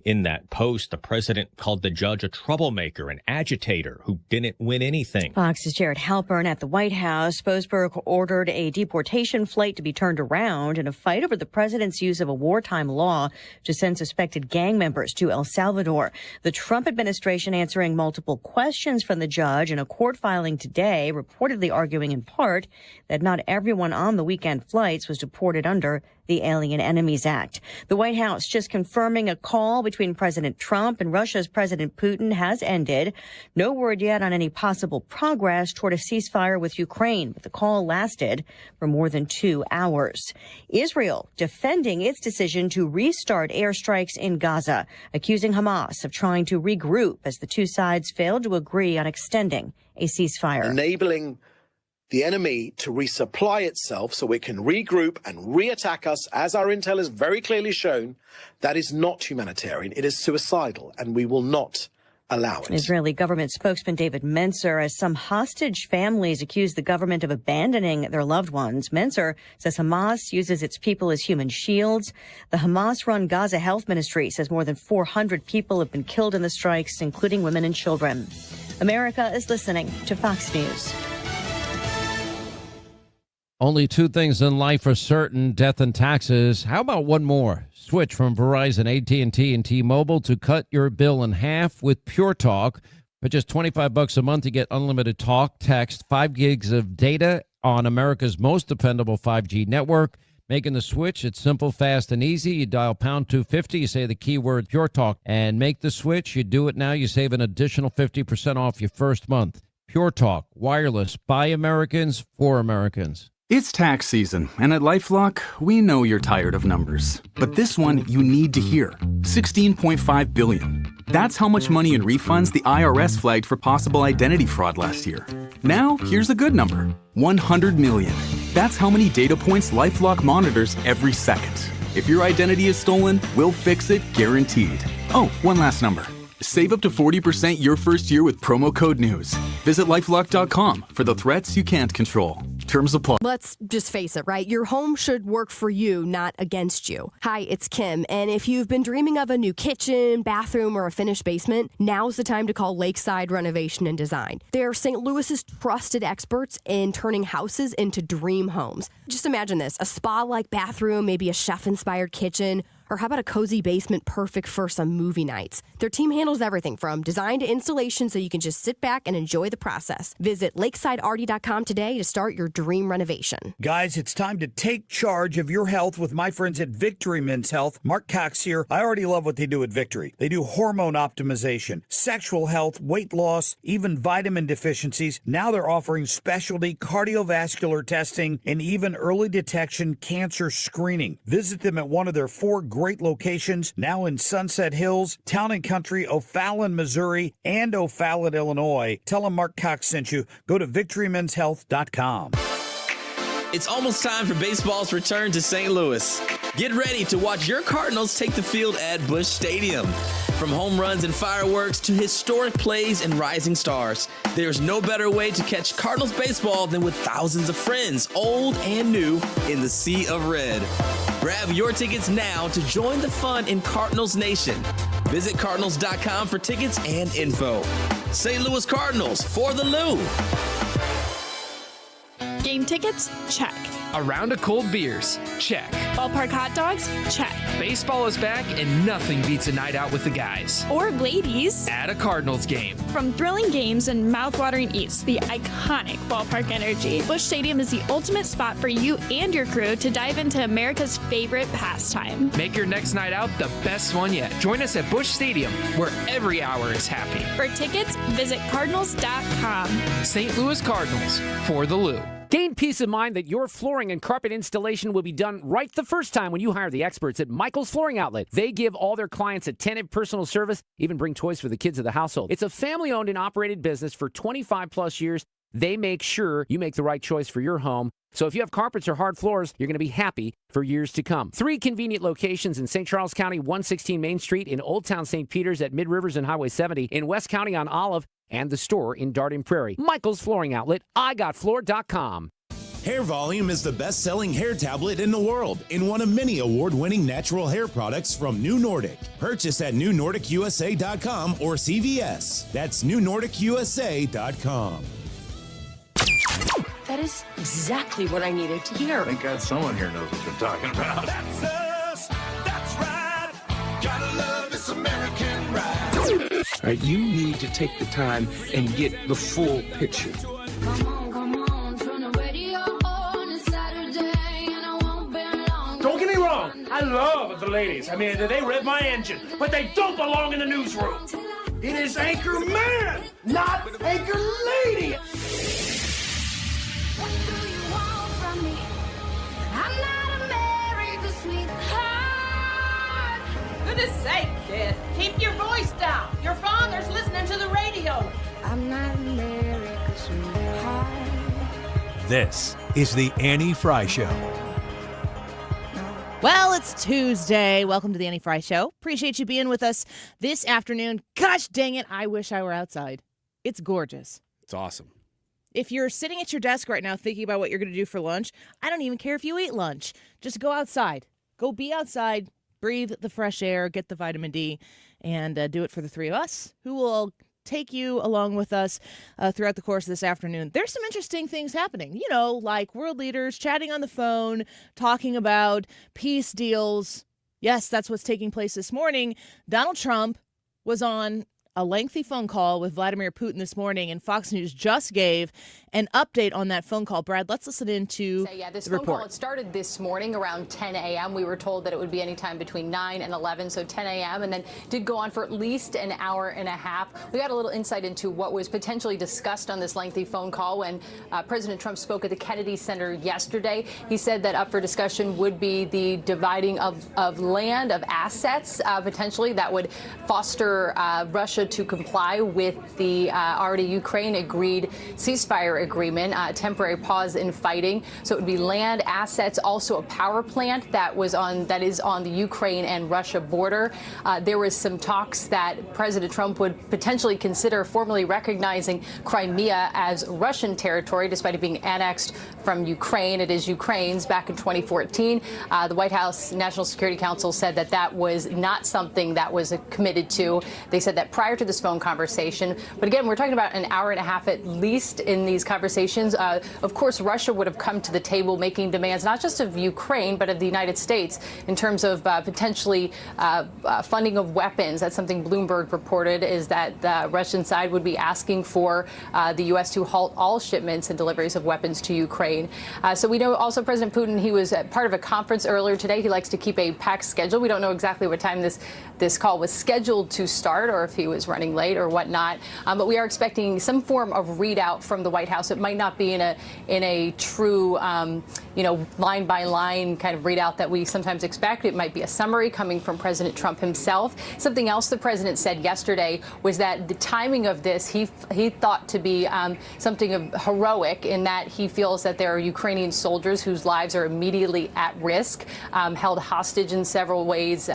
In that post, the president called the judge a troublemaker, an agitator who didn't win anything. Fox's Jared Halpern at the White House. Boasberg ordered a deportation flight to be turned around in a fight over the president's use of a wartime law to send suspected gang members to El Salvador. The Trump administration answering multiple questions from the judge in a court filing today, reportedly arguing in part that not everyone on the weekend flights was deported under the Alien Enemies Act. The White House just confirming a call between President Trump and Russia's President Putin has ended. No word yet on any possible progress toward a ceasefire with Ukraine, but the call lasted for more than 2 hours. Israel defending its decision to restart airstrikes in Gaza, accusing Hamas of trying to regroup as the two sides failed to agree on extending a ceasefire. Enabling the enemy to resupply itself so it can regroup and reattack us, as our intel has very clearly shown, that is not humanitarian. It is suicidal, and we will not allow it. Israeli government spokesman David Mencer, as some hostage families accuse the government of abandoning their loved ones. Mencer says Hamas uses its people as human shields. The Hamas-run Gaza Health Ministry says more than 400 people have been killed in the strikes, including women and children. America is listening to Fox News. Only two things in life are certain, death and taxes. How about one more? Switch from Verizon, AT&T, and T-Mobile to cut your bill in half with Pure Talk. For just $25 a month, you get unlimited talk, text, 5 gigs of data on America's most dependable 5G network. Making the switch, it's simple, fast, and easy. You dial pound 250, you say the keyword Pure Talk, and make the switch. You do it now, you save an additional 50% off your first month. Pure Talk, wireless, by Americans, for Americans. It's tax season, and at LifeLock, we know you're tired of numbers. But this one you need to hear. $16.5 billion. That's how much money in refunds the IRS flagged for possible identity fraud last year. Now, here's a good number. $100 million. That's how many data points LifeLock monitors every second. If your identity is stolen, we'll fix it guaranteed. Oh, one last number. Save up to 40% your first year with promo code NEWS. Visit LifeLock.com for the threats you can't control. Terms apply. Let's just face it, right? Your home should work for you, not against you. Hi, it's Kim, and if you've been dreaming of a new kitchen, bathroom, or a finished basement, now's the time to call Lakeside Renovation and Design. They're St. Louis's trusted experts in turning houses into dream homes. Just imagine this, a spa-like bathroom, maybe a chef-inspired kitchen, or how about a cozy basement perfect for some movie nights? Their team handles everything from design to installation so you can just sit back and enjoy the process. Visit lakesidearty.com today to start your dream renovation. Guys, it's time to take charge of your health with my friends at Victory Men's Health. Mark Cox here. I already love what they do at Victory. They do hormone optimization, sexual health, weight loss, even vitamin deficiencies. Now they're offering specialty cardiovascular testing and even early detection cancer screening. Visit them at one of their 4 great locations now in Sunset Hills, Town and Country, O'Fallon, Missouri, and O'Fallon, Illinois. Tell them Mark Cox sent you. Go to victorymenshealth.com. It's almost time for baseball's return to St. Louis. Get ready to watch your Cardinals take the field at Busch Stadium. From home runs and fireworks to historic plays and rising stars, there's no better way to catch Cardinals baseball than with thousands of friends, old and new, in the sea of red. Grab your tickets now to join the fun in Cardinals Nation. Visit Cardinals.com for tickets and info. St. Louis Cardinals for the Lou. Game tickets? Check. A round of cold beers? Check. Ballpark hot dogs? Check. Baseball is back and nothing beats a night out with the guys. Or ladies. At a Cardinals game. From thrilling games and mouth-watering eats to the iconic ballpark energy, Busch Stadium is the ultimate spot for you and your crew to dive into America's favorite pastime. Make your next night out the best one yet. Join us at Busch Stadium, where every hour is happy. For tickets, visit Cardinals.com. St. Louis Cardinals for the Lou. Gain peace of mind that your flooring and carpet installation will be done right the first time when you hire the experts at Michael's Flooring Outlet. They give all their clients attentive personal service, even bring toys for the kids of the household. It's a family-owned and operated business for 25-plus years. They make sure you make the right choice for your home. So if you have carpets or hard floors, you're going to be happy for years to come. 3 convenient locations in St. Charles County, 116 Main Street, in Old Town St. Peters at Mid-Rivers and Highway 70, in West County on Olive, and the store in Darden Prairie. Michael's Flooring Outlet, igotfloor.com. Hair Volume is the best-selling hair tablet in the world and one of many award-winning natural hair products from New Nordic. Purchase at newnordicusa.com or CVS. That's newnordicusa.com. That is exactly what I needed to hear. Thank God someone here knows what you're talking about. That's us. That's right. Gotta love this American ride. All right, you need to take the time and get the full picture. Don't get me wrong, I love the ladies. I mean, they rev my engine, but they don't belong in the newsroom. It is Anchor Man, not Anchor Lady. What do you want from me? I'm not America's sweetheart. Goodness sake, kid. Keep your voice down. Your father's listening to the radio. I'm not America's sweetheart. This is the Annie Frey Show. Well, it's Tuesday. Welcome to the Annie Frey Show. Appreciate you being with us this afternoon. Gosh dang it, I wish I were outside. It's gorgeous. It's awesome. If you're sitting at your desk right now thinking about what you're going to do for lunch, I don't even care if you eat lunch. Just go outside. Go be outside, breathe the fresh air, get the vitamin D, and do it for the three of us who will take you along with us throughout the course of this afternoon. There's some interesting things happening, you know, like world leaders chatting on the phone, talking about peace deals. Yes, that's what's taking place this morning. Donald Trump was on a lengthy phone call with Vladimir Putin this morning, and Fox News just gave an update on that phone call. Brad, let's listen into this the phone report. Call, it started this morning around 10 a.m. We were told that it would be anytime between 9 and 11, so 10 a.m., and then did go on for at least an hour and a half. We got a little insight into what was potentially discussed on this lengthy phone call when President Trump spoke at the Kennedy Center yesterday. He said that up for discussion would be the dividing of land, of assets, potentially, that would foster Russia to comply with the already Ukraine agreed ceasefire agreement, temporary pause in fighting. So it would be land, assets, also a power plant that is on the Ukraine and Russia border. There was some talks that President Trump would potentially consider formally recognizing Crimea as Russian territory, despite it being annexed from Ukraine. It is Ukraine's back in 2014. The White House National Security Council said that that was not something that was committed to. They said that prior to this phone conversation. But again, we're talking about an hour and a half at least in these conversations. Of course, Russia would have come to the table making demands not just of Ukraine, but of the United States in terms of potentially funding of weapons. That's something Bloomberg reported, is that the Russian side would be asking for the U.S. to halt all shipments and deliveries of weapons to Ukraine. So we know also President Putin, he was part of a conference earlier today. He likes to keep a packed schedule. We don't know exactly what time this call was scheduled to start or if he was running late or whatnot. But we are expecting some form of readout from the White House. It might not be in a true, line by line kind of readout that we sometimes expect. It might be a summary coming from President Trump himself. Something else the president said yesterday was that the timing of this he thought to be something of heroic, in that he feels that there are Ukrainian soldiers whose lives are immediately at risk, held hostage in several ways,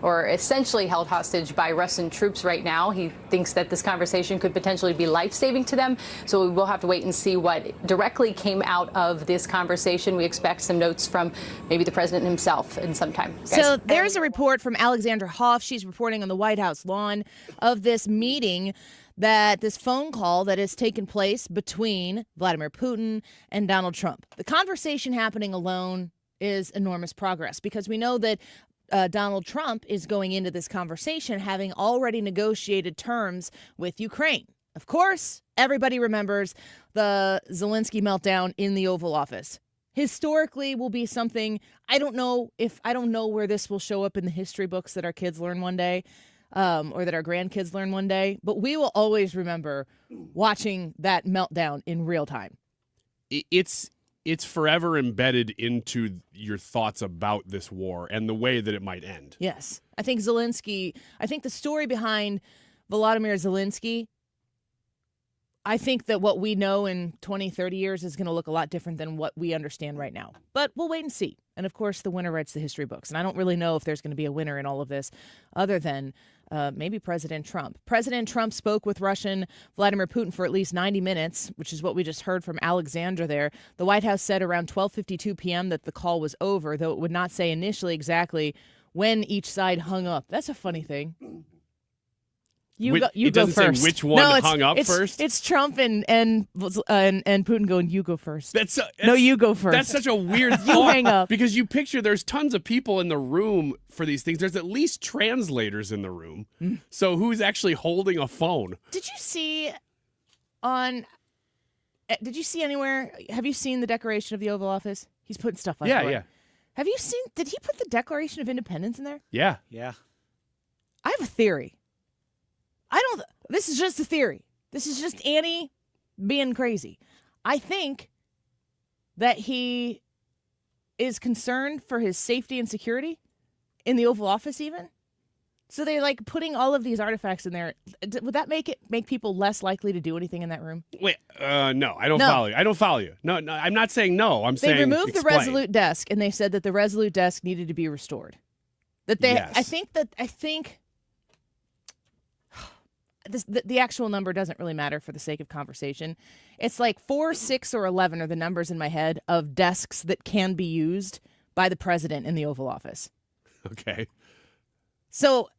or essentially held hostage by Russian troops right now. He thinks that this conversation could potentially be life-saving to them. So we will have to wait and see what directly came out of this conversation. We expect some notes from maybe the president himself in some time. So there's a report from Alexandra Hoff. She's reporting on the White House lawn of this meeting, that this phone call that has taken place between Vladimir Putin and Donald Trump. The conversation happening alone is enormous progress, because we know that Donald Trump is going into this conversation having already negotiated terms with Ukraine. Of course, everybody remembers the Zelensky meltdown in the Oval Office. Historically will be something, I don't know where this will show up in the history books that our kids learn one day, or that our grandkids learn one day, but we will always remember watching that meltdown in real time. It's forever embedded into your thoughts about this war and the way that it might end. Yes. I think the story behind Volodymyr Zelensky, I think that what we know in 20, 30 years is going to look a lot different than what we understand right now. But we'll wait and see. And, of course, the winner writes the history books. And I don't really know if there's going to be a winner in all of this other than maybe President Trump. President Trump spoke with Russian Vladimir Putin for at least 90 minutes, which is what we just heard from Alexander there. The White House said around 12:52 p.m. that the call was over, though it would not say initially exactly when each side hung up. That's a funny thing. You go first. Say which one hung up first. It's Trump and Putin going. You go first. No, you go first. That's such a weird thought. You hang up because you picture there's tons of people in the room for these things. There's at least translators in the room. So who's actually holding a phone? Did you see anywhere? Have you seen the decoration of the Oval Office? He's putting stuff on. Yeah. Have you seen? Did he put the Declaration of Independence in there? Yeah. I have a theory. This is just a theory. This is just Annie being crazy. I think that he is concerned for his safety and security in the Oval Office even. So they're like putting all of these artifacts in there. Would that make people less likely to do anything in that room? Wait, no, I don't follow you. I don't follow you. No, I'm not saying no. I'm saying they removed explain. the Resolute desk, and they said that the Resolute desk needed to be restored. That they, Yes. I think the actual number doesn't really matter for the sake of conversation. It's like 4, 6, or 11 are the numbers in my head of desks that can be used by the president in the Oval Office. Okay. So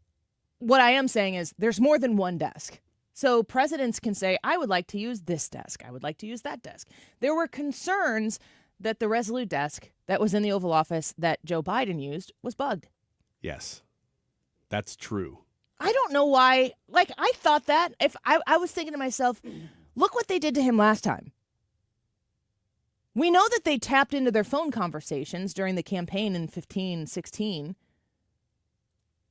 what I am saying is there's more than one desk. So presidents can say, I would like to use this desk. I would like to use that desk. There were concerns that the Resolute desk that was in the Oval Office that Joe Biden used was bugged. Yes, that's true. I don't know why. Like, I thought that. If I was thinking to myself, look what they did to him last time. We know that they tapped into their phone conversations during the campaign in 15, 16.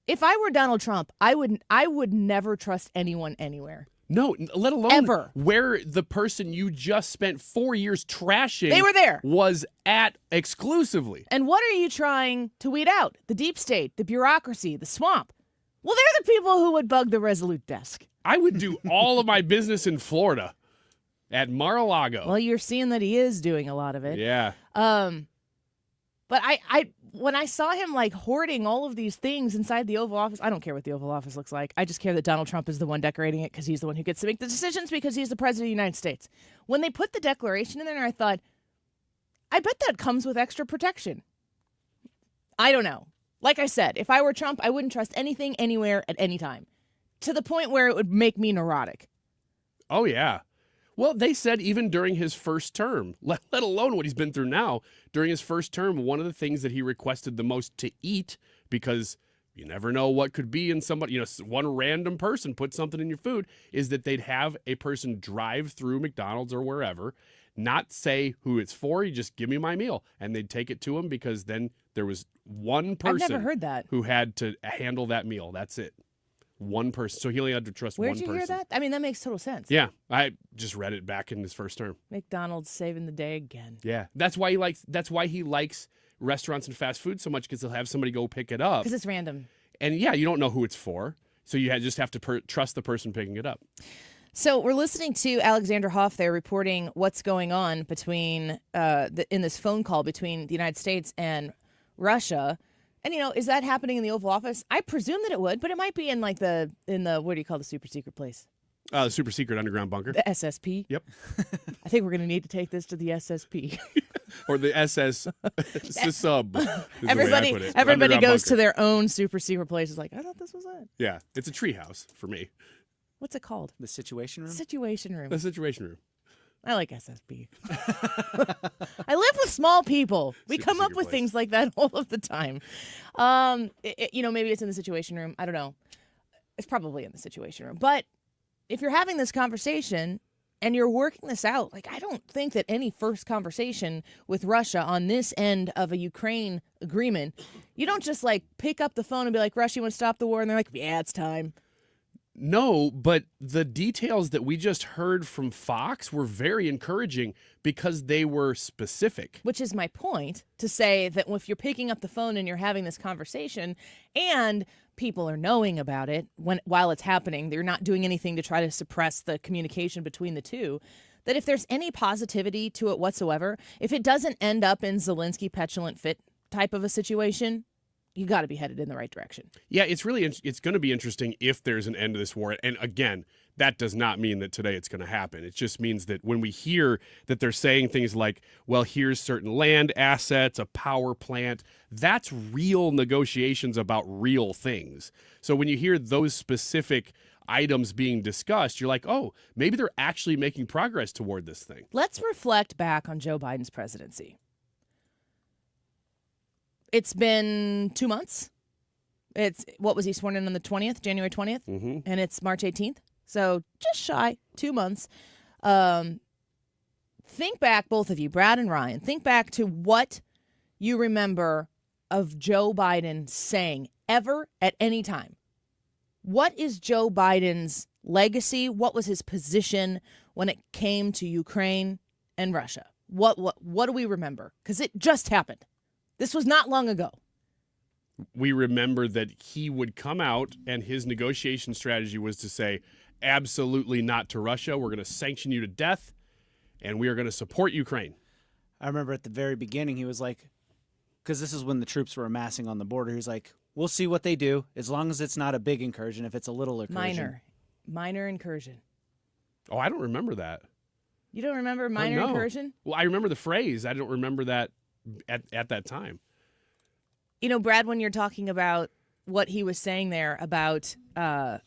If I were Donald Trump, I would never trust anyone anywhere. No, let alone ever. Where the person you just spent 4 years trashing They were there. Was at exclusively. And what are you trying to weed out? The deep state, the bureaucracy, the swamp. Well, they're the people who would bug the Resolute desk. I would do all of my business in Florida at Mar-a-Lago. Well, you're seeing that he is doing a lot of it. Yeah. But I when I saw him like hoarding all of these things inside the Oval Office, I don't care what the Oval Office looks like. I just care that Donald Trump is the one decorating it because he's the one who gets to make the decisions because he's the president of the United States. When they put the Declaration in there, I thought, I bet that comes with extra protection. I don't know. Like I said, if I were Trump, I wouldn't trust anything, anywhere, at any time. To the point where it would make me neurotic. Oh, yeah. Well, they said even during his first term, let alone what he's been through now, during his first term, one of the things that he requested the most to eat, because you never know what could be in somebody, one random person put something in your food, is that they'd have a person drive through McDonald's or wherever, not say who it's for, you just give me my meal. And they'd take it to him because then there was one person I've never heard that. Who had to handle that meal. That's it. One person. So he only had to trust one person. Where'd you hear that? I mean, that makes total sense. Yeah. I just read it back in his first term. McDonald's saving the day again. Yeah. That's why he likes restaurants and fast food so much, because he'll have somebody go pick it up. Because it's random. And yeah, you don't know who it's for. So you just have to trust the person picking it up. So we're listening to Alexander Hoff there reporting what's going on between in this phone call between the United States and Russia. And, is that happening in the Oval Office? I presume that it would, but it might be in what do you call the super secret place? The super secret underground bunker. The SSP? Yep. I think we're going to need to take this to the SSP. Or the SS sub. Everybody goes to their own super secret place. It's like, I thought this was it. Yeah, it's a treehouse for me. What's it called? The Situation Room? Situation Room. The Situation Room. I like SSP. I live with small people. We come up with things like that all of the time. Maybe it's in the Situation Room. I don't know. It's probably in the Situation Room. But if you're having this conversation and you're working this out, I don't think that any first conversation with Russia on this end of a Ukraine agreement, you don't just pick up the phone and be like, Russia, you want to stop the war? And they're like, yeah, it's time. No, but the details that we just heard from Fox were very encouraging because they were specific. Which is my point, to say that if you're picking up the phone and you're having this conversation and people are knowing about it while it's happening, they're not doing anything to try to suppress the communication between the two, that if there's any positivity to it whatsoever, if it doesn't end up in Zelensky petulant fit type of a situation, you got to be headed in the right direction. Yeah, it's going to be interesting if there's an end to this war. And again, that does not mean that today it's going to happen. It just means that when we hear that they're saying things like, well, here's certain land assets, a power plant, that's real negotiations about real things. So when you hear those specific items being discussed, you're like, oh, maybe they're actually making progress toward this thing. Let's reflect back on Joe Biden's presidency. It's been 2 months. What was he sworn in on the 20th, January 20th? Mm-hmm. And it's March 18th. So just shy, 2 months. Think back, both of you, Brad and Ryan, think back to what you remember of Joe Biden saying ever at any time. What is Joe Biden's legacy? What was his position when it came to Ukraine and Russia? What do we remember? Because it just happened. This was not long ago. We remember that he would come out and his negotiation strategy was to say, absolutely not to Russia. We're going to sanction you to death, and we are going to support Ukraine. I remember at the very beginning, he was like, because this is when the troops were amassing on the border, he was like, we'll see what they do, as long as it's not a big incursion. If it's a little incursion. Minor incursion. Oh, I don't remember that. You don't remember minor incursion? Well, I remember the phrase. I don't remember that at that time. You know, Brad, when you're talking about what he was saying there about the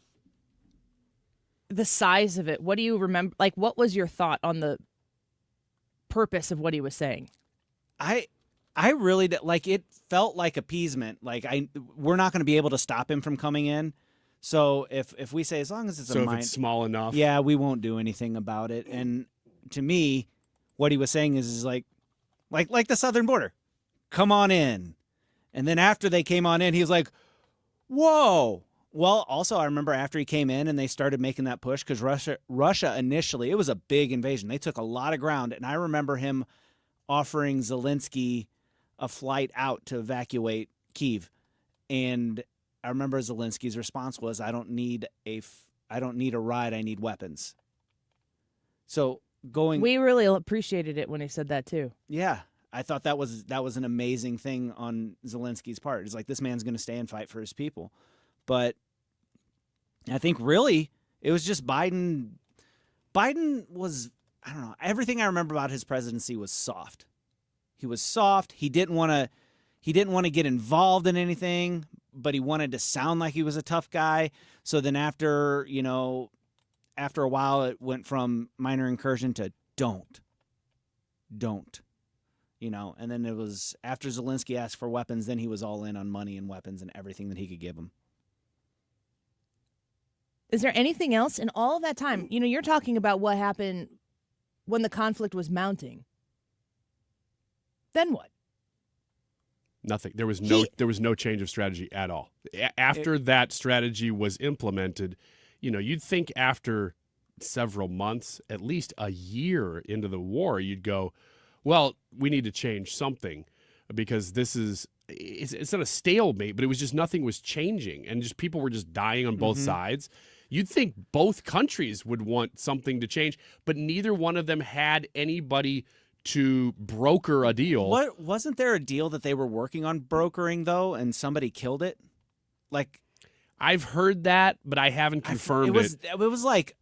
size of it, what do you remember? Like, what was your thought on the purpose of what he was saying? I really like it felt like appeasement. Like we're not going to be able to stop him from coming in. So if we say as long as it's if it's small enough, yeah, we won't do anything about it. And to me, what he was saying is like the southern border, come on in. And then after they came on in, he was like, whoa. Well, also, I remember after he came in and they started making that push, because Russia initially, it was a big invasion. They took a lot of ground. And I remember him offering Zelensky a flight out to evacuate Kyiv. And I remember Zelensky's response was, I don't need a ride. I need weapons. So we really appreciated it when he said that too. Yeah. I thought that was an amazing thing on Zelensky's part. It's like, this man's going to stay and fight for his people. But I think really it was just Biden. Biden was, I don't know, everything I remember about his presidency was soft. He was soft. He didn't want to get involved in anything, but he wanted to sound like he was a tough guy. So then after a while, it went from minor incursion to don't. And then it was after Zelensky asked for weapons, then he was all in on money and weapons and everything that he could give him. Is there anything else in all of that time? You know, you're talking about what happened when the conflict was mounting. Then what? Nothing. There was no change of strategy at all. After that strategy was implemented, you'd think after several months, at least a year into the war, you'd go, well, we need to change something, because it's not a stalemate, but it was just nothing was changing, and just people were just dying on both sides. You'd think both countries would want something to change, but neither one of them had anybody to broker a deal. Wasn't there a deal that they were working on brokering, though, and somebody killed it? Like, I've heard that, but I haven't confirmed it. It was like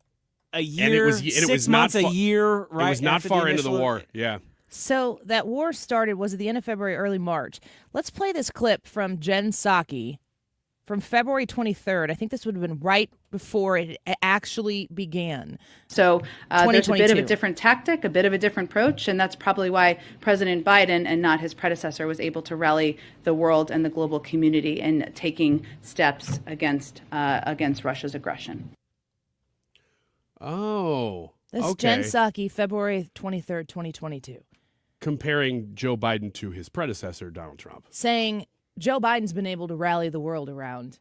a year, and it was 6 months, a year, right? It was not far into the war, yeah. So that war started, was at the end of February, early March. Let's play this clip from Jen Psaki from February 23rd. I think this would have been right before it actually began. So there's a bit of a different tactic, a bit of a different approach, and that's probably why President Biden and not his predecessor was able to rally the world and the global community in taking steps against Russia's aggression. Oh, this is Jen Psaki, February 23rd, 2022. Comparing Joe Biden to his predecessor, Donald Trump. Saying Joe Biden's been able to rally the world around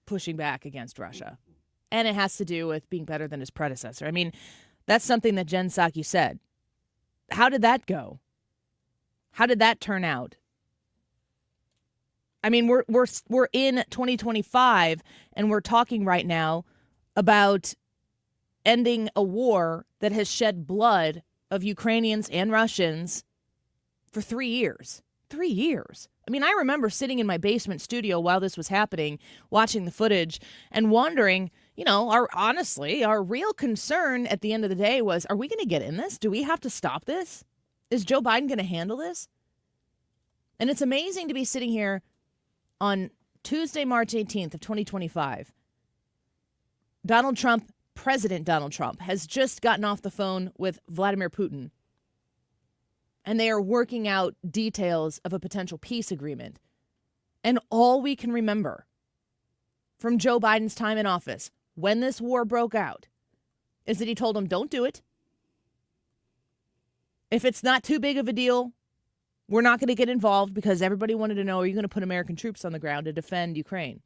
pushing back against Russia. And it has to do with being better than his predecessor. I mean, that's something that Jen Psaki said. How did that go? How did that turn out? I mean, we're in 2025, and we're talking right now about ending a war that has shed blood of Ukrainians and Russians for 3 years. 3 years. I mean, I remember sitting in my basement studio while this was happening, watching the footage and wondering, you know, our real concern at the end of the day was, are we going to get in this? Do we have to stop this? Is Joe Biden going to handle this? And it's amazing to be sitting here on Tuesday, March 18th of 2025. President Donald Trump has just gotten off the phone with Vladimir Putin. And they are working out details of a potential peace agreement. And all we can remember from Joe Biden's time in office, when this war broke out, is that he told him, don't do it. If it's not too big of a deal, we're not going to get involved, because everybody wanted to know, are you going to put American troops on the ground to defend Ukraine?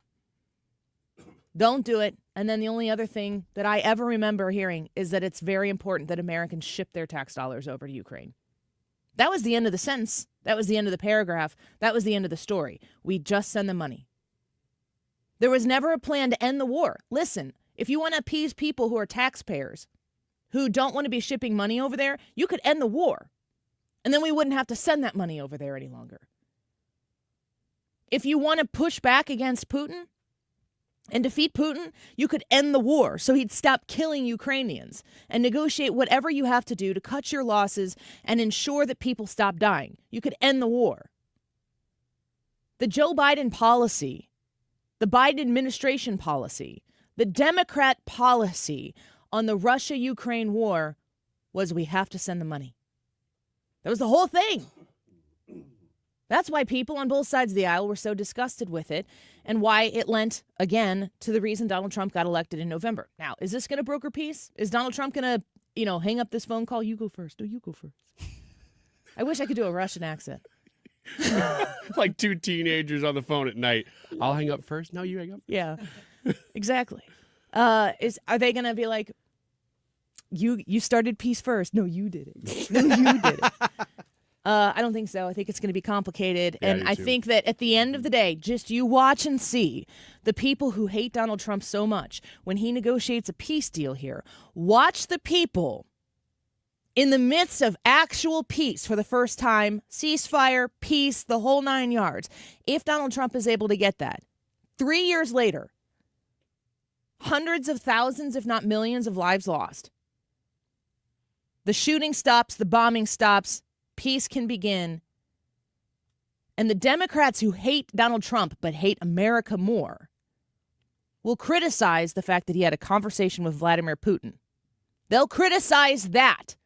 Don't do it. And then the only other thing that I ever remember hearing is that it's very important that Americans ship their tax dollars over to Ukraine. That was the end of the sentence. That was the end of the paragraph. That was the end of the story. We just send the money. There was never a plan to end the war. Listen, if you want to appease people who are taxpayers, who don't want to be shipping money over there, you could end the war. And then we wouldn't have to send that money over there any longer. If you want to push back against Putin and defeat Putin, you could end the war so he'd stop killing Ukrainians and negotiate whatever you have to do to cut your losses and ensure that people stop dying. You could end the war. The Joe Biden policy, the Biden administration policy, the Democrat policy on the Russia-Ukraine war was, we have to send the money. That was the whole thing. That's why people on both sides of the aisle were so disgusted with it, and why it lent, again, to the reason Donald Trump got elected in November. Now, is this going to broker peace? Is Donald Trump going to, hang up this phone call? You go first. No, you go first. I wish I could do a Russian accent. Like two teenagers on the phone at night. I'll hang up first. No, you hang up. Yeah, exactly. Are they going to be like, you started peace first? No, you did it. No, you did it. I don't think so. I think it's going to be complicated. Yeah, and I think that at the end of the day, just you watch and see the people who hate Donald Trump so much when he negotiates a peace deal here. Watch the people in the midst of actual peace for the first time, ceasefire, peace, the whole 9 yards. If Donald Trump is able to get that, 3 years later, hundreds of thousands, if not millions of lives lost. The shooting stops, the bombing stops, peace can begin. And the Democrats who hate Donald Trump but hate America more will criticize the fact that he had a conversation with Vladimir Putin. They'll criticize that.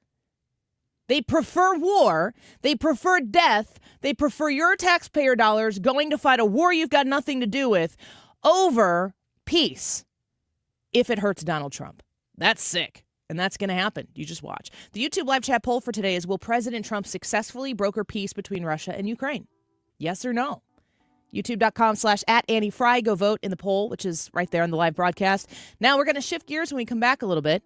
They prefer war. They prefer death. They prefer your taxpayer dollars going to fight a war you've got nothing to do with over peace if it hurts Donald Trump. That's sick. And that's going to happen. You just watch. The YouTube live chat poll for today is, will President Trump successfully broker peace between Russia and Ukraine? Yes or no? YouTube.com/@AnnieFrey. Go vote in the poll, which is right there on the live broadcast. Now we're going to shift gears when we come back a little bit.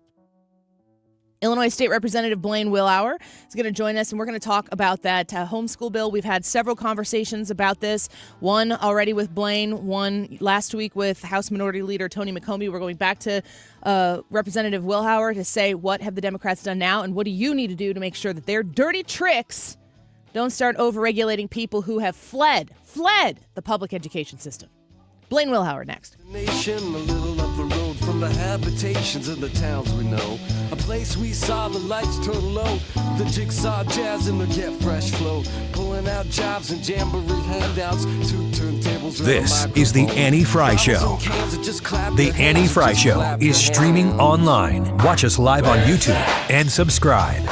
Illinois State Representative Blaine Wilhour is going to join us, and we're going to talk about that homeschool bill. We've had several conversations about this, one already with Blaine, one last week with House Minority Leader Tony McCombie. We're going back to Representative Wilhour to say, what have the Democrats done now, and what do you need to do to make sure that their dirty tricks don't start overregulating people who have fled the public education system. Blaine Wilhour next. Nation, a little up the road from the habitations of the towns we know. A place we saw the lights turn low, the jigsaw jazz and the get fresh flow. Pulling out jobs and jamboree handouts, 2 turntables. This is the Annie Frey Show. The Annie Frey Show is streaming online. Watch us live on YouTube and subscribe.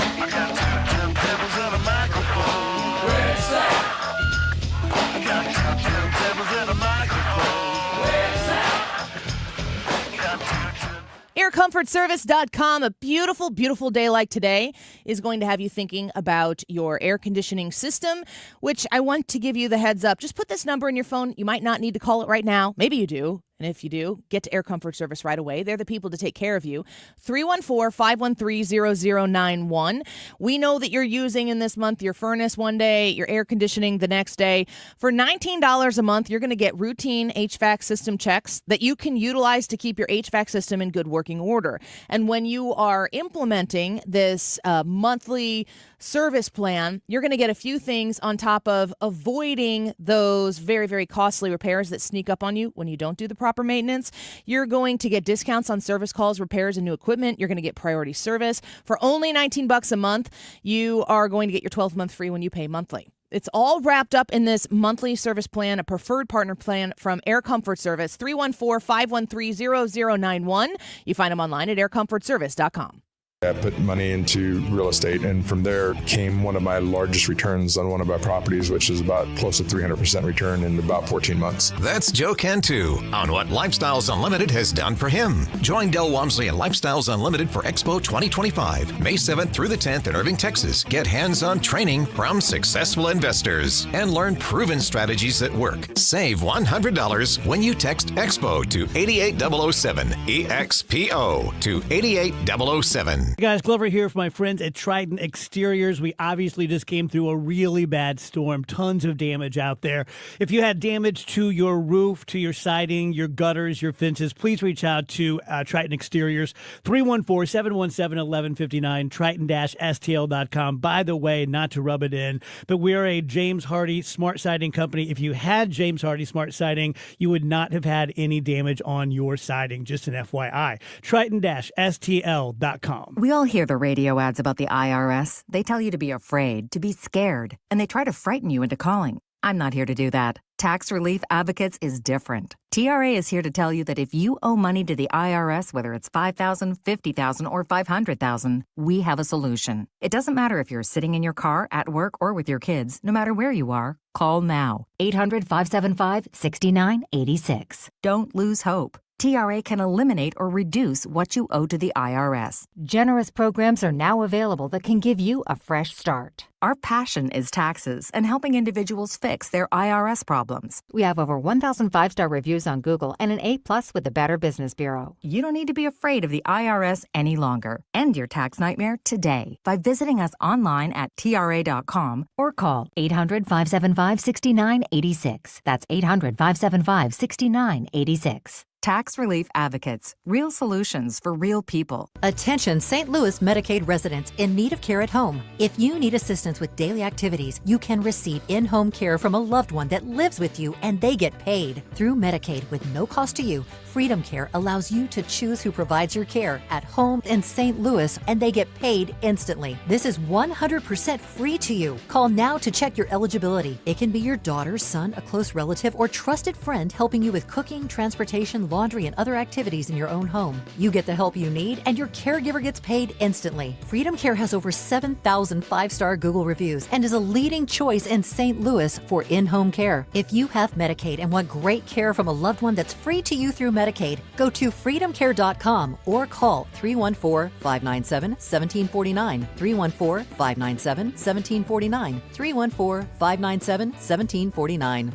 AirComfortService.com. A beautiful, beautiful day like today is going to have you thinking about your air conditioning system, which I want to give you the heads up. Just put this number in your phone. You might not need to call it right now. Maybe you do. And if you do, get to Air Comfort Service right away. They're the people to take care of you. 314-513-0091. We know that you're using in this month your furnace one day, your air conditioning the next day. For $19 a month, you're going to get routine HVAC system checks that you can utilize to keep your HVAC system in good working order. And when you are implementing this monthly service plan, you're going to get a few things on top of avoiding those very, very costly repairs that sneak up on you when you don't do the proper maintenance. You're going to get discounts on service calls, repairs, and new equipment. You're going to get priority service. For only $19 a month, you are going to get your 12th month free when you pay monthly. It's all wrapped up in this monthly service plan, a preferred partner plan from Air Comfort Service, 314-513-0091. You find them online at aircomfortservice.com. I put money into real estate, and from there came one of my largest returns on one of my properties, which is about close to 300% return in about 14 months. That's Joe Cantu on what Lifestyles Unlimited has done for him. Join Del Walmsley and Lifestyles Unlimited for Expo 2025, May 7th through the 10th in Irving, Texas. Get hands-on training from successful investors and learn proven strategies that work. Save $100 when you text EXPO to 88007, EXPO to 88007. Hey guys, Glover here for my friends at Triton Exteriors. We obviously just came through a really bad storm. Tons of damage out there. If you had damage to your roof, to your siding, your gutters, your fences, please reach out to Triton Exteriors. 314-717-1159, triton-stl.com. By the way, not to rub it in, but we are a James Hardie smart siding company. If you had James Hardie smart siding, you would not have had any damage on your siding. Just an FYI. Triton-stl.com. We all hear the radio ads about the IRS. They tell you to be afraid, to be scared, and they try to frighten you into calling. I'm not here to do that. Tax Relief Advocates is different. TRA is here to tell you that if you owe money to the IRS, whether it's $5,000, $50,000, or $500,000, we have a solution. It doesn't matter if you're sitting in your car, at work, or with your kids. No matter where you are, call now. 800-575-6986. Don't lose hope. TRA can eliminate or reduce what you owe to the IRS. Generous programs are now available that can give you a fresh start. Our passion is taxes and helping individuals fix their IRS problems. We have over 1,000 5-star reviews on Google and an A+ with the Better Business Bureau. You don't need to be afraid of the IRS any longer. End your tax nightmare today by visiting us online at TRA.com or call 800-575-6986. That's 800-575-6986. Tax Relief Advocates. Real solutions for real people. Attention St. Louis Medicaid residents in need of care at home. If you need assistance with daily activities, you can receive in-home care from a loved one that lives with you and they get paid. Through Medicaid with no cost to you, Freedom Care allows you to choose who provides your care at home in St. Louis and they get paid instantly. This is 100% free to you. Call now to check your eligibility. It can be your daughter, son, a close relative, or trusted friend helping you with cooking, transportation, laundry, and other activities in your own home. You get the help you need and your caregiver gets paid instantly. Freedom Care has over 7,000 5-star Google reviews and is a leading choice in St. Louis for in-home care. If you have Medicaid and want great care from a loved one that's free to you through Medicaid, go to freedomcare.com or call 314-597-1749, 314-597-1749, 314-597-1749.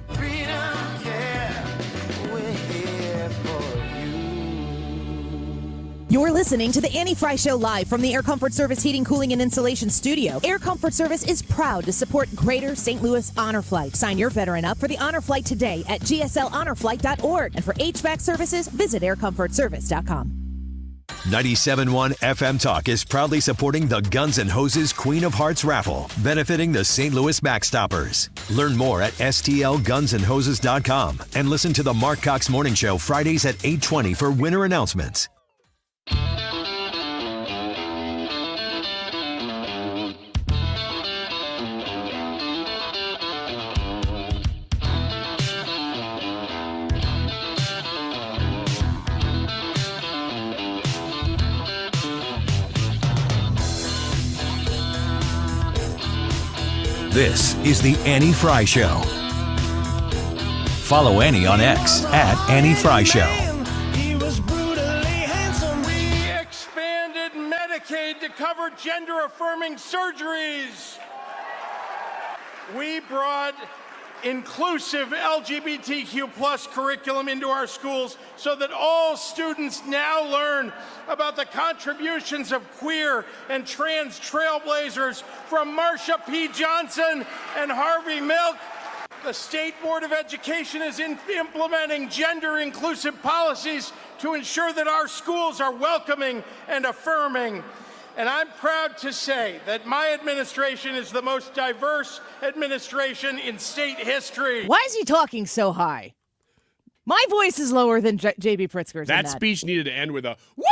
You're listening to the Annie Frey Show live from the Air Comfort Service Heating, Cooling, and Insulation Studio. Air Comfort Service is proud to support Greater St. Louis Honor Flight. Sign your veteran up for the Honor Flight today at gslhonorflight.org. And for HVAC services, visit aircomfortservice.com. 97.1 FM Talk is proudly supporting the Guns N' Hoses Queen of Hearts raffle, benefiting the St. Louis Backstoppers. Learn more at stlgunsandhoses.com and listen to the Mark Cox Morning Show Fridays at 8:20 for winner announcements. This is the Annie Frey Show. Follow Annie on X at Annie Frey Show. He was brutally handsome. We expanded Medicaid to cover gender-affirming surgeries. We brought inclusive LGBTQ plus curriculum into our schools so that all students now learn about the contributions of queer and trans trailblazers from Marsha P. Johnson and Harvey Milk. The State Board of Education is implementing gender-inclusive policies to ensure that our schools are welcoming and affirming. And I'm proud to say that my administration is the most diverse administration in state history. Why is he talking so high? My voice is lower than J.B. Pritzker's. That speech needed to end with a woo!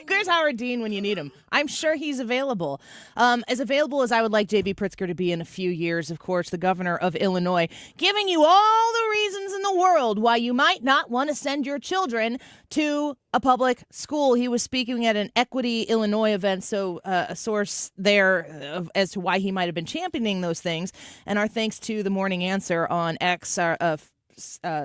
There's Howard Dean when you need him. I'm sure he's available. As available as I would like J.B. Pritzker to be in a few years, of course, the governor of Illinois, giving you all the reasons in the world why you might not want to send your children to a public school. He was speaking at an Equity Illinois event, so a source there as to why he might have been championing those things. And our thanks to the Morning Answer on X,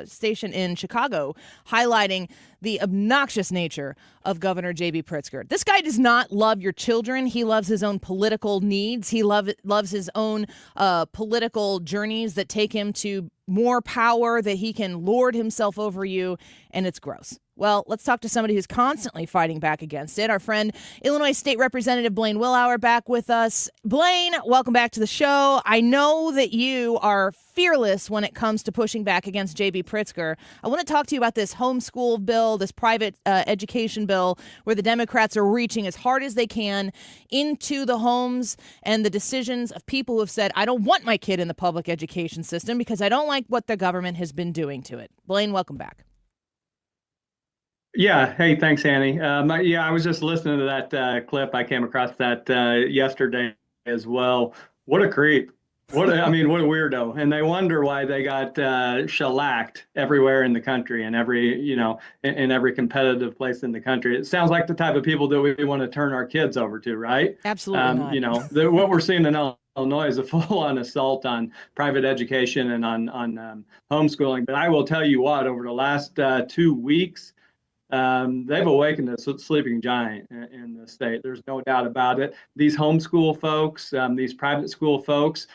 station in Chicago, highlighting the obnoxious nature of Governor J.B. Pritzker. This guy does not love your children. He loves his own political needs. He loves his own political journeys that take him to more power, that he can lord himself over you, and it's gross. Well, let's talk to somebody who's constantly fighting back against it. Our friend, Illinois State Representative Blaine Wilhour, back with us. Blaine, welcome back to the show. I know that you are fearless when it comes to pushing back against J.B. Pritzker. I want to talk to you about this homeschool bill, this private education bill, where the Democrats are reaching as hard as they can into the homes and the decisions of people who have said, I don't want my kid in the public education system because I don't like what the government has been doing to it. Blaine, welcome back. Yeah. Hey, thanks, Annie. I was just listening to that clip. I came across that yesterday as well. What a creep. What a weirdo. And they wonder why they got shellacked everywhere in the country and in every competitive place in the country. It sounds like the type of people that we want to turn our kids over to, right? Absolutely not. What we're seeing in Illinois is a full-on assault on private education and on homeschooling. But I will tell you what, over the last 2 weeks, they've awakened a sleeping giant in the state. There's no doubt about it. These homeschool folks, these private school folks,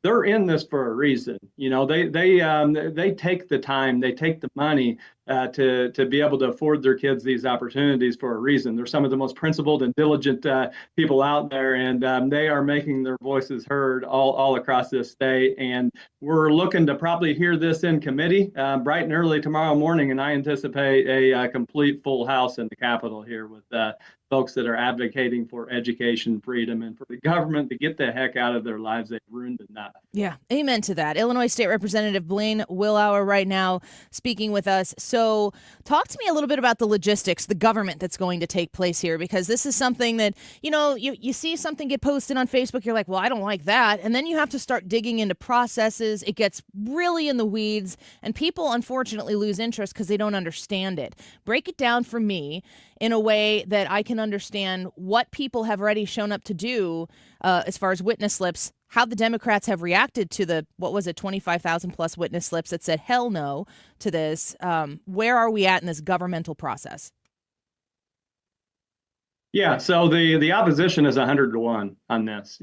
they're in this for a reason. They take the time, they take the money to be able to afford their kids these opportunities for a reason. They're some of the most principled and diligent people out there, and they are making their voices heard all across this state. And we're looking to probably hear this in committee bright and early tomorrow morning, and I anticipate a complete full house in the Capitol here with folks that are advocating for education freedom and for the government to get the heck out of their lives. They've ruined enough. Yeah, amen to that. Illinois State Representative Blaine Wilhour right now speaking with us. So talk to me a little bit about the logistics, the government that's going to take place here, because this is something that, you see something get posted on Facebook, you're like, well, I don't like that. And then you have to start digging into processes. It gets really in the weeds, and people unfortunately lose interest because they don't understand it. Break it down for me in a way that I can understand what people have already shown up to do as far as witness slips, how the Democrats have reacted to the, 25,000 plus witness slips that said hell no to this. Where are we at in this governmental process? Yeah, so the opposition is 100-1 on this.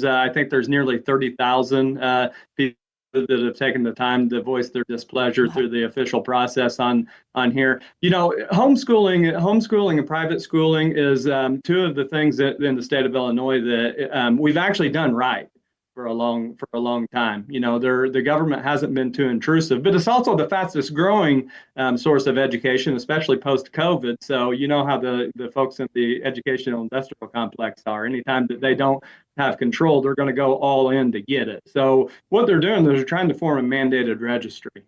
I think there's nearly 30,000 people that have taken the time to voice their displeasure through the official process on here. Homeschooling and private schooling is two of the things that in the state of Illinois that we've actually done right for a long time. The government hasn't been too intrusive, but it's also the fastest growing source of education, especially post-COVID. So you know how the folks in the educational industrial complex are. Anytime that they don't have control, they're going to go all in to get it. So what they're doing is they're trying to form a mandated registry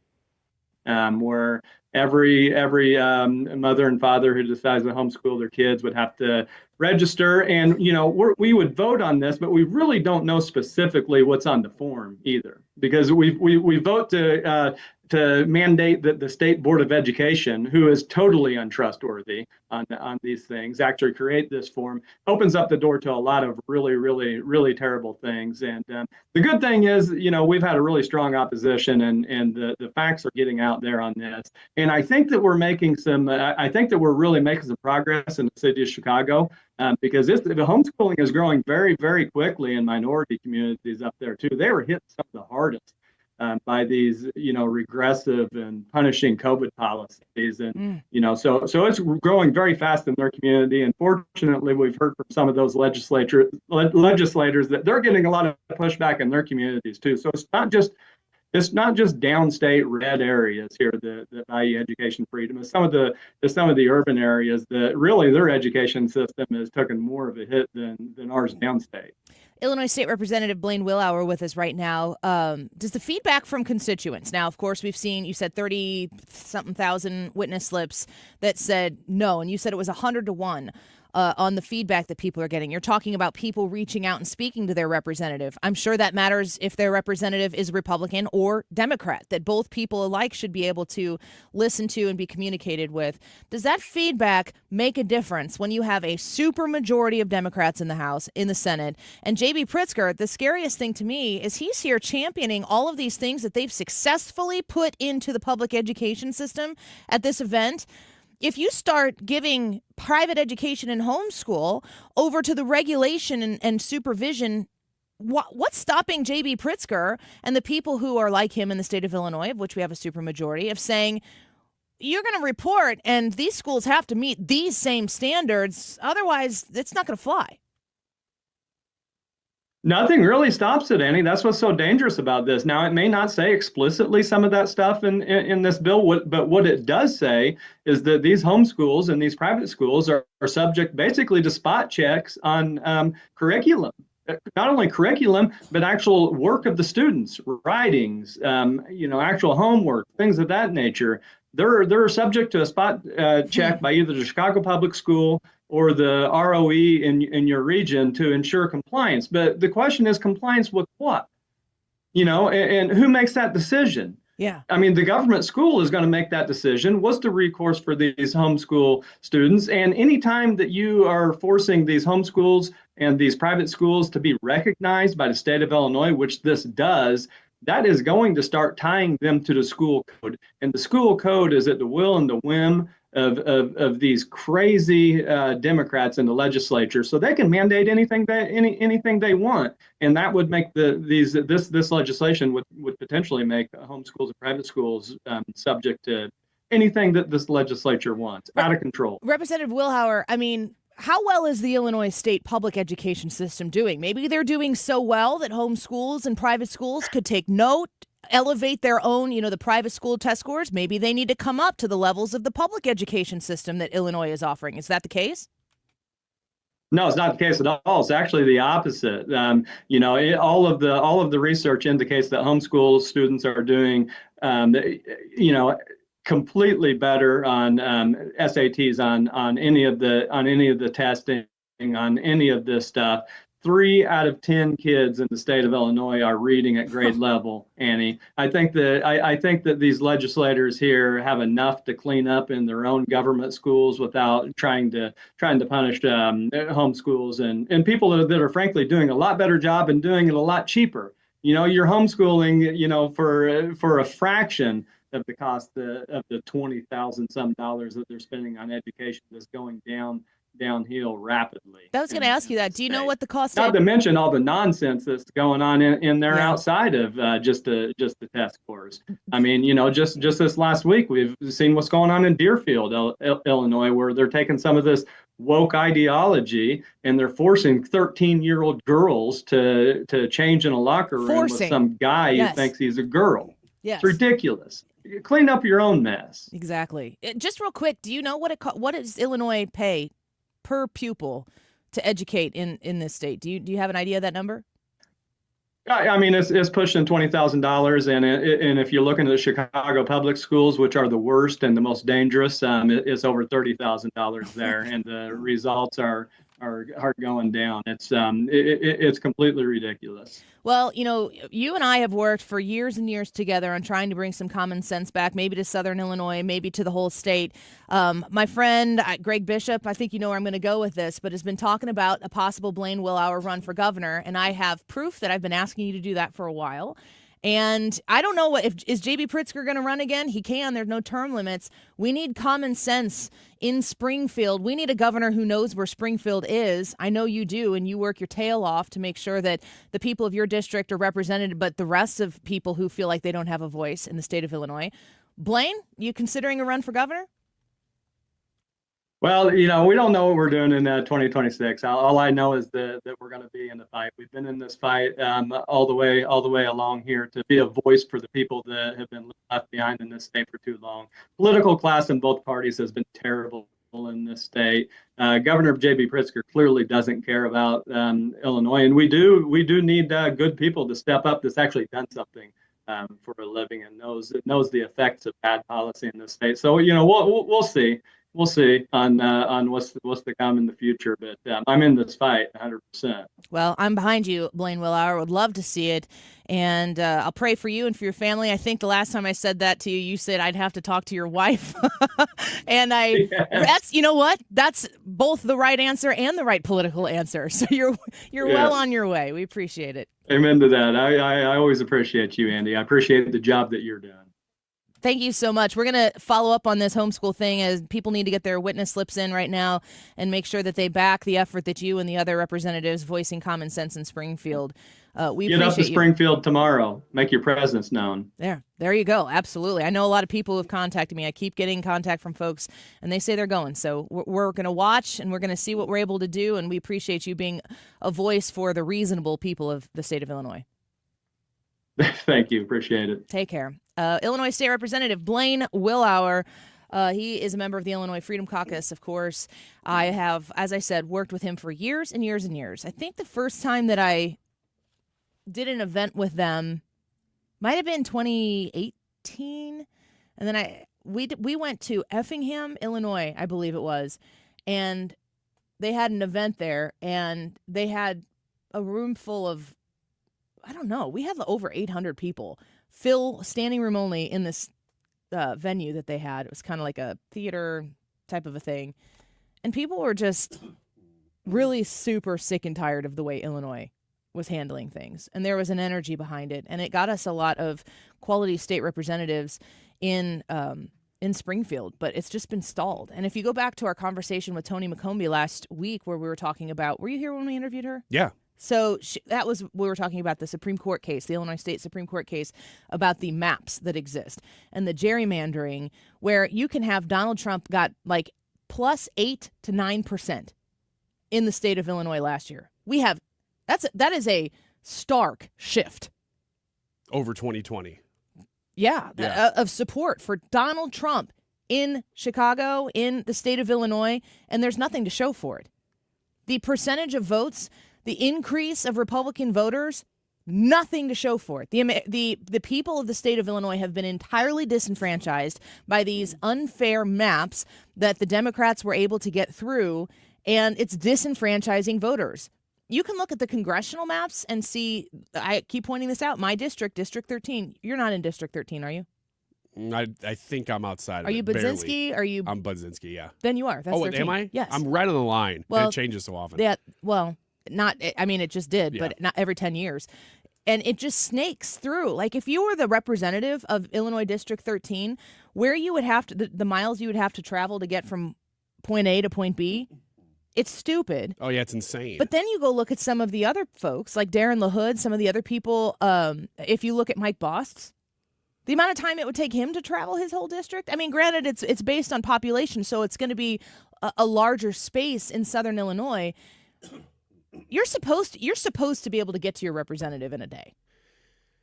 where every mother and father who decides to homeschool their kids would have to register. And, we would vote on this, but we really don't know specifically what's on the form either, because we vote to mandate that the State Board of Education, who is totally untrustworthy on these things, actually create this form. Opens up the door to a lot of really, really, really terrible things. And the good thing is, we've had a really strong opposition, and the facts are getting out there on this. And I think that we're making really making some progress in the city of Chicago, because the homeschooling is growing very, very quickly in minority communities up there too. They were hit some of the hardest by these, regressive and punishing COVID policies. And, so it's growing very fast in their community. And fortunately, we've heard from some of those legislators that they're getting a lot of pushback in their communities too. So it's not just downstate red areas here that value education freedom. It's some of the urban areas that really their education system has taken more of a hit than ours downstate. Illinois State Representative Blaine Wilhour with us right now. Does the feedback from constituents, now, of course, we've seen, you said 30-something thousand witness slips that said no, and you said it was 100 to 1 on the feedback that people are getting. You're talking about people reaching out and speaking to their representative. I'm sure that matters if their representative is Republican or Democrat, that both people alike should be able to listen to and be communicated with. Does that feedback make a difference when you have a super majority of Democrats in the House, in the Senate? And J.B. Pritzker, the scariest thing to me is he's here championing all of these things that they've successfully put into the public education system at this event. If you start giving private education and homeschool over to the regulation and supervision, what's stopping J.B. Pritzker and the people who are like him in the state of Illinois, of which we have a supermajority, of saying, you're going to report and these schools have to meet these same standards, otherwise it's not going to fly? Nothing really stops it, Annie. That's what's so dangerous about this. Now, it may not say explicitly some of that stuff in this bill, but what it does say is that these homeschools and these private schools are subject basically to spot checks on curriculum. Not only curriculum, but actual work of the students, writings, actual homework, things of that nature. They're subject to a spot check by either the Chicago Public School or the ROE in your region to ensure compliance. But the question is, compliance with what? And who makes that decision? Yeah. I mean, the government school is going to make that decision. What's the recourse for these homeschool students? And anytime that you are forcing these homeschools and these private schools to be recognized by the state of Illinois, which this does, that is going to start tying them to the school code. And the school code is at the will and the whim of these crazy Democrats in the legislature, so they can mandate anything they want, and that would make this legislation would potentially make homeschools and private schools subject to anything that this legislature wants, out of control. Representative Wilhour, I mean, how well is the Illinois state public education system doing? Maybe they're doing so well that homeschools and private schools could take note, elevate their own, the private school test scores. Maybe they need to come up to the levels of the public education system that Illinois is offering. Is that the case? No, it's not the case at all. It's actually the opposite. All of the research indicates that homeschool students are doing, completely better on SATs, on any of the testing, on any of this stuff. 3 out of 10 kids in the state of Illinois are reading at grade level, Annie. I think that these legislators here have enough to clean up in their own government schools without trying to punish homeschools and people that are frankly doing a lot better job and doing it a lot cheaper. You're homeschooling, for a fraction of the cost of the $20,000 some dollars that they're spending on education that's going downhill rapidly. I was going to ask you that. Do you know what the cost? Not to mention all the nonsense that's going on in there outside of just the test scores. I mean, just this last week we've seen what's going on in Deerfield, Illinois, where they're taking some of this woke ideology and they're forcing 13-year-old girls to change in a locker room with some guy who thinks he's a girl. Yes. It's ridiculous. Clean up your own mess. Exactly. Just real quick, do you know what does Illinois pay per pupil to educate in this state? Do you have an idea of that number? I mean, it's pushing $20,000, and if you're looking at the Chicago public schools, which are the worst and the most dangerous, it's over $30,000 there, and the results are going down. It's completely ridiculous. Well, you and I have worked for years and years together on trying to bring some common sense back, maybe to Southern Illinois, maybe to the whole state. My friend, Greg Bishop, I think you know where I'm going to go with this, but has been talking about a possible Blaine Wilhour run for governor, and I have proof that I've been asking you to do that for a while. And I don't know is J.B. Pritzker going to run again? He can. There's no term limits. We need common sense in Springfield. We need a governor who knows where Springfield is. I know you do, and you work your tail off to make sure that the people of your district are represented, but the rest of people who feel like they don't have a voice in the state of Illinois. Blaine, you considering a run for governor? Well, we don't know what we're doing in 2026. All I know is that we're going to be in the fight. We've been in this fight all the way along here to be a voice for the people that have been left behind in this state for too long. Political class in both parties has been terrible in this state. Governor J.B. Pritzker clearly doesn't care about Illinois, and we do need good people to step up that's actually done something for a living and knows the effects of bad policy in this state. So we'll see. We'll see on what's to come in the future, but I'm in this fight 100%. Well, I'm behind you, Blaine Wilhour. Would love to see it, and I'll pray for you and for your family. I think the last time I said that to you, you said I'd have to talk to your wife, and that's that's both the right answer and the right political answer. So you're well on your way. We appreciate it. Amen to that. I always appreciate you, Andy. I appreciate the job that you're doing. Thank you so much. We're going to follow up on this homeschool thing as people need to get their witness slips in right now and make sure that they back the effort that you and the other representatives voicing common sense in Springfield. We get up to Springfield tomorrow. Make your presence known. There you go. Absolutely. I know a lot of people who have contacted me. I keep getting contact from folks, and they say they're going. So we're going to watch, and we're going to see what we're able to do, and we appreciate you being a voice for the reasonable people of the state of Illinois. Thank you. Appreciate it. Take care. Illinois State Representative Blaine Wilhour. He is a member of the Illinois Freedom Caucus, of course. I have, as I said, worked with him for years and years and years. I think the first time that I did an event with them might have been 2018. And then we went to Effingham, Illinois, I believe it was. And they had an event there, and they had a room full of, I don't know, we had over 800 people. Fill standing room only in this venue that they had. It was kind of like a theater type of a thing. And people were just really super sick and tired of the way Illinois was handling things. And there was an energy behind it. And it got us a lot of quality state representatives in Springfield. But it's just been stalled. And if you go back to our conversation with Tony McCombie last week where we were talking about, were you here when we interviewed her? Yeah. So we were talking about the Supreme Court case, the Illinois State Supreme Court case about the maps that exist and the gerrymandering where you can have Donald Trump got like plus 8 to 9% in the state of Illinois last year. That is a stark shift over 2020. Yeah. Of support for Donald Trump in Chicago, in the state of Illinois, and there's nothing to show for it. The percentage of votes, the increase of Republican voters, nothing to show for it. The people of the state of Illinois have been entirely disenfranchised by these unfair maps that the Democrats were able to get through, and it's disenfranchising voters. You can look at the congressional maps and see, I keep pointing this out, my district, District 13. You're not in District 13, are you? I think I'm outside of it. Are you Budzinski? Barely. I'm Budzinski, yeah. Then you are. That's 13. Am I? Yes. I'm right on the line. Well, and it changes so often. Yeah, well, it just did, but not every 10 years. And it just snakes through. Like if you were the representative of Illinois District 13, where you would have to, the miles you would have to travel to get from point A to point B, it's stupid. Oh, yeah, it's insane. But then you go look at some of the other folks, like Darren LaHood, some of the other people. If you look at Mike Bost, the amount of time it would take him to travel his whole district. I mean, granted, it's based on population, so it's going to be a larger space in Southern Illinois. You're supposed to be able to get to your representative in a day,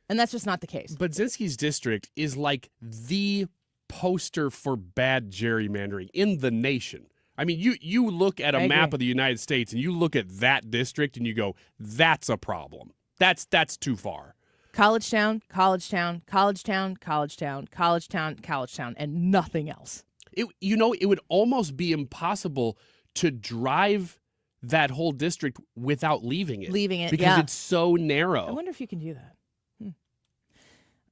and that's just not the case. Budzinski's district is like the poster for bad gerrymandering in the nation. I mean, you look at a map of the United States and you look at that district and you go, that's a problem. That's too far. College town, college town, college town, college town, college town, college town, and nothing else. It would almost be impossible to drive that whole district without leaving it. Because it's so narrow. I wonder if you can do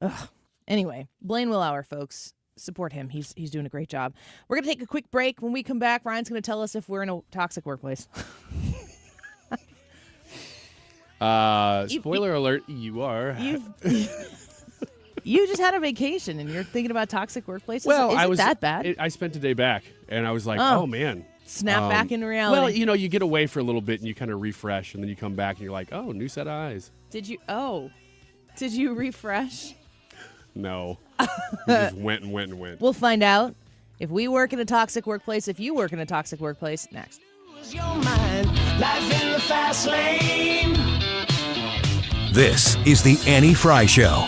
that. Anyway, Blaine Wilhour, folks. Support him. He's doing a great job. We're going to take a quick break. When we come back, Ryan's going to tell us if we're in a toxic workplace. Spoiler alert, you are. You just had a vacation and you're thinking about toxic workplaces? Well, Is it that bad? I spent a day back, and I was like, oh man. Snap back into reality. Well, you get away for a little bit and you kind of refresh, and then you come back and you're like, oh, new set of eyes. Did you refresh? No. We just went and went and went. We'll find out if we work in a toxic workplace, if you work in a toxic workplace, next. Life in the fast lane. This is the Annie Frey Show.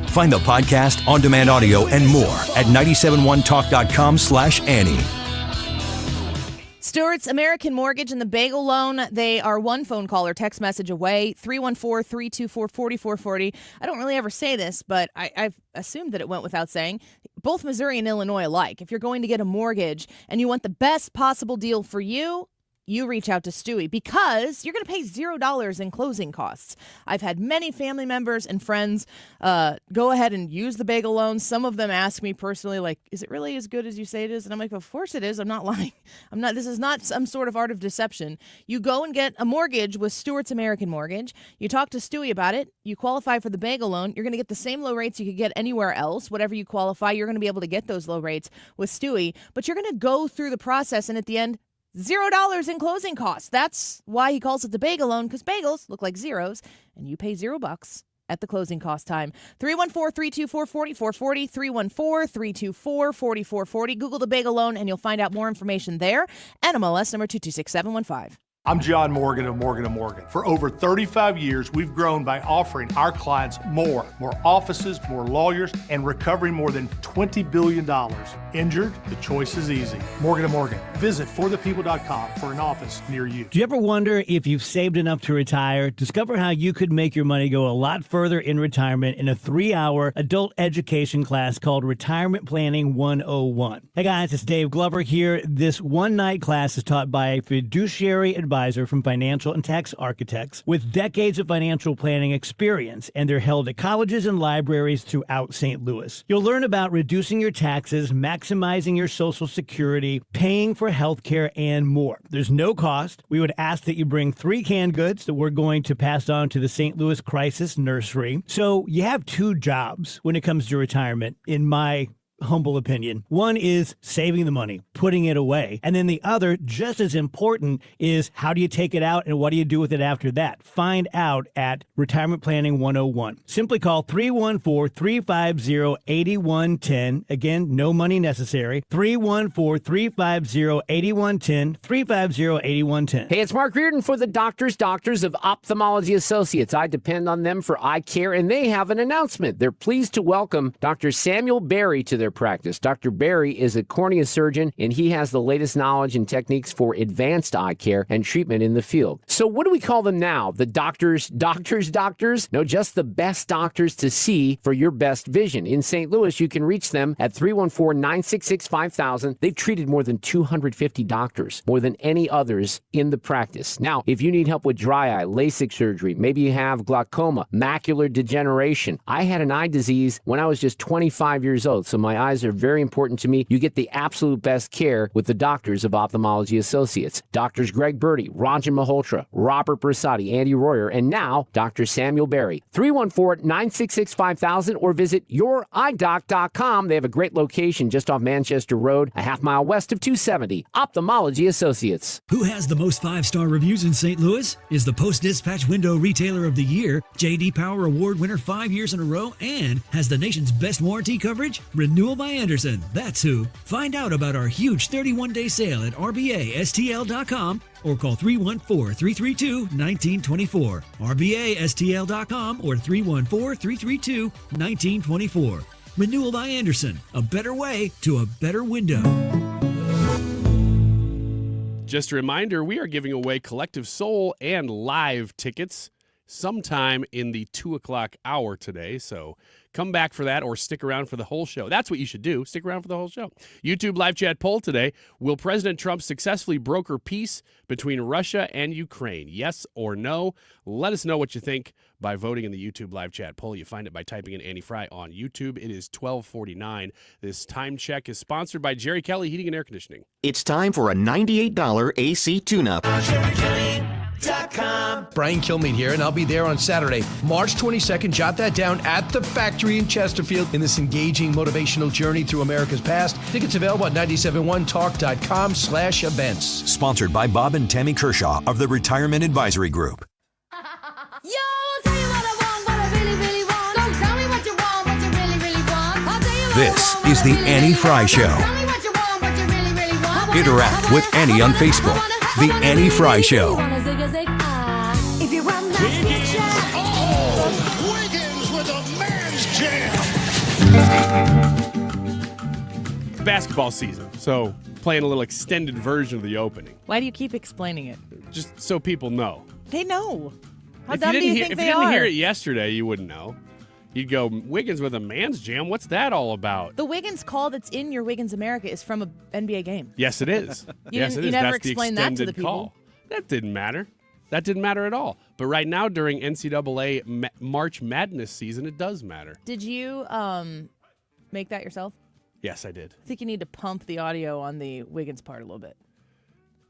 Find the podcast, on-demand audio, and more at 971talk.com/Annie. Stewart's American Mortgage and the Bagel Loan, they are one phone call or text message away, 314-324-4440. I don't really ever say this, but I've assumed that it went without saying. Both Missouri and Illinois alike. If you're going to get a mortgage and you want the best possible deal for you, you reach out to Stewie because you're going to pay $0 in closing costs. I've had many family members and friends go ahead and use the bagel loan. Some of them ask me personally, like, is it really as good as you say it is? And I'm like, of course it is. I'm not lying. This is not some sort of art of deception. You go and get a mortgage with Stewart's American Mortgage. You talk to Stewie about it. You qualify for the bagel loan. You're going to get the same low rates you could get anywhere else. Whatever you qualify, you're going to be able to get those low rates with Stewie. But you're going to go through the process, and at the end, $0 in closing costs. That's why he calls it the bagel loan, because bagels look like zeros, and you pay $0 at the closing cost time. 314-324-4440, 314-324-4440. Google the bagel loan, and you'll find out more information there. NMLS number 226715. I'm John Morgan of Morgan & Morgan. For over 35 years, we've grown by offering our clients more offices, more lawyers, and recovering more than $20 billion. Injured? The choice is easy. Morgan & Morgan. Visit forthepeople.com for an office near you. Do you ever wonder if you've saved enough to retire? Discover how you could make your money go a lot further in retirement in a 3-hour adult education class called Retirement Planning 101. Hey guys, it's Dave Glover here. This one-night class is taught by a fiduciary advisor from Financial and Tax Architects with decades of financial planning experience, and they're held at colleges and libraries throughout St. Louis. You'll learn about reducing your taxes, maximizing your Social Security, paying for health care, and more. There's no cost. We would ask that you bring 3 canned goods that we're going to pass on to the St. Louis Crisis Nursery. So you have 2 jobs when it comes to retirement, in my humble opinion. One is saving the money, putting it away. And then the other, just as important, is how do you take it out and what do you do with it after that? Find out at Retirement Planning 101. Simply call 314-350-8110. Again, no money necessary. 314-350-8110. 350-8110. Hey, it's Mark Reardon for the Doctors of Ophthalmology Associates. I depend on them for eye care, and they have an announcement. They're pleased to welcome Dr. Samuel Berry to their practice. Dr. Berry is a cornea surgeon, and he has the latest knowledge and techniques for advanced eye care and treatment in the field. So what do we call them now? The doctors? No, just the best doctors to see for your best vision. In St. Louis, you can reach them at 314-966-5000. They've treated more than 250 doctors, more than any others in the practice. Now, if you need help with dry eye, LASIK surgery, maybe you have glaucoma, macular degeneration. I had an eye disease when I was just 25 years old, so my eyes are very important to me. You get the absolute best care with the Doctors of Ophthalmology Associates. Doctors Greg Birdie, Ranjan Malhotra, Robert Bersati, Andy Royer, and now Dr. Samuel Berry. 314-966-5000 or visit youridoc.com. They have a great location just off Manchester Road, a half-mile west of 270. Ophthalmology Associates. Who has the most 5-star reviews in St. Louis? Is the Post-Dispatch Window Retailer of the Year, J.D. Power Award winner 5 years in a row, and has the nation's best warranty coverage? Renewal by Anderson, that's who. Find out about our huge 31-day sale at rbastl.com or call 314-332-1924. rbastl.com or 314-332-1924. Renewal by Anderson, a better way to a better window. Just a reminder, we are giving away Collective Soul and live tickets sometime in the 2 o'clock hour today, so come back for that or stick around for the whole show. That's what you should do. Stick around for the whole show. YouTube live chat poll today. Will President Trump successfully broker peace between Russia and Ukraine? Yes or no? Let us know what you think by voting in the YouTube live chat poll. You find it by typing in Annie Frey on YouTube. It is 12:49. This time check is sponsored by Jerry Kelly Heating and Air Conditioning. It's time for a $98 AC tune-up. Brian Kilmeade here, and I'll be there on Saturday, March 22nd. Jot that down at the Factory in Chesterfield in this engaging motivational journey through America's past. Tickets available at 971talk.com/events. Sponsored by Bob and Tammy Kershaw of the Retirement Advisory Group. Yo, I'll tell you what I want, what I really, really want. So tell me what you want, what you really, really want. I'll tell you what This I want, is the Annie Frey Show. Tell me what you want, what you really, really want. Interact with Annie on Facebook. The Annie Frey Show. If you want that Wiggins with a man's jam. Basketball season, so playing a little extended version of the opening. Why do you keep explaining it? Just so people know. They know. How If dumb you do you didn't, think if they you didn't are? hear it yesterday, you wouldn't know. You'd go, Wiggins with a man's jam? What's that all about? The Wiggins call that's in your Wiggins America is from a NBA game. Yes, it is. Yes, it you is. never That's the explained that to extended the people. call. That didn't matter. That didn't matter at all. But right now, during NCAA March Madness season, it does matter. Did you make that yourself? Yes, I did. I think you need to pump the audio on the Wiggins part a little bit.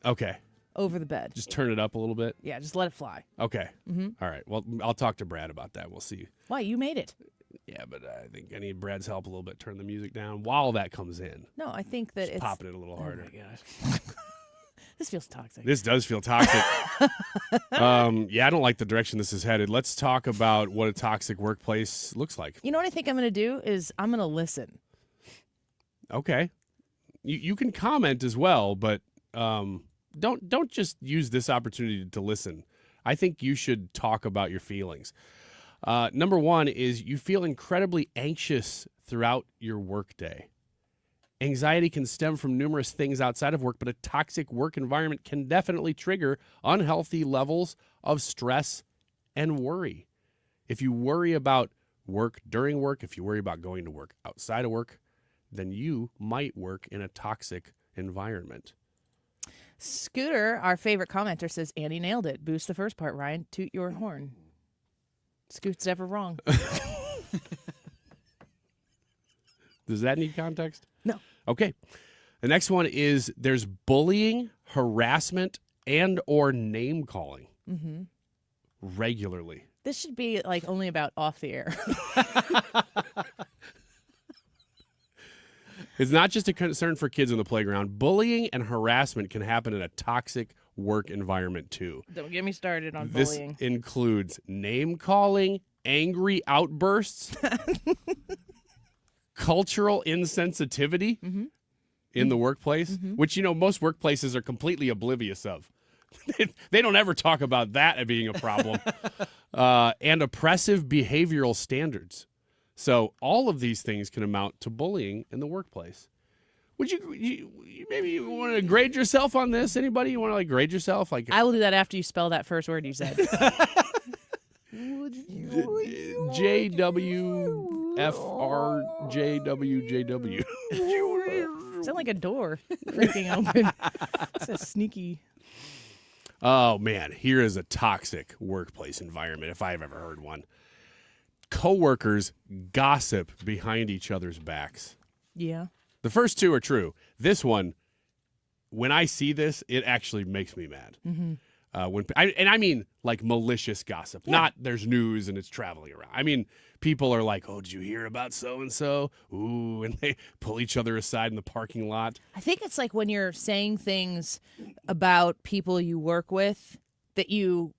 Okay. Over the bed. Just turn it up a little bit? Yeah, just let it fly. Okay. Mhm. All right. Well, I'll talk to Brad about that. We'll see. Why? You made it. Yeah, but I think I need Brad's help a little bit. Turn the music down while that comes in. No, I think that it's... Popping it a little harder. Oh, my gosh. This feels toxic. This does feel toxic. Yeah, I don't like the direction this is headed. Let's talk about what a toxic workplace looks like. You know what I think I'm going to do is I'm going to listen. Okay. You can comment as well, but don't just use this opportunity to listen. I think you should talk about your feelings. Number one is you feel incredibly anxious throughout your workday. Anxiety can stem from numerous things outside of work, but a toxic work environment can definitely trigger unhealthy levels of stress and worry. If you worry about work during work, if you worry about going to work outside of work, then you might work in a toxic environment. Scooter, our favorite commenter, says, Annie nailed it. Boost the first part, Ryan. Toot your horn. Scoot's never wrong. Does that need context? No. Okay. The next one is there's bullying, harassment, and or name calling Mm-hmm. regularly. This should be like only about off the air. It's not just a concern for kids on the playground. Bullying and harassment can happen in a toxic work environment too. Don't get me started on This bullying. includes name calling, angry outbursts, cultural insensitivity in the workplace, which, most workplaces are completely oblivious of. They don't ever talk about that as being a problem. And oppressive behavioral standards. So all of these things can amount to bullying in the workplace. Would you maybe you want to grade yourself on this? Anybody? You want to grade yourself? I will do that after you spell that first word you said. JWFRJWJW. Sound like a door creaking open. It's a sneaky. Oh, man. Here is a toxic workplace environment, if I've ever heard one. Coworkers gossip behind each other's backs. Yeah. The first two are true. This one, when I see this, it actually makes me mad. Mm-hmm. I mean like malicious gossip, not there's news and it's traveling around. I mean, people are like, oh, did you hear about so-and-so? Ooh, and they pull each other aside in the parking lot. I think it's like when you're saying things about people you work with that you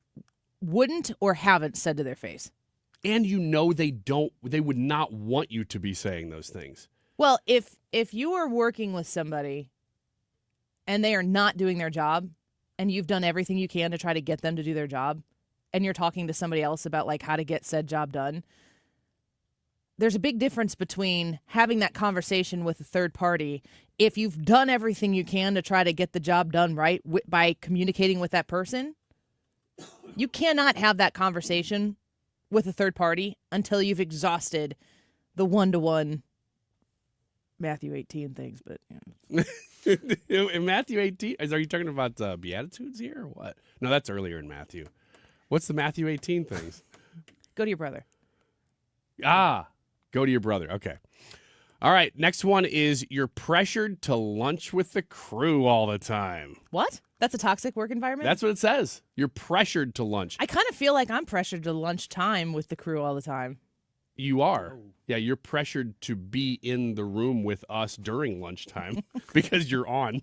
wouldn't or haven't said to their face. And they would not want you to be saying those things. Well, if you are working with somebody and they are not doing their job and you've done everything you can to try to get them to do their job and you're talking to somebody else about like how to get said job done, there's a big difference between having that conversation with a third party if you've done everything you can to try to get the job done right by communicating with that person. You cannot have that conversation with a third party until you've exhausted the one-to-one Matthew 18 things, but in Matthew 18, are you talking about Beatitudes here or what? No, that's earlier in Matthew. What's the Matthew 18 things? Go to your brother. Go to your brother. Okay. All right. Next one is you're pressured to lunch with the crew all the time. What? That's a toxic work environment? That's what it says. You're pressured to lunch. I kind of feel like I'm pressured to lunchtime with the crew all the time. You are. Yeah, you're pressured to be in the room with us during lunchtime because you're on.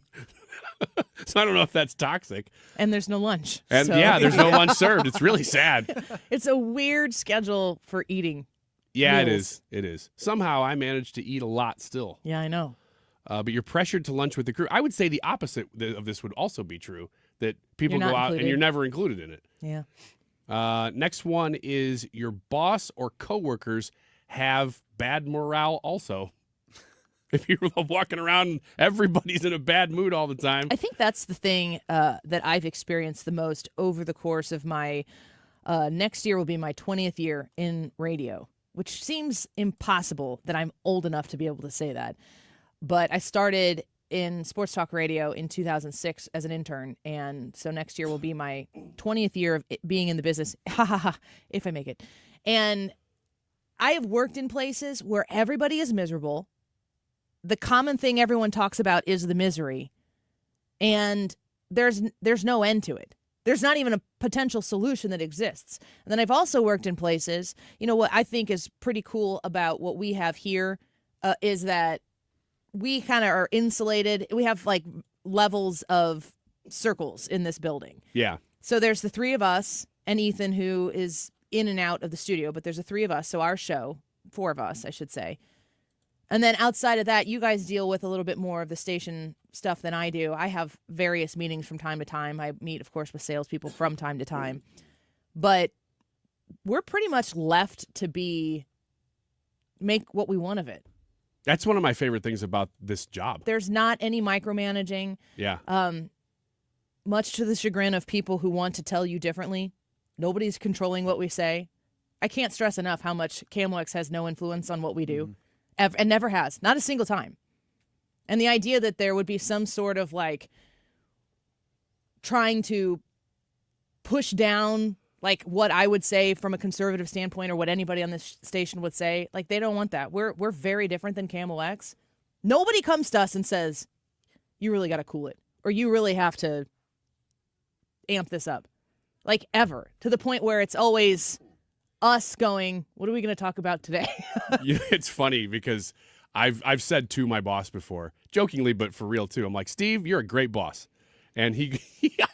So I don't know if that's toxic. And there's no lunch. And so. yeah, there's no lunch served. It's really sad. It's a weird schedule for eating. Yeah, meals. it is. Somehow I managed to eat a lot still. Yeah, I know. But you're pressured to lunch with the crew. I would say the opposite of this would also be true, that people go out and you're never included in it. Yeah. Next one is your boss or coworkers have bad morale also. If you're walking around and everybody's in a bad mood all the time. I think that's the thing that I've experienced the most over the course of my next year will be my 20th year in radio, which seems impossible that I'm old enough to be able to say that. But I started in sports talk radio in 2006 as an intern, and so next year will be my 20th year of being in the business, if I make it. And I have worked in places where everybody is miserable. The common thing everyone talks about is the misery, and there's no end to it. There's not even a potential solution that exists. And then I've also worked in places, what I think is pretty cool about what we have here is that we kind of are insulated. We have like levels of circles in this building. Yeah. So there's the three of us and Ethan, who is in and out of the studio, but there's the three of us. So our show, four of us, I should say. And then outside of that, you guys deal with a little bit more of the station stuff than I do. I have various meetings from time to time. I meet, of course, with salespeople from time to time. But we're pretty much left to make what we want of it. That's one of my favorite things about this job. There's not any micromanaging. Yeah. Much to the chagrin of people who want to tell you differently. Nobody's controlling what we say. I can't stress enough how much KMOX has no influence on what we do. Ever, and never has. Not a single time. And the idea that there would be some sort of like trying to push down like what I would say from a conservative standpoint or what anybody on this station would say, like they don't want that. We're very different than KMOX. Nobody comes to us and says, you really got to cool it or you really have to amp this up. Like ever. To the point where it's always us going, what are we going to talk about today? It's funny because I've said to my boss before, jokingly, but for real too. I'm like, Steve, you're a great boss. And he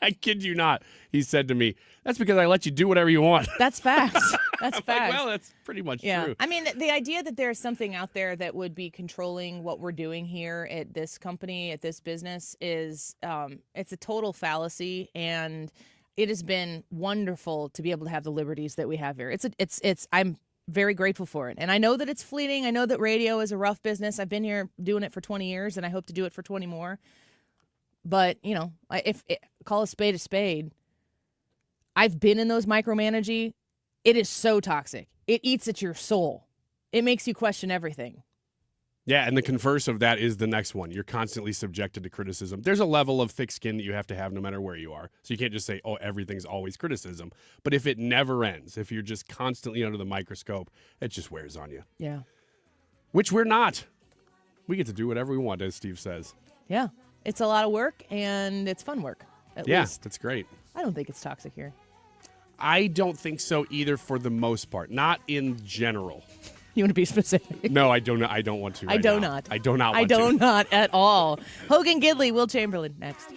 I kid you not, he said to me, that's because I let you do whatever you want. That's facts. That's I'm facts. like, well, that's pretty much true. I mean, the idea that there's something out there that would be controlling what we're doing here at this company, at this business is, it's a total fallacy. And it has been wonderful to be able to have the liberties that we have here. I'm very grateful for it. And I know that it's fleeting. I know that radio is a rough business. I've been here doing it for 20 years and I hope to do it for 20 more. But, call a spade. I've been in those micromanaging. It is so toxic. It eats at your soul. It makes you question everything. Yeah, and the converse of that is the next one. You're constantly subjected to criticism. There's a level of thick skin that you have to have no matter where you are. So you can't just say, oh, everything's always criticism. But if it never ends, if you're just constantly under the microscope, it just wears on you. Yeah. Which we're not. We get to do whatever we want, as Steve says. Yeah. It's a lot of work, and it's fun work, at least. That's great. I don't think it's toxic here. I don't think so either for the most part. Not in general. You want to be specific? No, I don't. I don't want to. I do not. I do not want I do to. not at all. Hogan Gidley, Will Chamberlain, next.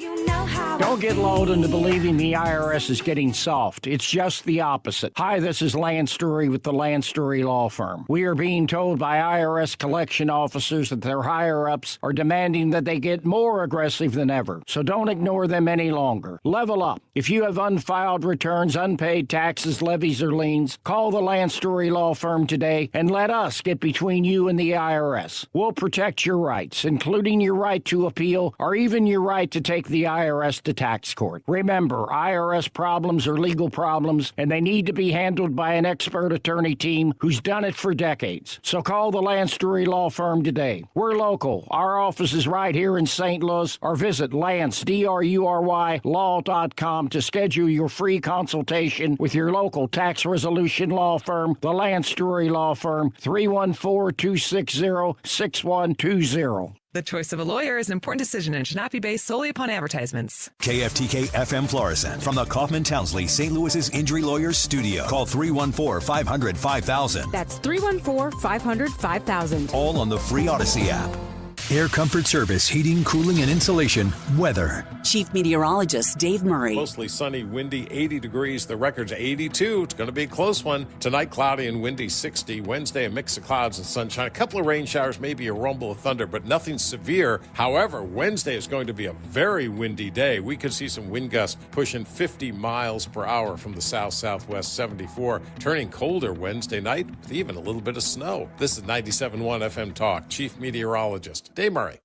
Don't get lulled into believing the IRS is getting soft. It's just the opposite. Hi, this is Lance Story with the Lance Story Law Firm. We are being told by IRS collection officers that their higher-ups are demanding that they get more aggressive than ever. So don't ignore them any longer. Level up. If you have unfiled returns, unpaid taxes, levies, or liens, call the Lance Story Law Firm today and let us get between you and the IRS. We'll protect your rights, including your right to appeal or even your right to take the IRS to tax court. Remember, IRS problems are legal problems, and they need to be handled by an expert attorney team who's done it for decades. So call the Lance Story Law Firm today. We're local. Our office is right here in St. Louis, or visit Lance, DRURY, law.com to schedule your free consultation with your local tax resolution law firm, the Lance Story Law Firm, 314-260-6120. The choice of a lawyer is an important decision and should not be based solely upon advertisements. KFTK FM Florissant from the Kaufman Townsley St. Louis's Injury Lawyers Studio. Call 314-500-5000. That's 314-500-5000. All on the free Odyssey app. Air Comfort Service, heating, cooling, and insulation. Weather. Chief Meteorologist Dave Murray. Mostly sunny, windy, 80 degrees. The record's 82. It's going to be a close one. Tonight, cloudy and windy, 60. Wednesday, a mix of clouds and sunshine. A couple of rain showers, maybe a rumble of thunder, but nothing severe. However, Wednesday is going to be a very windy day. We could see some wind gusts pushing 50 miles per hour from the south-southwest, 74. Turning colder Wednesday night with even a little bit of snow. This is 97.1 FM Talk. Chief Meteorologist Dave Murray.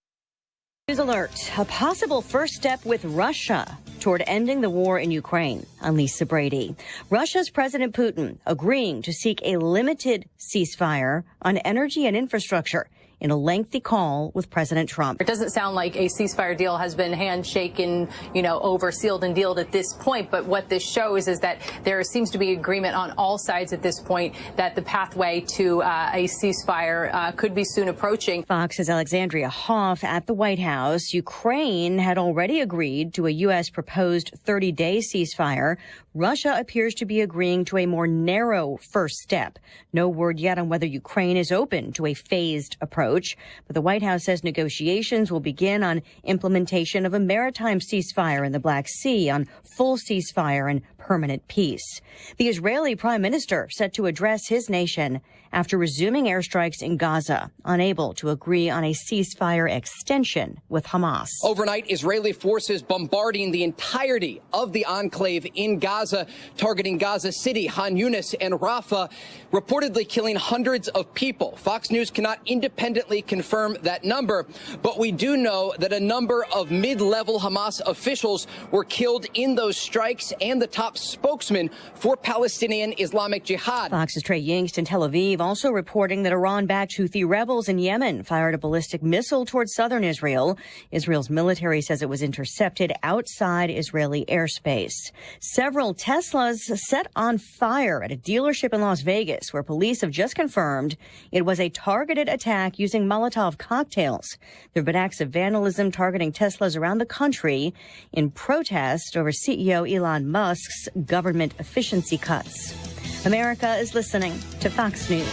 News alert. A possible first step with Russia toward ending the war in Ukraine. I'm Lisa Brady. Russia's President Putin agreeing to seek a limited ceasefire on energy and infrastructure in a lengthy call with President Trump. It doesn't sound like a ceasefire deal has been handshaken, over sealed and dealed at this point. But what this shows is that there seems to be agreement on all sides at this point that the pathway to a ceasefire could be soon approaching. Fox's Alexandria Hoff at the White House. Ukraine had already agreed to a U.S. proposed 30-day ceasefire. Russia appears to be agreeing to a more narrow first step. No word yet on whether Ukraine is open to a phased approach, but the White House says negotiations will begin on implementation of a maritime ceasefire in the Black Sea, on full ceasefire and permanent peace. The Israeli prime minister set to address his nation after resuming airstrikes in Gaza, unable to agree on a ceasefire extension with Hamas. Overnight, Israeli forces bombarding the entirety of the enclave in Gaza, targeting Gaza City, Han Yunis, and Rafah, reportedly killing hundreds of people. Fox News cannot independently confirm that number, but we do know that a number of mid-level Hamas officials were killed in those strikes, and the top spokesman for Palestinian Islamic Jihad. Fox's Trey Yingst in Tel Aviv also reporting that Iran-backed Houthi rebels in Yemen fired a ballistic missile towards southern Israel. Israel's military says it was intercepted outside Israeli airspace. Several Teslas set on fire at a dealership in Las Vegas, where police have just confirmed it was a targeted attack using Molotov cocktails. There have been acts of vandalism targeting Teslas around the country in protest over CEO Elon Musk's government efficiency cuts. America is listening to Fox News.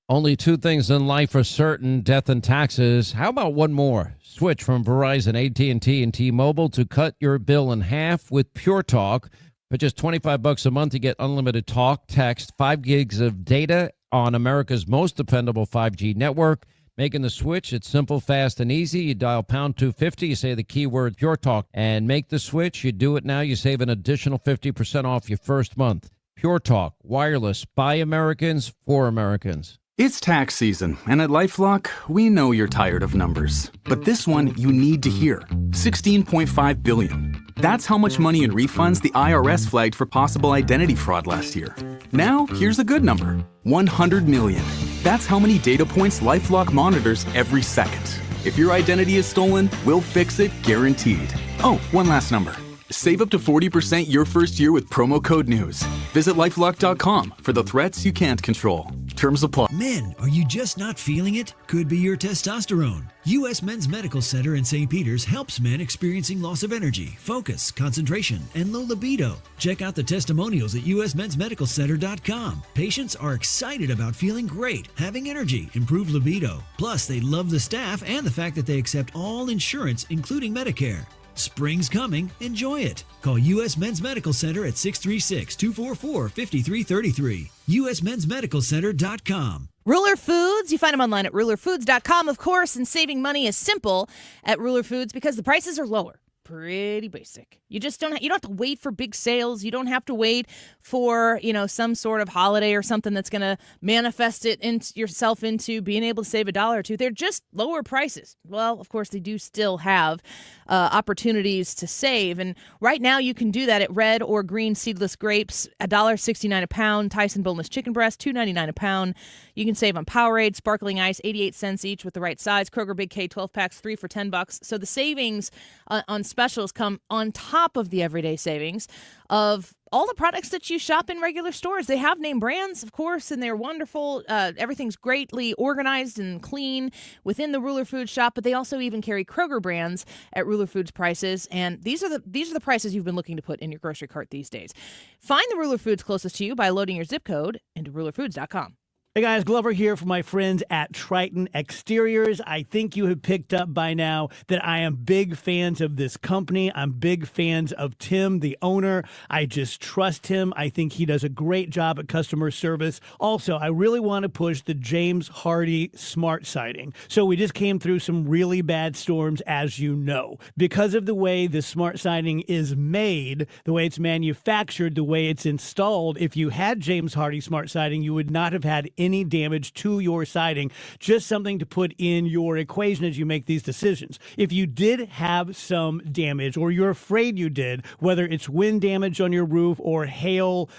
Only two things in life are certain: death and taxes. How about one more? Switch from Verizon, AT&T, and T-Mobile to cut your bill in half with Pure Talk. For just $25 a month, you get unlimited talk, text, 5 gigs of data on America's most dependable 5G network. Making the switch, it's simple, fast, and easy. You dial pound 250, you say the keyword Pure Talk, and make the switch. You do it now, you save an additional 50% off your first month. Pure Talk, wireless, by Americans, for Americans. It's tax season, and at LifeLock, we know you're tired of numbers. But this one you need to hear. $16.5 billion. That's how much money in refunds the IRS flagged for possible identity fraud last year. Now, here's a good number. $100 million. That's how many data points LifeLock monitors every second. If your identity is stolen, we'll fix it guaranteed. Oh, one last number. Save up to 40% your first year with promo code NEWS. Visit LifeLock.com for the threats you can't control. Terms apply. Men, are you just not feeling it? Could be your testosterone. U.S. Men's Medical Center in St. Peter's helps men experiencing loss of energy, focus, concentration, and low libido. Check out the testimonials at usmensmedicalcenter.com. Patients are excited about feeling great, having energy, improved libido. Plus, they love the staff and the fact that they accept all insurance, including Medicare. Spring's coming. Enjoy it. Call U.S. Men's Medical Center at 636-244-5333. usmensmedicalcenter.com. Ruler Foods, you find them online at rulerfoods.com, of course, and saving money is simple at Ruler Foods because the prices are lower. Pretty basic. You just don't have to wait for big sales. You don't have to wait for, some sort of holiday or something that's going to manifest it yourself into being able to save $1 or $2. They're just lower prices. Well, of course, they do still have opportunities to save. And right now you can do that at red or green seedless grapes, $1.69 a pound. Tyson boneless chicken breast, $2.99 a pound. You can save on Powerade, sparkling ice, 88 cents each with the right size. Kroger Big K 12 packs, 3 for $10. So the savings on specials come on top of the everyday savings of all the products that you shop in regular stores. They have name brands, of course, and they're wonderful. Everything's greatly organized and clean within the Ruler Foods shop, but they also even carry Kroger brands at Ruler Foods prices. And these are the prices you've been looking to put in your grocery cart these days. Find the Ruler Foods closest to you by loading your zip code into rulerfoods.com. Hey guys, Glover here for my friends at Triton Exteriors. I think you have picked up by now that I am big fans of this company. I'm big fans of Tim, the owner. I just trust him. I think he does a great job at customer service. Also, I really want to push the James Hardy smart siding. So we just came through some really bad storms, as you know. Because of the way the smart siding is made, the way it's manufactured, the way it's installed, if you had James Hardy smart siding, you would not have had any damage to your siding. Just something to put in your equation as you make these decisions. If you did have some damage, or you're afraid you did, whether it's wind damage on your roof or hail,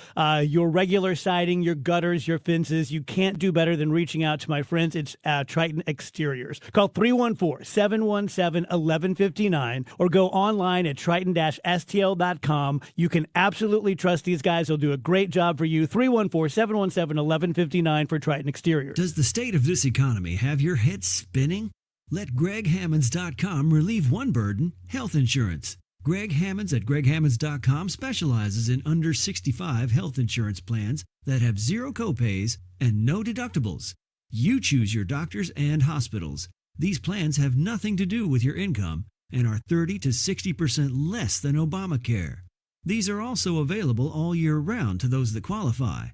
your regular siding, your gutters, your fences, you can't do better than reaching out to my friends. It's Triton Exteriors. Call 314-717-1159 or go online at triton-stl.com. You can absolutely trust these guys. They'll do a great job for you. 314-717-1159 for Triton Exteriors. Does the state of this economy have your head spinning? Let GregHammonds.com relieve one burden, health insurance. Greg Hammonds at GregHammonds.com specializes in under 65 health insurance plans that have zero copays and no deductibles. You choose your doctors and hospitals. These plans have nothing to do with your income and are 30 to 60% less than Obamacare. These are also available all year round to those that qualify.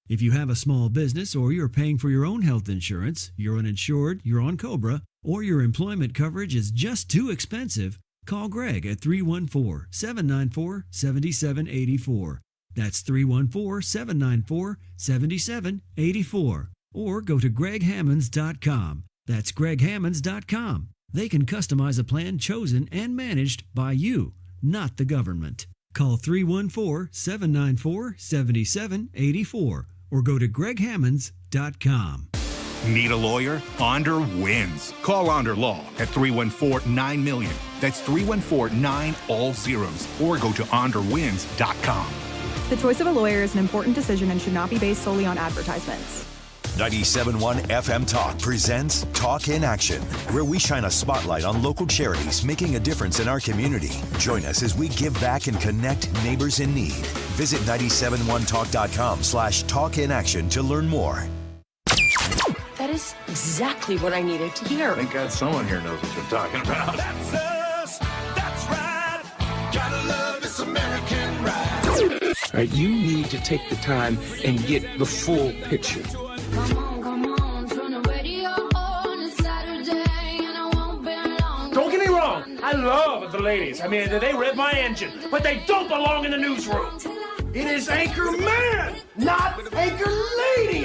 If you have a small business or you're paying for your own health insurance, you're uninsured, you're on COBRA, or your employment coverage is just too expensive, call Greg at 314-794-7784. That's 314-794-7784. Or go to GregHammonds.com. That's GregHammonds.com. They can customize a plan chosen and managed by you, not the government. Call 314-794-7784 or go to GregHammonds.com. Need a lawyer? Onder wins. Call Onder Law at 314-9-million. That's 314-9 all zeros. Or go to onderwins.com. The choice of a lawyer is an important decision and should not be based solely on advertisements. 97.1 FM Talk presents Talk in Action, where we shine a spotlight on local charities making a difference in our community. Join us as we give back and connect neighbors in need. Visit 971talk.com/talkinaction to learn more. That is exactly what I needed to hear. Thank God someone here knows what they're talking about. That's us. That's right. Gotta love this American ride. All right, you need to take the time and get the full picture. Come on, turn the radio on. It's Saturday and I won't be long. Don't get me wrong, I love the ladies. I mean, they rev my engine, but they don't belong in the newsroom. It is Anchor Man, not Anchor Lady.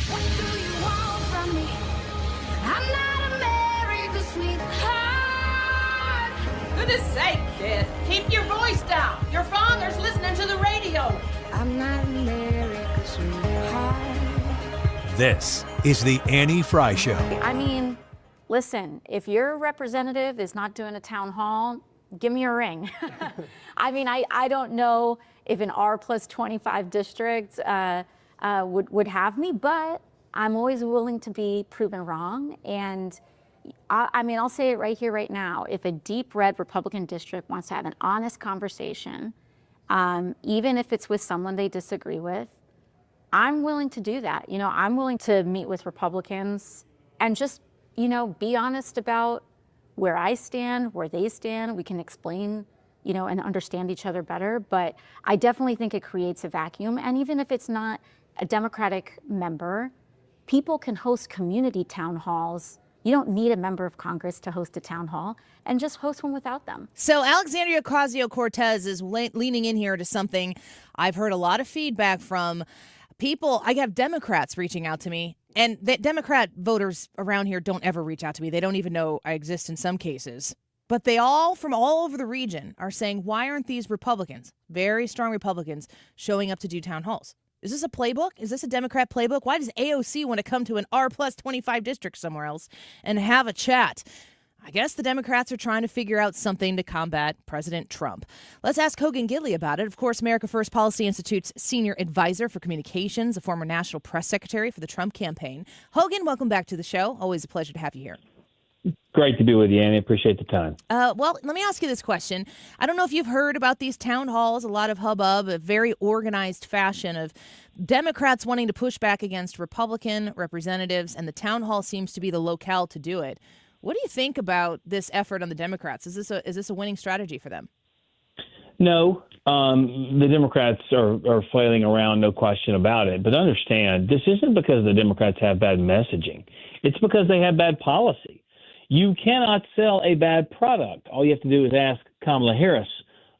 What do you want from me? I'm not America's sweetheart. Goodness sake, kid. Keep your voice down. Your father's listening to the radio. I'm not America's sweetheart. This is the Annie Frey Show. I mean, listen, if your representative is not doing a town hall, give me a ring. I mean, I don't know if an R+25 district would have me, but I'm always willing to be proven wrong. And I mean, I'll say it right here, right now. If a deep red Republican district wants to have an honest conversation, even if it's with someone they disagree with, I'm willing to do that. You know, I'm willing to meet with Republicans and just, you know, be honest about where I stand, where they stand. We can explain, you know, and understand each other better. But I definitely think it creates a vacuum. And even if it's not a Democratic member, people can host community town halls. You don't need a member of Congress to host a town hall, and just host one without them. So Alexandria Ocasio-Cortez is leaning in here to something I've heard a lot of feedback from people. I have Democrats reaching out to me, and the Democrat voters around here don't ever reach out to me. They don't even know I exist in some cases. But they all, from all over the region, are saying, why aren't these Republicans, very strong Republicans, showing up to do town halls? Is this a playbook? Is this a Democrat playbook? Why does AOC want to come to an R+25 district somewhere else and have a chat? I guess the Democrats are trying to figure out something to combat President Trump. Let's ask Hogan Gidley about it. Of course, America First Policy Institute's senior advisor for communications, a former national press secretary for the Trump campaign. Hogan, welcome back to the show. Always a pleasure to have you here. Great to be with you, Annie. Appreciate the time. Well, let me ask you this question. I don't know if you've heard about these town halls, a lot of hubbub, a very organized fashion of Democrats wanting to push back against Republican representatives, and the town hall seems to be the locale to do it. What do you think about this effort on the Democrats? Is this a winning strategy for them? No, the Democrats are flailing around, no question about it. But understand, this isn't because the Democrats have bad messaging. It's because they have bad policy. You cannot sell a bad product. All you have to do is ask Kamala Harris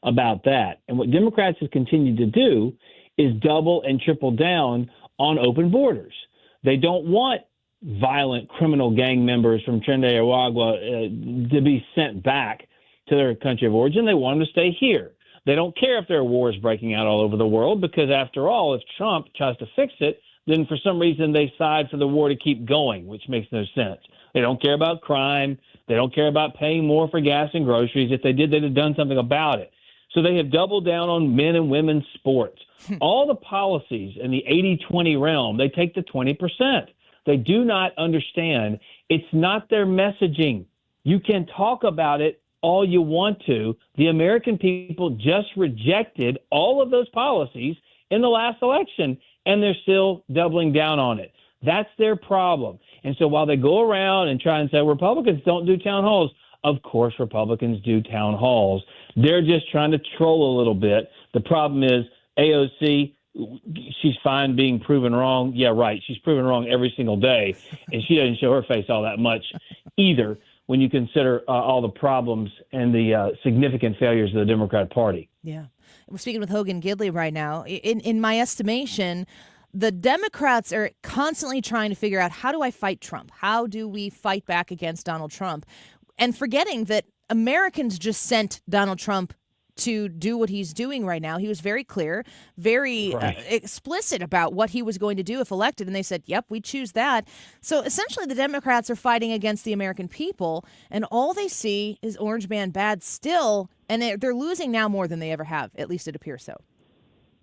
about that. And what Democrats have continued to do is double and triple down on open borders. They don't want violent criminal gang members from Trinidad and Tobago to be sent back to their country of origin. They want them to stay here. They don't care if there are wars breaking out all over the world because, after all, if Trump tries to fix it, then for some reason they side for the war to keep going, which makes no sense. They don't care about crime. They don't care about paying more for gas and groceries. If they did, they'd have done something about it. So they have doubled down on men and women's sports. All the policies in the 80-20 realm, they take the 20%. They do not understand. It's not their messaging. You can talk about it all you want to. The American people just rejected all of those policies in the last election, and they're still doubling down on it. That's their problem. And so while they go around and try and say Republicans don't do town halls, of course Republicans do town halls. They're just trying to troll a little bit. The problem is AOC, she's fine being proven wrong. Yeah, right. She's proven wrong every single day, and she doesn't show her face all that much either when you consider all the problems and the significant failures of the Democrat Party. Yeah. We're speaking with Hogan Gidley right now. In my estimation, the Democrats are constantly trying to figure out, how do I fight Trump? How do we fight back against Donald Trump? And forgetting that Americans just sent Donald Trump to do what he's doing right now. He was very clear, very explicit about what he was going to do if elected. And they said, yep, we choose that. So essentially the Democrats are fighting against the American people. And all they see is Orange Man bad still. And they're losing now more than they ever have. At least it appears so.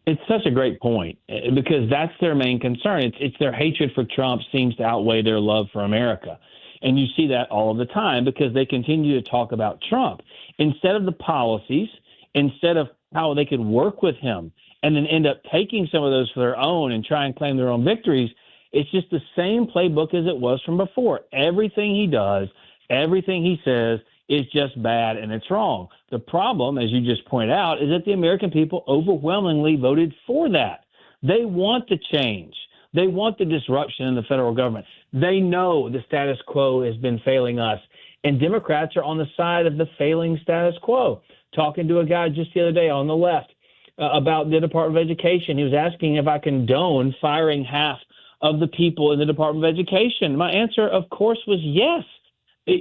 It's such a great point because that's their main concern. It's their hatred for Trump seems to outweigh their love for America. And you see that all of the time because they continue to talk about Trump instead of the policies, instead of how they could work with him and then end up taking some of those for their own and try and claim their own victories. It's just the same playbook as it was from before. Everything he does, everything he says is just bad and it's wrong. The problem, as you just point out, is that the American people overwhelmingly voted for that. They want the change. They want the disruption in the federal government. They know the status quo has been failing us. And Democrats are on the side of the failing status quo. Talking to a guy just the other day on the left about the Department of Education. He was asking if I condone firing half of the people in the Department of Education. My answer, of course, was yes.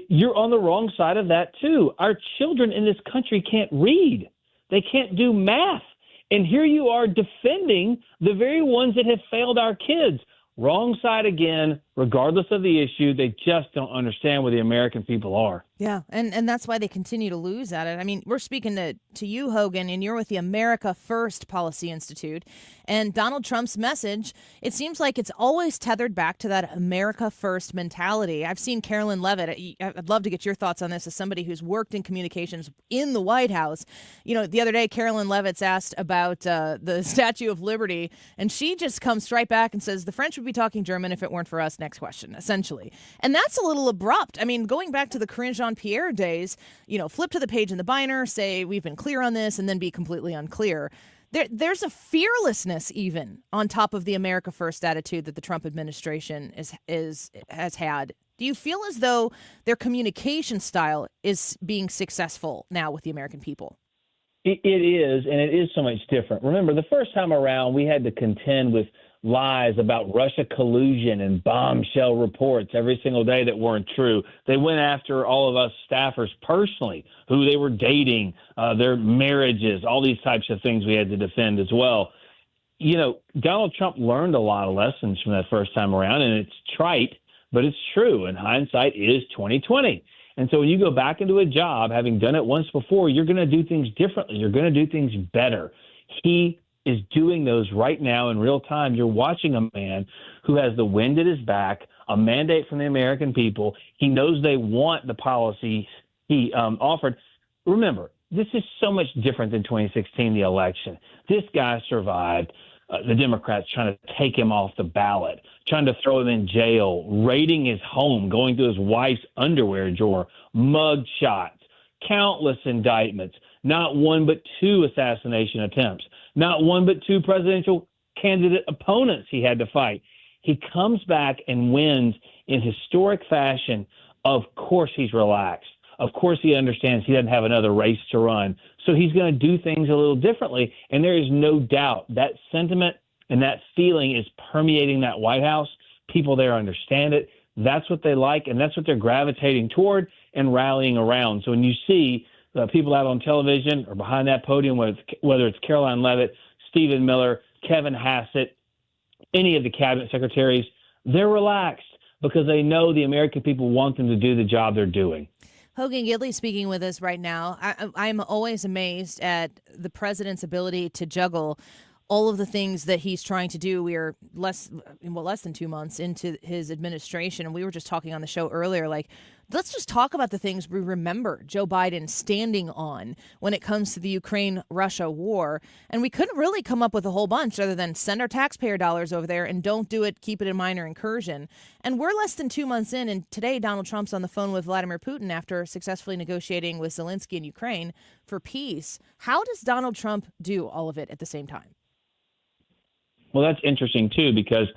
You're on the wrong side of that, too. Our children in this country can't read. They can't do math. And here you are defending the very ones that have failed our kids. Wrong side again, regardless of the issue. They just don't understand where the American people are. Yeah, and that's why they continue to lose at it. I mean, we're speaking to you, Hogan, and you're with the America First Policy Institute. And Donald Trump's message, it seems like it's always tethered back to that America First mentality. I've seen Carolyn Levitt. I'd love to get your thoughts on this as somebody who's worked in communications in the White House. You know, the other day, Carolyn Levitt's asked about the Statue of Liberty, and she just comes right back and says, the French would be talking German if it weren't for us. Next question, essentially. And that's a little abrupt. I mean, going back to the Corinne Jean-Pierre days, you know, flip to the page in the binder, say we've been clear on this, and then be completely unclear. There's a fearlessness even on top of the America First attitude that the Trump administration has had. Do you feel as though their communication style is being successful now with the American people? It is, and it is so much different. Remember, the first time around, we had to contend with lies about Russia collusion and bombshell reports every single day that weren't true. They went after all of us staffers personally, who they were dating, their marriages, all these types of things we had to defend as well. You know, Donald Trump learned a lot of lessons from that first time around, and it's trite, but it's true. And hindsight is 20/20. And so when you go back into a job, having done it once before, you're going to do things differently. You're going to do things better. He is doing those right now in real time. You're watching a man who has the wind at his back, a mandate from the American people. He knows they want the policies he offered. Remember, this is so much different than 2016, the election. This guy survived. The Democrats trying to take him off the ballot, trying to throw him in jail, raiding his home, going through his wife's underwear drawer, mug shots, countless indictments, not one but two assassination attempts, not one but two presidential candidate opponents he had to fight. He comes back and wins in historic fashion. Of course he's relaxed. Of course he understands he doesn't have another race to run. So he's going to do things a little differently. And there is no doubt that sentiment and that feeling is permeating that White House. People there understand it. That's what they like, and that's what they're gravitating toward and rallying around. So when you see people out on television or behind that podium, whether it's Caroline Leavitt, Stephen Miller, Kevin Hassett, any of the cabinet secretaries, they're relaxed because they know the American people want them to do the job they're doing. Hogan Gidley speaking with us right now. I'm always amazed at the president's ability to juggle all of the things that he's trying to do. We are less than 2 months into his administration, and we were just talking on the show earlier, like, let's just talk about the things we remember Joe Biden standing on when it comes to the Ukraine-Russia war. And we couldn't really come up with a whole bunch other than send our taxpayer dollars over there and don't do it, keep it a minor incursion. And we're less than 2 months in, and today Donald Trump's on the phone with Vladimir Putin after successfully negotiating with Zelensky in Ukraine for peace. How does Donald Trump do all of it at the same time? Well, that's interesting, too, because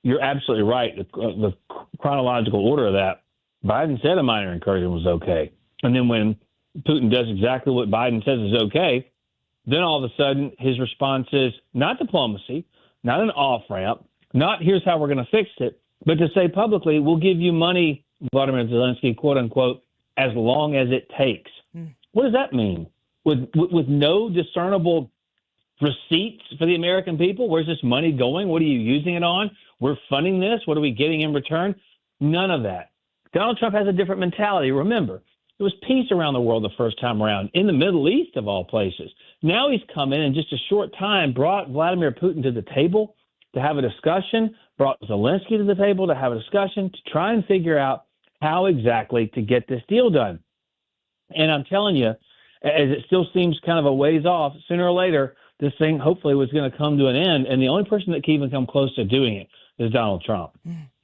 you're absolutely right. The chronological order of that, Biden said a minor incursion was okay. And then when Putin does exactly what Biden says is okay, then all of a sudden his response is not diplomacy, not an off-ramp, not here's how we're going to fix it, but to say publicly, we'll give you money, Vladimir Zelensky, quote unquote, as long as it takes. What does that mean? With no discernible receipts for the American people? Where's this money going? What are you using it on? We're funding this. What are we getting in return? None of that. Donald Trump has a different mentality. Remember, there was peace around the world the first time around, in the Middle East of all places. Now he's come in just a short time, brought Vladimir Putin to the table to have a discussion, brought Zelensky to the table to have a discussion to try and figure out how exactly to get this deal done. And I'm telling you, as it still seems kind of a ways off, sooner or later, this thing hopefully was going to come to an end. And the only person that can even come close to doing it is Donald Trump.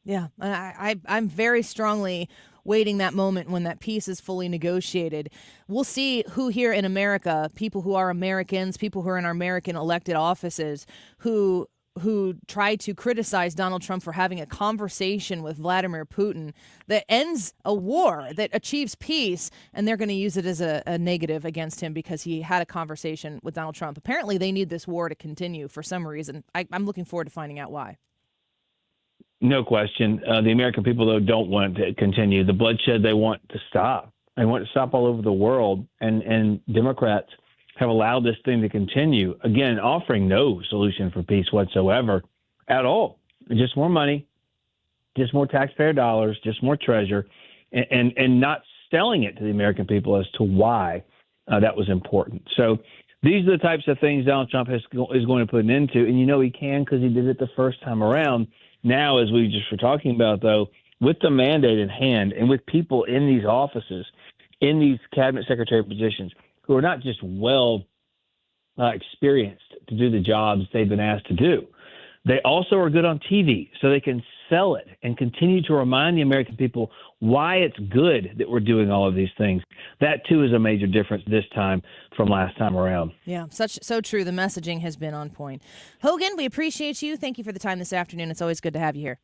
Yeah, I'm very strongly waiting that moment when that peace is fully negotiated. We'll see who here in America, people who are Americans, people who are in our American elected offices, who try to criticize Donald Trump for having a conversation with Vladimir Putin that ends a war, that achieves peace, and they're going to use it as a negative against him because he had a conversation with Donald Trump. Apparently, they need this war to continue for some reason. I'm looking forward to finding out why. No question. The American people, though, don't want it to continue. The bloodshed they want to stop. They want it to stop all over the world. And Democrats have allowed this thing to continue, again, offering no solution for peace whatsoever at all. Just more money, just more taxpayer dollars, just more treasure, and not selling it to the American people as to why that was important. So these are the types of things Donald Trump is going to put an end to. And you know he can because he did it the first time around. Now, as we just were talking about, though, with the mandate in hand and with people in these offices, in these cabinet secretary positions, who are not just well experienced to do the jobs they've been asked to do, they also are good on TV, so they can sell it and continue to remind the American people why it's good that we're doing all of these things. That, too, is a major difference this time from last time around. Yeah, so true. The messaging has been on point. Hogan, we appreciate you. Thank you for the time this afternoon. It's always good to have you here.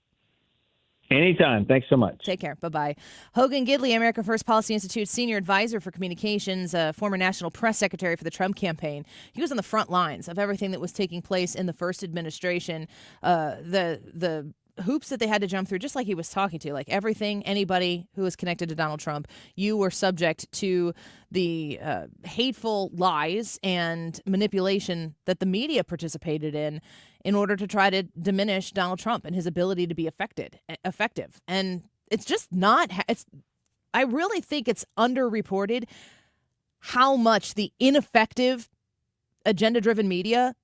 Anytime. Thanks so much. Take care. Bye-bye. Hogan Gidley, America First Policy Institute Senior Advisor for Communications, former National Press Secretary for the Trump campaign. He was on the front lines of everything that was taking place in the first administration. The hoops that they had to jump through, just like he was talking to, like everything, anybody who was connected to Donald Trump, you were subject to the hateful lies and manipulation that the media participated in order to try to diminish Donald Trump and his ability to be effective. And it's just not, I really think it's underreported how much the ineffective agenda-driven media,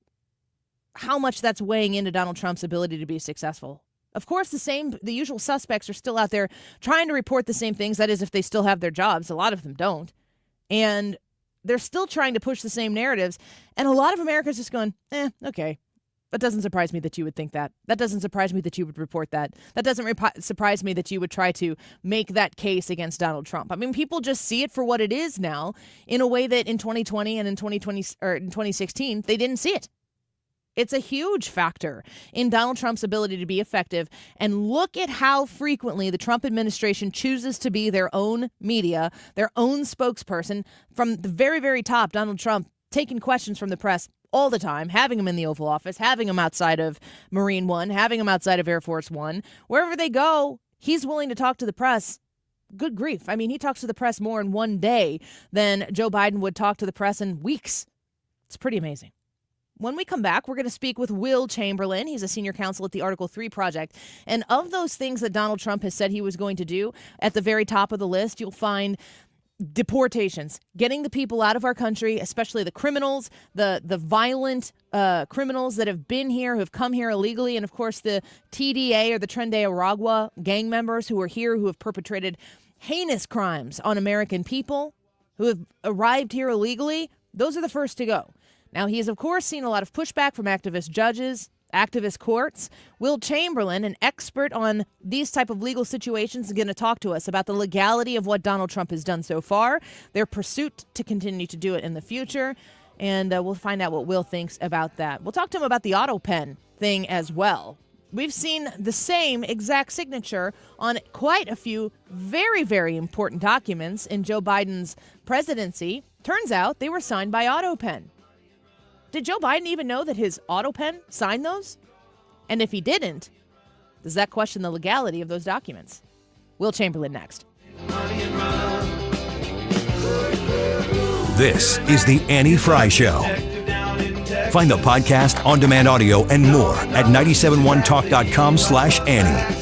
how much that's weighing into Donald Trump's ability to be successful. Of course, the usual suspects are still out there trying to report the same things. That is, if they still have their jobs. A lot of them don't. And they're still trying to push the same narratives. And a lot of Americans just going, okay. That doesn't surprise me that you would think that. That doesn't surprise me that you would report that. That doesn't surprise me that you would try to make that case against Donald Trump. I mean, people just see it for what it is now in a way that in 2020 and in 2016, they didn't see it. It's a huge factor in Donald Trump's ability to be effective. And look at how frequently the Trump administration chooses to be their own media, their own spokesperson. From the very, very top, Donald Trump taking questions from the press all the time, having them in the Oval Office, having them outside of Marine One, having them outside of Air Force One. Wherever they go, he's willing to talk to the press. Good grief. I mean, he talks to the press more in one day than Joe Biden would talk to the press in weeks. It's pretty amazing. When we come back, we're going to speak with Will Chamberlain. He's a senior counsel at the Article 3 Project. And of those things that Donald Trump has said he was going to do, at the very top of the list, you'll find deportations, getting the people out of our country, especially the criminals, the violent criminals that have been here, who have come here illegally, and of course the TDA or the Tren de Aragua gang members who are here, who have perpetrated heinous crimes on American people, who have arrived here illegally. Those are the first to go. Now, he has, of course, seen a lot of pushback from activist judges, activist courts. Will Chamberlain, an expert on these type of legal situations, is going to talk to us about the legality of what Donald Trump has done so far, their pursuit to continue to do it in the future, and we'll find out what Will thinks about that. We'll talk to him about the auto pen thing as well. We've seen the same exact signature on quite a few very, very important documents in Joe Biden's presidency. Turns out they were signed by auto pen. Did Joe Biden even know that his auto pen signed those? And if he didn't, does that question the legality of those documents? Will Chamberlain next. This is the Annie Frey Show. Find the podcast, on-demand audio, and more at 971talk.com/Annie.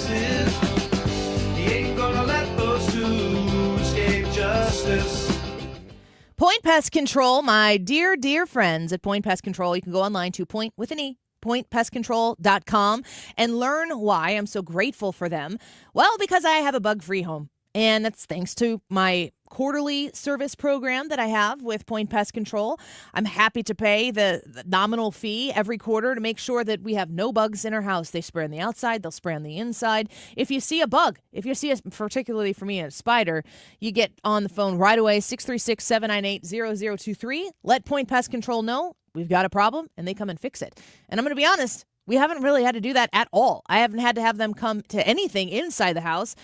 Point Pest Control, my dear, dear friends at Point Pest Control. You can go online to pointpestcontrol.com and learn why I'm so grateful for them. Well, because I have a bug-free home. And that's thanks to my quarterly service program that I have with Point Pest Control. I'm happy to pay the nominal fee every quarter to make sure that we have no bugs in our house. They spray on the outside, they'll spray on the inside. If you see a bug, if you see, particularly for me, a spider, you get on the phone right away, 636-798-0023. Let Point Pest Control know we've got a problem, and they come and fix it. And I'm going to be honest, we haven't really had to do that at all. I haven't had to have them come to anything inside the house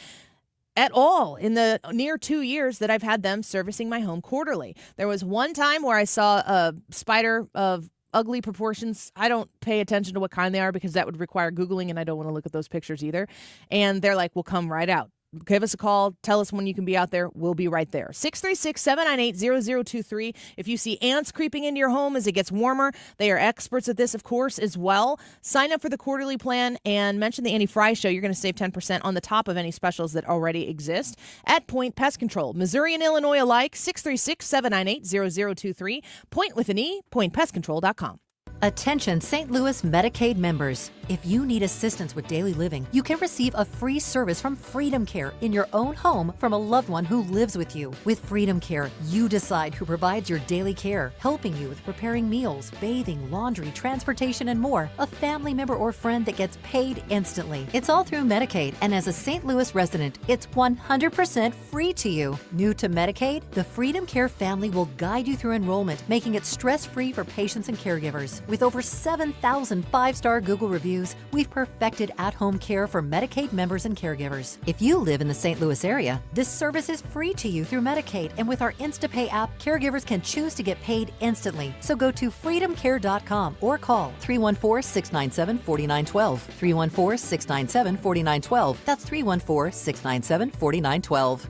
at all in the near 2 years that I've had them servicing my home quarterly. There was one time where I saw a spider of ugly proportions. I don't pay attention to what kind they are because that would require Googling, and I don't want to look at those pictures either. And they're like, we'll come right out. Give us a call. Tell us when you can be out there. We'll be right there. 636-798-0023. If you see ants creeping into your home as it gets warmer, they are experts at this, of course, as well. Sign up for the quarterly plan and mention the Annie Frey Show. You're going to save 10% on the top of any specials that already exist at Point Pest Control. Missouri and Illinois alike, 636-798-0023. Point with an E, pointpestcontrol.com. Attention St. Louis Medicaid members. If you need assistance with daily living, you can receive a free service from Freedom Care in your own home from a loved one who lives with you. With Freedom Care, you decide who provides your daily care, helping you with preparing meals, bathing, laundry, transportation, and more. A family member or friend that gets paid instantly. It's all through Medicaid, and as a St. Louis resident, it's 100% free to you. New to Medicaid, the Freedom Care family will guide you through enrollment, making it stress-free for patients and caregivers. With over 7,000 five-star Google reviews, we've perfected at-home care for Medicaid members and caregivers. If you live in the St. Louis area, this service is free to you through Medicaid, and with our InstaPay app, caregivers can choose to get paid instantly. So go to freedomcare.com or call 314-697-4912. 314-697-4912. That's 314-697-4912.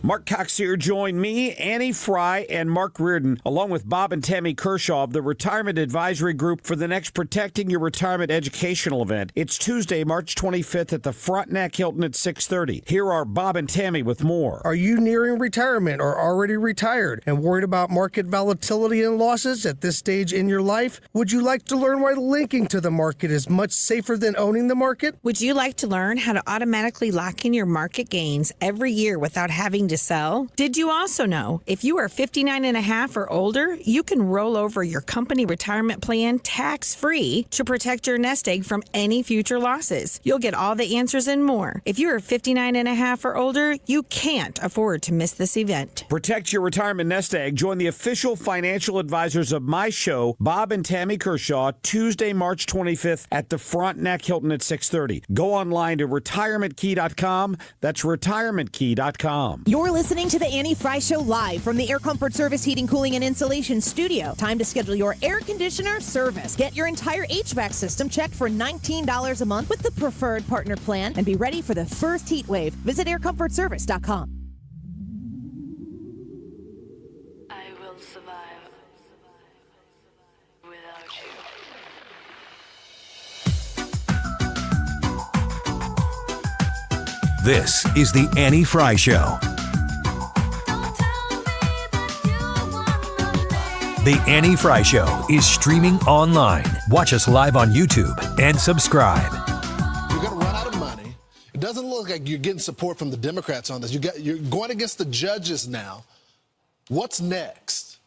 Mark Coxier joined me, Annie Frey, and Mark Reardon, along with Bob and Tammy Kershaw of the Retirement Advisory Group for the next Protecting Your Retirement educational event. It's Tuesday, March 25th at the Frontenac Hilton at 6:30. Here are Bob and Tammy with more. Are you nearing retirement or already retired and worried about market volatility and losses at this stage in your life? Would you like to learn why linking to the market is much safer than owning the market? Would you like to learn how to automatically lock in your market gains every year without having to sell? Did you also know if you are 59 and a half or older, you can roll over your company retirement plan tax-free to protect your nest egg from any future losses? You'll get all the answers and more. If you are 59 and a half or older, you can't afford to miss this event. Protect your retirement nest egg. Join the official financial advisors of my show, Bob and Tammy Kershaw, Tuesday, March 25th at the Frontenac Hilton at 6:30. Go online to retirementkey.com. That's retirementkey.com. You're listening to the Annie Frey Show live from the Air Comfort Service Heating, Cooling, and Insulation Studio. Time to schedule your air conditioner service. Get your entire HVAC system checked for $19 a month with the preferred partner plan and be ready for the first heat wave. Visit aircomfortservice.com. I will survive without you. This is the Annie Frey Show. The Annie Frey Show is streaming online. Watch us live on YouTube and subscribe. You're going to run out of money. It doesn't look like you're getting support from the Democrats on this. You're going against the judges now. What's next?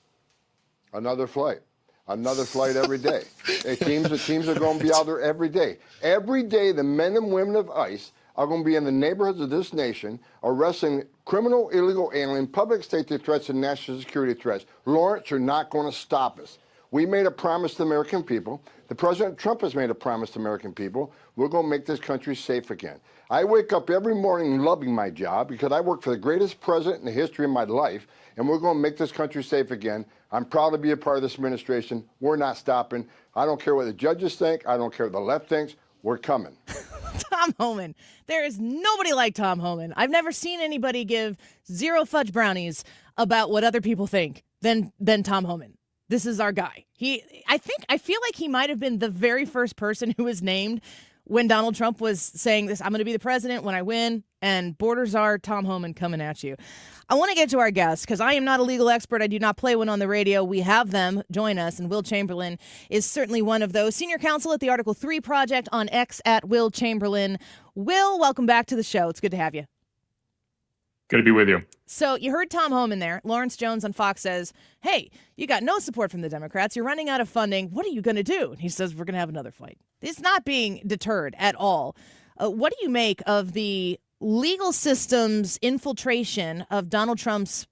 Another flight. Another flight every day. The teams are going to be out there every day. Every day, the men and women of ICE are going to be in the neighborhoods of this nation arresting criminal, illegal alien, public safety threats, and national security threats. Lawrence, you're not going to stop us. We made a promise to the American people. The President Trump has made a promise to American people. We're going to make this country safe again. I wake up every morning loving my job because I work for the greatest president in the history of my life, and we're going to make this country safe again. I'm proud to be a part of this administration. We're not stopping. I don't care what the judges think. I don't care what the left thinks. We're coming. Tom Homan. There is nobody like Tom Homan. I've never seen anybody give zero fudge brownies about what other people think than Tom Homan. This is our guy. I feel like he might have been the very first person who was named when Donald Trump was saying this, I'm going to be the president when I win, and borders are Tom Homan coming at you. I want to get to our guests because I am not a legal expert. I do not play one on the radio. We have them join us, and Will Chamberlain is certainly one of those. Senior counsel at the Article 3 Project, on X at Will Chamberlain. Will, welcome back to the show. It's good to have you. Good to be with you. So you heard Tom Homan there. Lawrence Jones on Fox says, hey, you got no support from the Democrats. You're running out of funding. What are you going to do? And he says, we're going to have another fight. He's not being deterred at all. What do you make of the legal system's infiltration of Donald Trump's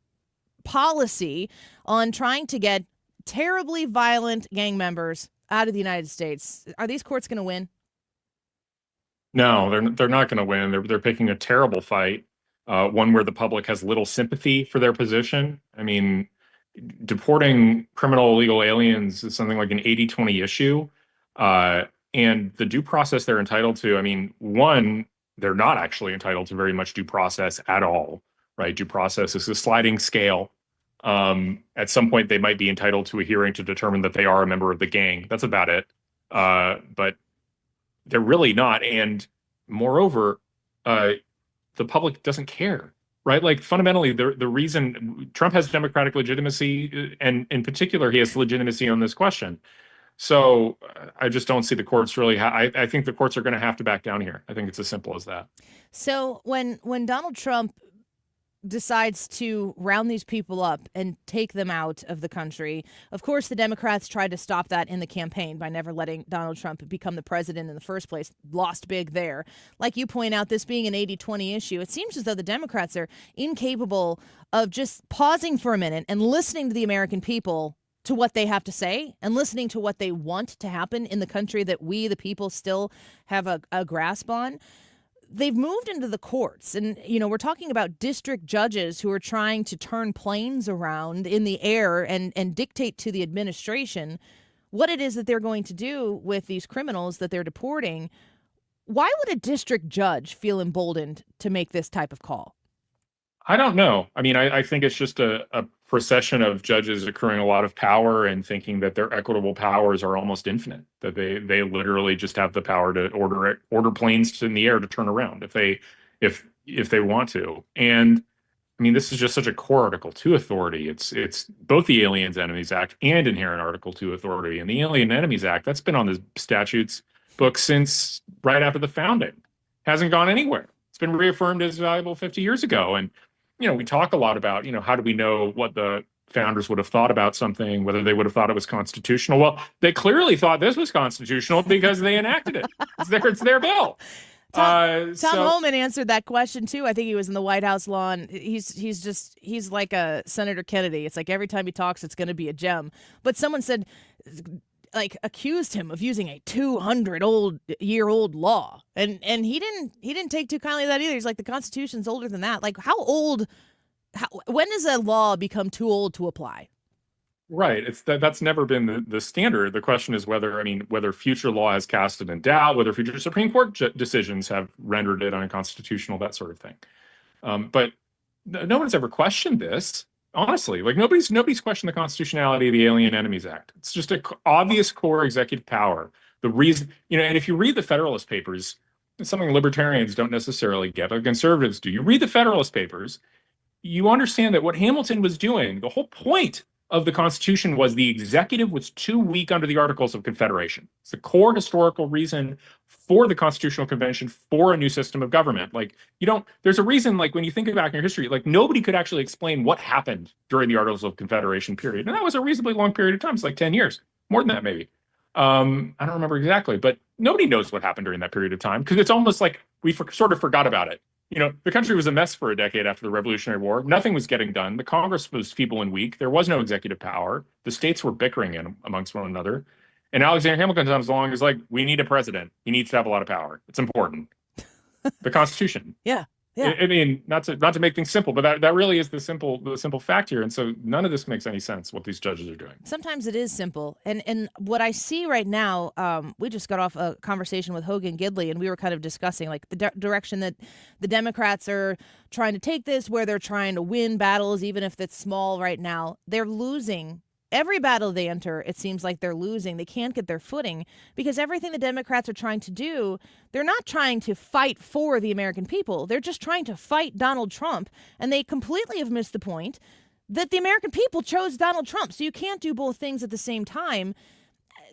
policy on trying to get terribly violent gang members out of the United States? Are these courts going to win? No, they're not going to win. They're picking a terrible fight, one where the public has little sympathy for their position. I mean, deporting criminal illegal aliens is something like an 80-20 issue. And the due process they're entitled to, I mean, one, they're not actually entitled to very much due process at all, right? Due process is a sliding scale. At some point, they might be entitled to a hearing to determine that they are a member of the gang. That's about it. But they're really not. And moreover, the public doesn't care, right? Like fundamentally, the reason Trump has democratic legitimacy, and in particular, he has legitimacy on this question. So I just don't see the courts really. I think the courts are going to have to back down here. I think it's as simple as that. So when Donald Trump decides to round these people up and take them out of the country, of course, the Democrats tried to stop that in the campaign by never letting Donald Trump become the president in the first place. Lost big there. Like you point out, this being an 80-20 issue, it seems as though the Democrats are incapable of just pausing for a minute and listening to the American people, to what they have to say, and listening to what they want to happen in the country that we, the people, still have a grasp on. They've moved into the courts, and, you know, we're talking about district judges who are trying to turn planes around in the air and dictate to the administration what it is that they're going to do with these criminals that they're deporting. Why would a district judge feel emboldened to make this type of call? I don't know. I mean, I think it's just a procession of judges accruing a lot of power and thinking that their equitable powers are almost infinite, that they literally just have the power to order planes in the air to turn around if they want to. And I mean, this is just such a core Article 2 authority. It's both the Aliens Enemies Act and inherent Article 2 authority. And the Alien Enemies Act, that's been on the statutes book since right after the founding. Hasn't gone anywhere. It's been reaffirmed as valuable 50 years ago. And we talk a lot about, how do we know what the founders would have thought about something, whether they would have thought it was constitutional? Well, they clearly thought this was constitutional because they enacted it. It's their bill. Tom Homan answered that question too. I think he was in the White House lawn. He's like a Senator Kennedy. It's like every time he talks, it's going to be a gem. But someone said, accused him of using a 200-year-old law, and he didn't take too kindly to that either. He's like, the Constitution's older than that. Like, when does a law become too old to apply? Right. That's never been the standard. The question is whether future law has cast it in doubt, whether future Supreme Court decisions have rendered it unconstitutional, that sort of thing. But no one's ever questioned this. Honestly, like nobody's questioned the constitutionality of the Alien Enemies Act. It's just an obvious core executive power. The reason, and if you read the Federalist Papers, it's something libertarians don't necessarily get, but conservatives do. You read the Federalist Papers, you understand that what Hamilton was doing, the whole point of the Constitution was the executive was too weak under the Articles of Confederation. It's the core historical reason for the Constitutional Convention for a new system of government. Like, there's a reason, like, when you think back in your history, like, nobody could actually explain what happened during the Articles of Confederation period. And that was a reasonably long period of time. It's like 10 years, more than that, maybe. I don't remember exactly, but nobody knows what happened during that period of time because it's almost like we sort of forgot about it. The country was a mess for a decade after the Revolutionary War. Nothing was getting done. The Congress was feeble and weak. There was no executive power. The states were bickering amongst one another. And Alexander Hamilton comes along and is like, we need a president. He needs to have a lot of power. It's important. The Constitution. Yeah. I mean, not to make things simple, but that really is the simple fact here. And so none of this makes any sense, what these judges are doing. Sometimes it is simple. And what I see right now, we just got off a conversation with Hogan Gidley, and we were kind of discussing like the direction that the Democrats are trying to take this, where they're trying to win battles, even if it's small right now. They're losing. Every battle they enter, it seems like they're losing. They can't get their footing because everything the Democrats are trying to do, they're not trying to fight for the American people. They're just trying to fight Donald Trump. And they completely have missed the point that the American people chose Donald Trump. So you can't do both things at the same time.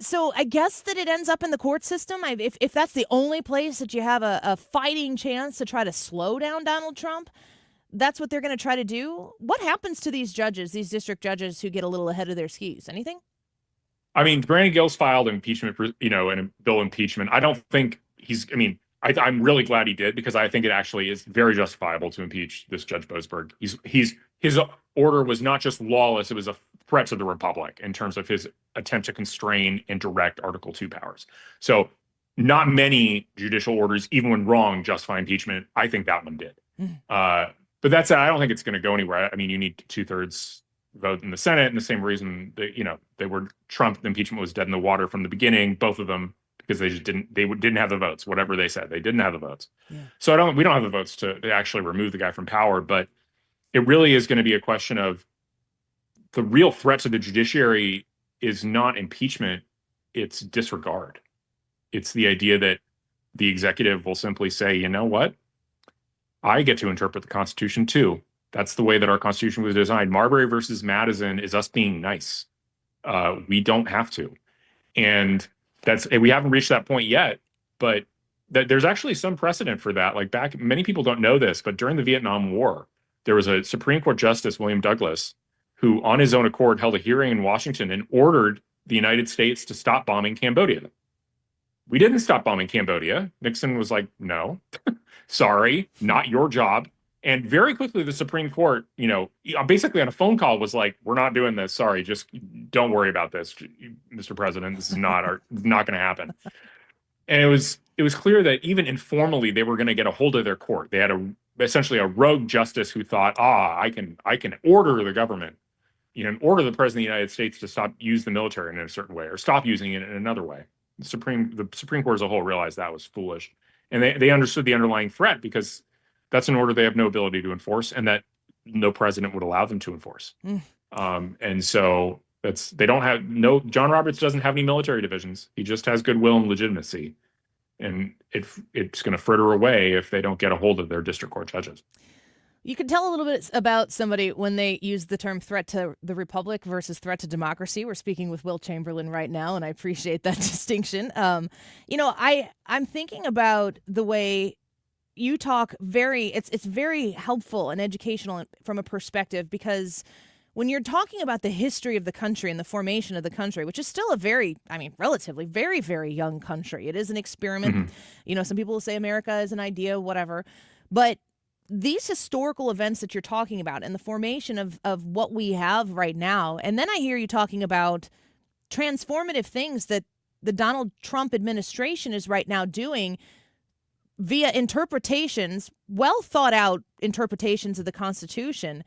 So I guess that it ends up in the court system. If that's the only place that you have a fighting chance to try to slow down Donald Trump, that's what they're going to try to do. What happens to these judges, these district judges who get a little ahead of their skis? Anything? I mean, Brandon Gill's filed impeachment, and a bill impeachment. I don't think I'm really glad he did because I think it actually is very justifiable to impeach this Judge Boasberg. His order was not just lawless; it was a threat to the Republic in terms of his attempt to constrain and direct Article 2 powers. So, not many judicial orders, even when wrong, justify impeachment. I think that one did. But that's I don't think it's going to go anywhere. I mean, you need 2/3 vote in the Senate, and the same reason that Trump impeachment was dead in the water from the beginning. Both of them because they just didn't have the votes. Whatever they said, they didn't have the votes. Yeah. So we don't have the votes to actually remove the guy from power. But it really is going to be a question of the real threat to the judiciary is not impeachment; it's disregard. It's the idea that the executive will simply say, you know what? I get to interpret the Constitution too. That's the way that our Constitution was designed. Marbury versus Madison is us being nice. We don't have to. And we haven't reached that point yet, but there's actually some precedent for that. Like many people don't know this, but during the Vietnam War, there was a Supreme Court Justice, William Douglas, who on his own accord held a hearing in Washington and ordered the United States to stop bombing Cambodia. We didn't stop bombing Cambodia. Nixon was like, no, sorry, not your job. And very quickly, the Supreme Court, basically on a phone call was like, we're not doing this. Sorry, just don't worry about this, Mr. President. This is not going to happen. And it was clear that even informally, they were going to get a hold of their court. They had essentially a rogue justice who thought, I can order the government, order the President of the United States to stop use the military in a certain way or stop using it in another way. The Supreme Court as a whole realized that was foolish. And they understood the underlying threat because that's an order they have no ability to enforce, and that no president would allow them to enforce. And so John Roberts doesn't have any military divisions. He just has goodwill and legitimacy. And it's going to fritter away if they don't get a hold of their district court judges. You can tell a little bit about somebody when they use the term threat to the republic versus threat to democracy. We're speaking with Will Chamberlain right now, and I appreciate that distinction. I'm thinking about the way you talk. It's very helpful and educational from a perspective, because when you're talking about the history of the country and the formation of the country, which is still relatively very, very young country. It is an experiment. Some people will say America is an idea, whatever. But these historical events that you're talking about and the formation of what we have right now, and then I hear you talking about transformative things that the Donald Trump administration is right now doing via interpretations, well thought out interpretations of the Constitution.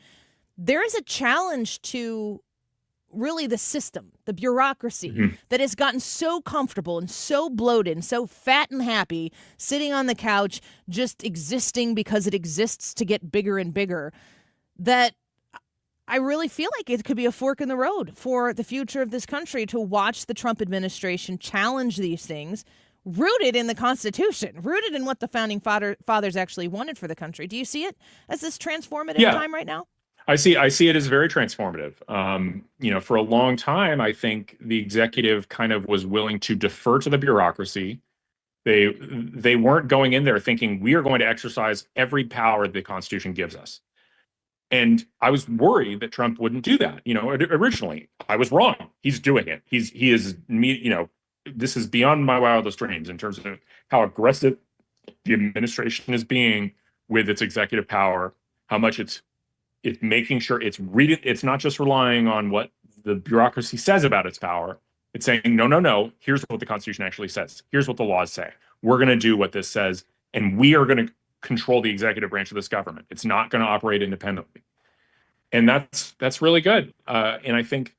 There is a challenge to really the system, the bureaucracy that has gotten so comfortable and so bloated and so fat and happy, sitting on the couch, just existing because it exists to get bigger and bigger, that I really feel like it could be a fork in the road for the future of this country to watch the Trump administration challenge these things, rooted in the Constitution, rooted in what the founding fathers actually wanted for the country. Do you see it as this transformative time right now? I see it as very transformative. For a long time, I think the executive kind of was willing to defer to the bureaucracy. They weren't going in there thinking we are going to exercise every power the Constitution gives us. And I was worried that Trump wouldn't do that. Originally, I was wrong. He's doing it. He is this is beyond my wildest dreams in terms of how aggressive the administration is being with its executive power, how much it's making sure it's not just relying on what the bureaucracy says about its power. It's saying, no, here's what the Constitution actually says. Here's what the laws say. We're going to do what this says, and we are going to control the executive branch of this government. It's not going to operate independently. And that's really good. And I think,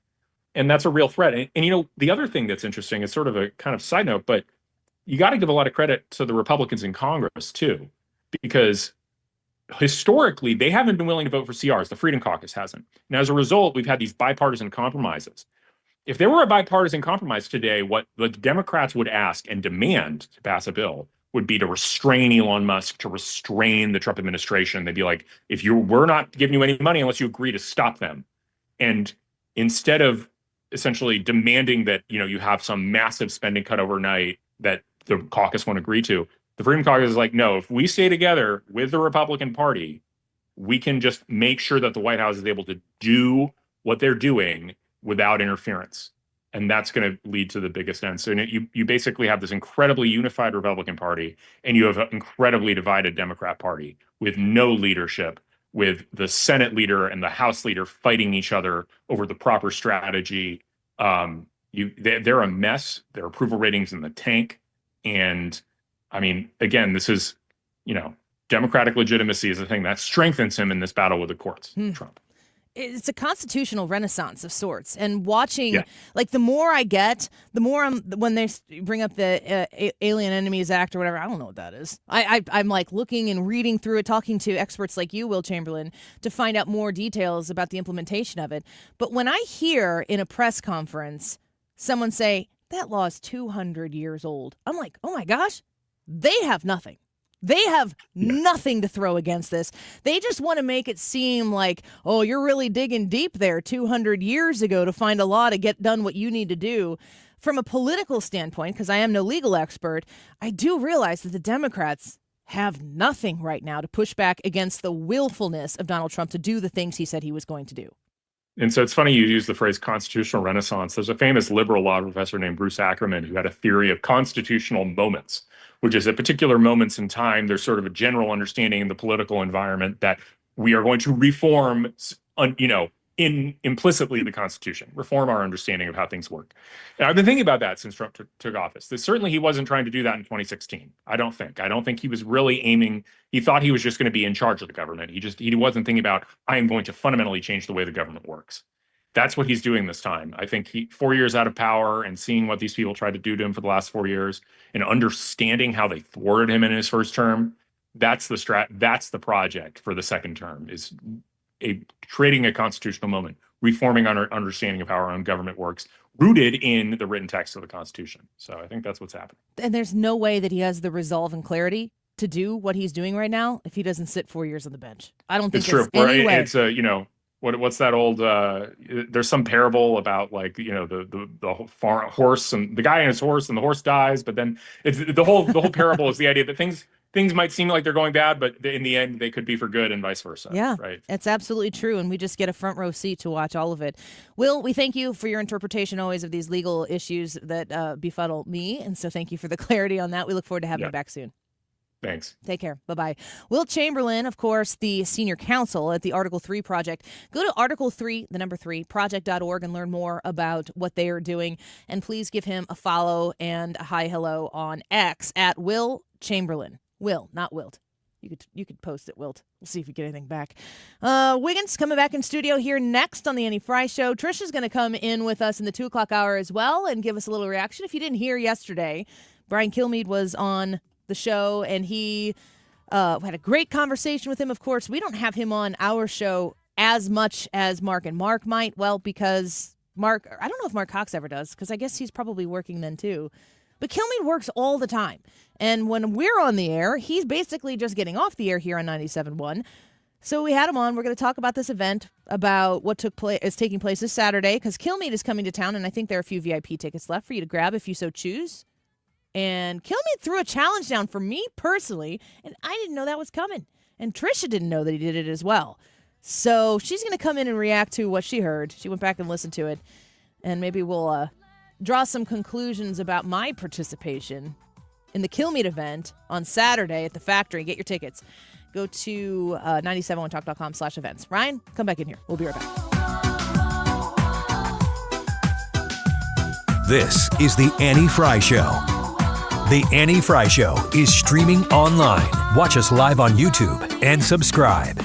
and that's a real threat. And the other thing that's interesting is sort of a kind of side note, but you got to give a lot of credit to the Republicans in Congress too, because historically, they haven't been willing to vote for CRs. The Freedom Caucus hasn't. And as a result, we've had these bipartisan compromises. If there were a bipartisan compromise today, what the Democrats would ask and demand to pass a bill would be to restrain Elon Musk, to restrain the Trump administration. They'd be like, we're not giving you any money unless you agree to stop them. And instead of essentially demanding that, you have some massive spending cut overnight that the caucus won't agree to, the Freedom Caucus is like, no, if we stay together with the Republican Party, we can just make sure that the White House is able to do what they're doing without interference. And that's going to lead to the biggest end. So you basically have this incredibly unified Republican Party, and you have an incredibly divided Democrat Party with no leadership, with the Senate leader and the House leader fighting each other over the proper strategy. They're a mess. Their approval ratings in the tank. And I mean, again, this is, democratic legitimacy is the thing that strengthens him in this battle with the courts, Trump. It's a constitutional renaissance of sorts. And watching, the more I get, the more when they bring up the Alien Enemies Act or whatever, I don't know what that is. I'm looking and reading through it, talking to experts like you, Will Chamberlain, to find out more details about the implementation of it. But when I hear in a press conference someone say, that law is 200 years old, I'm like, oh my gosh, they have nothing. They have nothing to throw against this. They just want to make it seem like, oh, you're really digging deep there 200 years ago to find a law to get done what you need to do. From a political standpoint, because I am no legal expert, I do realize that the Democrats have nothing right now to push back against the willfulness of Donald Trump to do the things he said he was going to do. And so it's funny you use the phrase constitutional renaissance. There's a famous liberal law professor named Bruce Ackerman who had a theory of constitutional moments, which is at particular moments in time, there's sort of a general understanding in the political environment that we are going to reform, implicitly the Constitution, reform our understanding of how things work. And I've been thinking about that since Trump took office. Certainly he wasn't trying to do that in 2016. I don't think he was really aiming. He thought he was just going to be in charge of the government. He wasn't thinking about, I am going to fundamentally change the way the government works. That's what he's doing this time. I think 4 years out of power and seeing what these people tried to do to him for the last 4 years and understanding how they thwarted him in his first term, that's the project for the second term, is creating a constitutional moment, reforming our understanding of how our own government works, rooted in the written text of the Constitution. So I think that's what's happening. And there's no way that he has the resolve and clarity to do what he's doing right now if he doesn't sit 4 years on the bench. I don't think It's true. any way. It's what's that old? There's some parable about the horse and the guy and his horse, and the horse dies. But then it's the whole parable is the idea that things might seem like they're going bad, but in the end they could be for good, and vice versa. Yeah, right. It's absolutely true, and we just get a front row seat to watch all of it. Will, we thank you for your interpretation always of these legal issues that befuddle me, and so thank you for the clarity on that. We look forward to having you back soon. Thanks. Take care. Bye-bye. Will Chamberlain, of course, the senior counsel at the Article 3 Project. Go to article3project.org and learn more about what they are doing. And please give him a follow and a hi, hello on X at Will Chamberlain. Will, not Wilt. You could post it, Wilt. We'll see if we get anything back. Wiggins coming back in studio here next on the Annie Frey Show. Trisha's going to come in with us in the 2 o'clock hour as well and give us a little reaction. If you didn't hear yesterday, Brian Kilmeade was on the show, and he had a great conversation with him. Of course, we don't have him on our show as much as Mark and Mark might. Well, because Mark, I don't know if Mark Cox ever does, because I guess he's probably working then too. But Kilmeade works all the time. And when we're on the air, he's basically just getting off the air here on 97.1. So we had him on. We're going to talk about this event, about what is taking place this Saturday, because Kilmeade is coming to town, and I think there are a few VIP tickets left for you to grab if you so choose. And Kilmeade threw a challenge down for me personally, and I didn't know that was coming. And Trisha didn't know that he did it as well. So she's going to come in and react to what she heard. She went back and listened to it, and maybe we'll draw some conclusions about my participation in the Kilmeade event on Saturday at the factory. Get your tickets. Go to 971talk.com/events. Ryan, come back in here. We'll be right back. This is the Annie Frey Show. The Annie Frey Show is streaming online. Watch us live on YouTube and subscribe.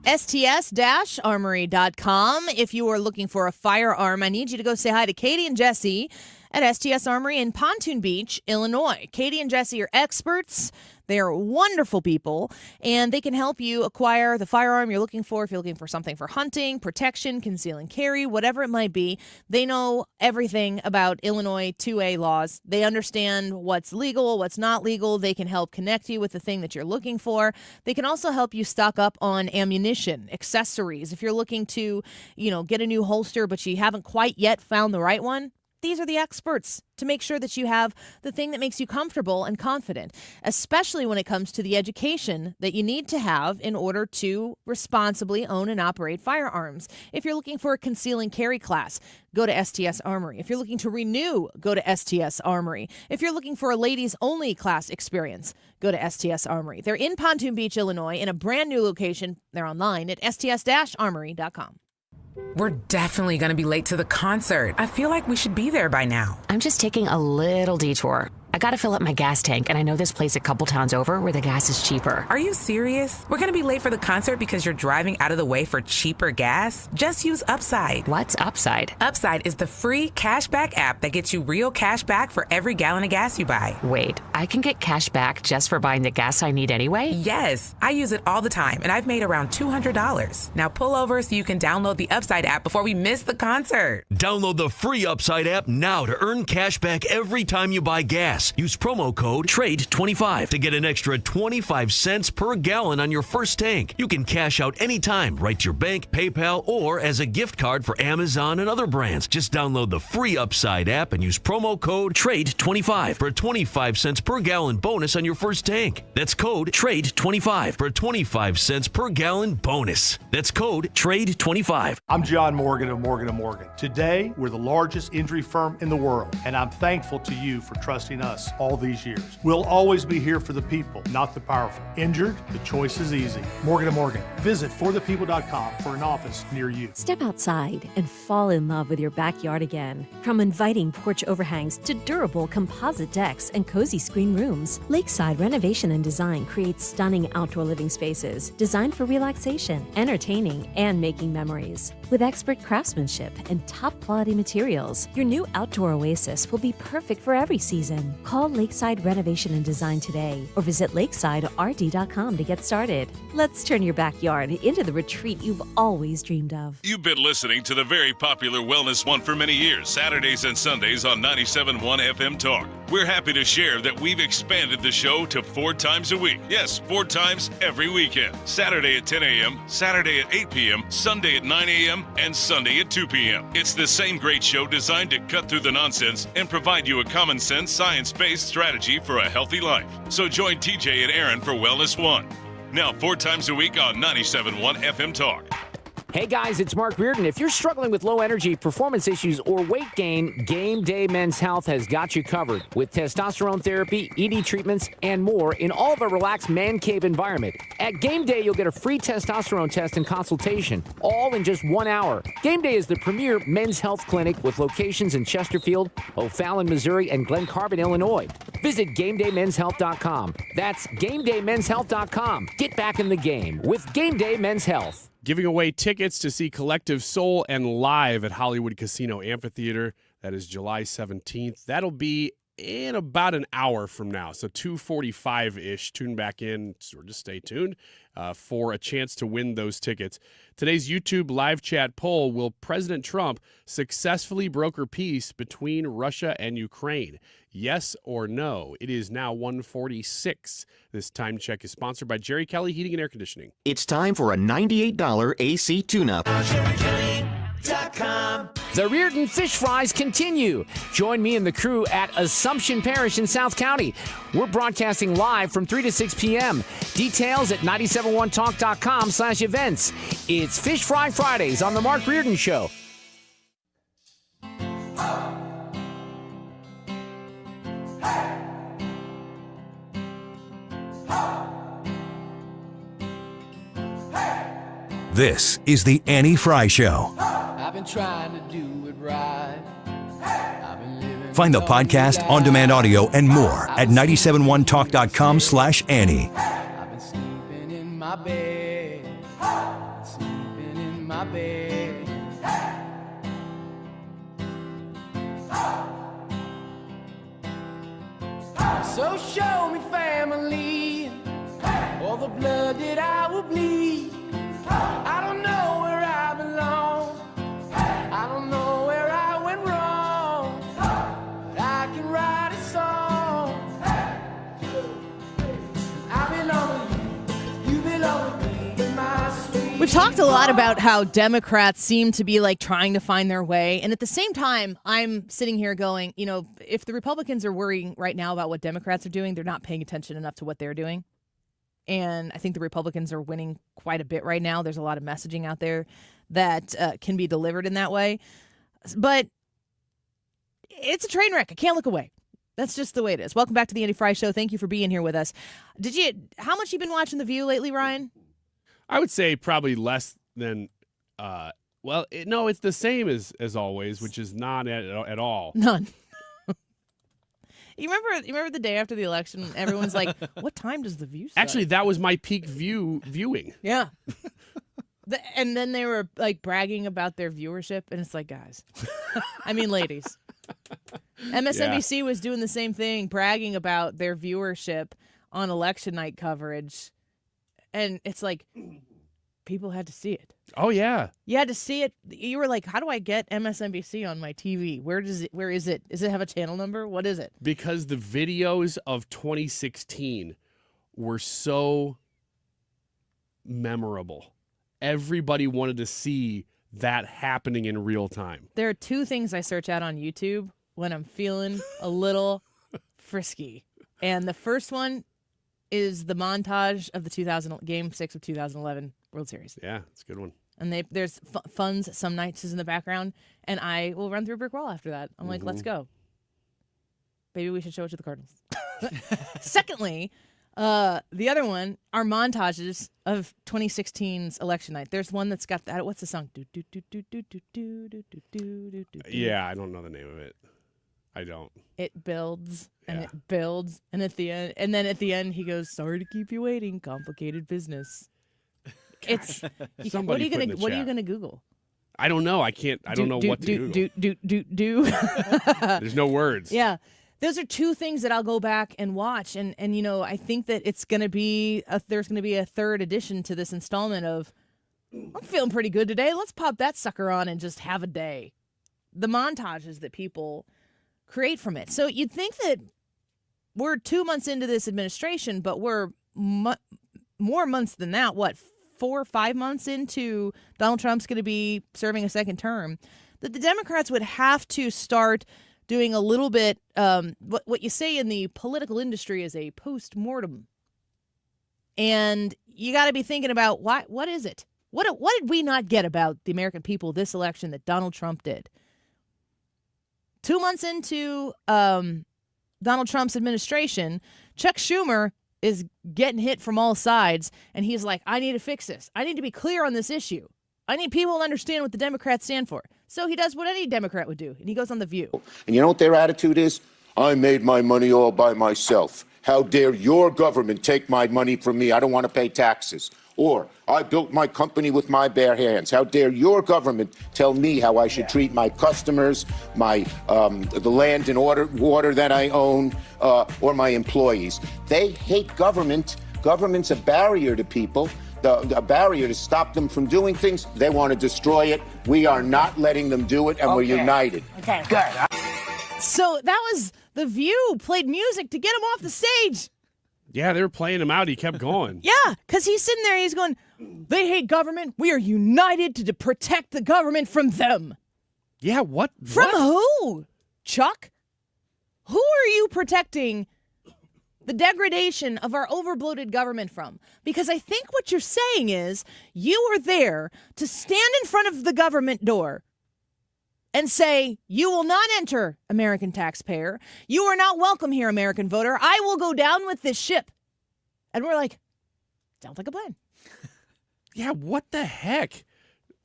STS-armory.com. If you are looking for a firearm, I need you to go say hi to Katie and Jesse at STS Armory in Pontoon Beach, Illinois. Katie and Jesse are experts. They are wonderful people, and they can help you acquire the firearm you're looking for. If you're looking for something for hunting, protection, conceal and carry, whatever it might be, they know everything about Illinois 2A laws. They understand what's legal, what's not legal. They can help connect you with the thing that you're looking for. They can also help you stock up on ammunition, accessories. If you're looking to, get a new holster, but you haven't quite yet found the right one, these are the experts to make sure that you have the thing that makes you comfortable and confident, especially when it comes to the education that you need to have in order to responsibly own and operate firearms. If you're looking for a conceal and carry class, go to STS Armory. If you're looking to renew, go to STS Armory. If you're looking for a ladies-only class experience, go to STS Armory. They're in Pontoon Beach, Illinois, in a brand new location. They're online at sts-armory.com. We're definitely going to be late to the concert. I feel like we should be there by now. I'm just taking a little detour. I gotta fill up my gas tank, and I know this place a couple towns over where the gas is cheaper. Are you serious? We're gonna be late for the concert because you're driving out of the way for cheaper gas? Just use Upside. What's Upside? Upside is the free cashback app that gets you real cash back for every gallon of gas you buy. Wait, I can get cash back just for buying the gas I need anyway? Yes, I use it all the time, and I've made around $200. Now pull over so you can download the Upside app before we miss the concert. Download the free Upside app now to earn cash back every time you buy gas. Use promo code TRADE25 to get an extra 25 cents per gallon on your first tank. You can cash out anytime, right to your bank, PayPal, or as a gift card for Amazon and other brands. Just download the free Upside app and use promo code TRADE25 for a 25 cents per gallon bonus on your first tank. That's code TRADE25 for a 25 cents per gallon bonus. That's code TRADE25. I'm John Morgan of Morgan & Morgan. Today, we're the largest injury firm in the world, and I'm thankful to you for trusting us us all these years. We'll always be here for the people, not the powerful. Injured? The choice is easy. Morgan & Morgan. Visit forthepeople.com for an office near you. Step outside and fall in love with your backyard again. From inviting porch overhangs to durable composite decks and cozy screen rooms, Lakeside Renovation and Design creates stunning outdoor living spaces designed for relaxation, entertaining, and making memories. With expert craftsmanship and top-quality materials, your new outdoor oasis will be perfect for every season. Call Lakeside Renovation and Design today or visit lakesiderd.com to get started. Let's turn your backyard into the retreat you've always dreamed of. You've been listening to the very popular Wellness One for many years, Saturdays and Sundays on 97.1 FM Talk. We're happy to share that we've expanded the show to 4 times a week. Yes, 4 times every weekend. Saturday at 10 a.m., Saturday at 8 p.m., Sunday at 9 a.m., and Sunday at 2 p.m. It's the same great show designed to cut through the nonsense and provide you a common sense, science-based strategy for a healthy life. So join TJ and Aaron for Wellness One. Now 4 times a week on 97.1 FM Talk. Hey guys, it's Mark Reardon. If you're struggling with low energy, performance issues, or weight gain, Game Day Men's Health has got you covered with testosterone therapy, ED treatments, and more in all of a relaxed man cave environment. At Game Day, you'll get a free testosterone test and consultation, all in just 1 hour. Game Day is the premier men's health clinic with locations in Chesterfield, O'Fallon, Missouri, and Glen Carbon, Illinois. Visit GameDayMen'sHealth.com. That's GameDayMen'sHealth.com. Get back in the game with Game Day Men's Health. Giving away tickets to see Collective Soul and live at Hollywood Casino Amphitheater. That is July 17th. That'll be in about an hour from now, so 2:45-ish. Tune back in, or just stay tuned, for a chance to win those tickets. Today's YouTube live chat poll: will President Trump successfully broker peace between Russia and Ukraine? Yes or no? It is now 1:46. This time check is sponsored by Jerry Kelly Heating and Air Conditioning. It's time for a $98 AC tune-up. The Reardon Fish Fries continue. Join me and the crew at Assumption Parish in South County. We're broadcasting live from 3 to 6 p.m. Details at 971talk.com/events. It's Fish Fry Fridays on The Mark Reardon Show. This is the Annie Frey Show. I've been trying to do it right. Find the podcast, on-demand audio, and more at 971talk.com/Annie. I've been sleeping in my bed. Sleeping in my bed. So show me family, all the blood that I will bleed. I don't know where I belong. I don't know where I went wrong. But I can write a song. I belong with you. You belong with me in my street. We've talked a lot about how Democrats seem to be like trying to find their way. And at the same time, I'm sitting here going, you know, if the Republicans are worrying right now about what Democrats are doing, they're not paying attention enough to what they're doing. And I think the Republicans are winning quite a bit right now. There's a lot of messaging out there that can be delivered in that way. But it's a train wreck. I can't look away. That's just the way it is. Welcome back to the Annie Frey Show. Thank you for being here with us. How much you been watching The View lately, Ryan? I would say probably less than, it's the same as always, which is not at all. None. You remember the day after the election, everyone's like, what time does The View start? Actually, that was my peak viewing. Yeah. And then they were like bragging about their viewership, and it's like, guys, I mean, ladies. MSNBC was doing the same thing, bragging about their viewership on election night coverage. And it's like, people had to see it. Oh, yeah. You had to see it. You were like, how do I get MSNBC on my TV? Where is it? Does it have a channel number? What is it? Because the videos of 2016 were so memorable. Everybody wanted to see that happening in real time. There are 2 things I search out on YouTube when I'm feeling a little frisky. And the first one is the montage of the Game 6 of 2011 World Series. Yeah, it's a good one. And there's funds, some nights is in the background, and I will run through a brick wall after that. I'm like, let's go. maybe we should show it to the Cardinals. Secondly, the other one are montages of 2016's election night. There's one that's got that. What's the song? Yeah, I don't know the name of it. I don't. It builds and it builds, and at the end, and then at the end, he goes, "Sorry to keep you waiting. Complicated business." It's what are you gonna Google? I don't know. I can't. I don't know what to Google. There's no words. Yeah. Those are two things that I'll go back and watch. And I think that it's going to be, there's going to be a third edition to this installment of, I'm feeling pretty good today. Let's pop that sucker on and just have a day. The montages that people create from it. So you'd think that we're 2 months into this administration, but we're more months than that. What, 4 or 5 months into Donald Trump's going to be serving a second term, that the Democrats would have to start doing a little bit, what you say in the political industry is a post-mortem. And you got to be thinking about what is it? What did we not get about the American people this election that Donald Trump did? 2 months into Donald Trump's administration, Chuck Schumer is getting hit from all sides, and he's like, I need to fix this. I need to be clear on this issue. I need people to understand what the Democrats stand for. So he does what any Democrat would do, and he goes on The View. And you know what their attitude is? I made my money all by myself. How dare your government take my money from me? I don't want to pay taxes. Or, I built my company with my bare hands. How dare your government tell me how I should treat my customers, the land and water that I own, or my employees. They hate government. Government's a barrier to people. A barrier to stop them from doing things. They want to destroy it. We are not letting them do it, and we're united. Okay, good. So that was The View, played music to get him off the stage. Yeah, they were playing him out. He kept going. Yeah, because he's sitting there, he's going, they hate government. We are united to protect the government from them. Yeah, what? From who, Chuck? Who are you protecting the degradation of our overbloated government from? Because I think what you're saying is you are there to stand in front of the government door and say, you will not enter, American taxpayer. You are not welcome here, American voter. I will go down with this ship. And we're like, sounds like a plan. Yeah, what the heck?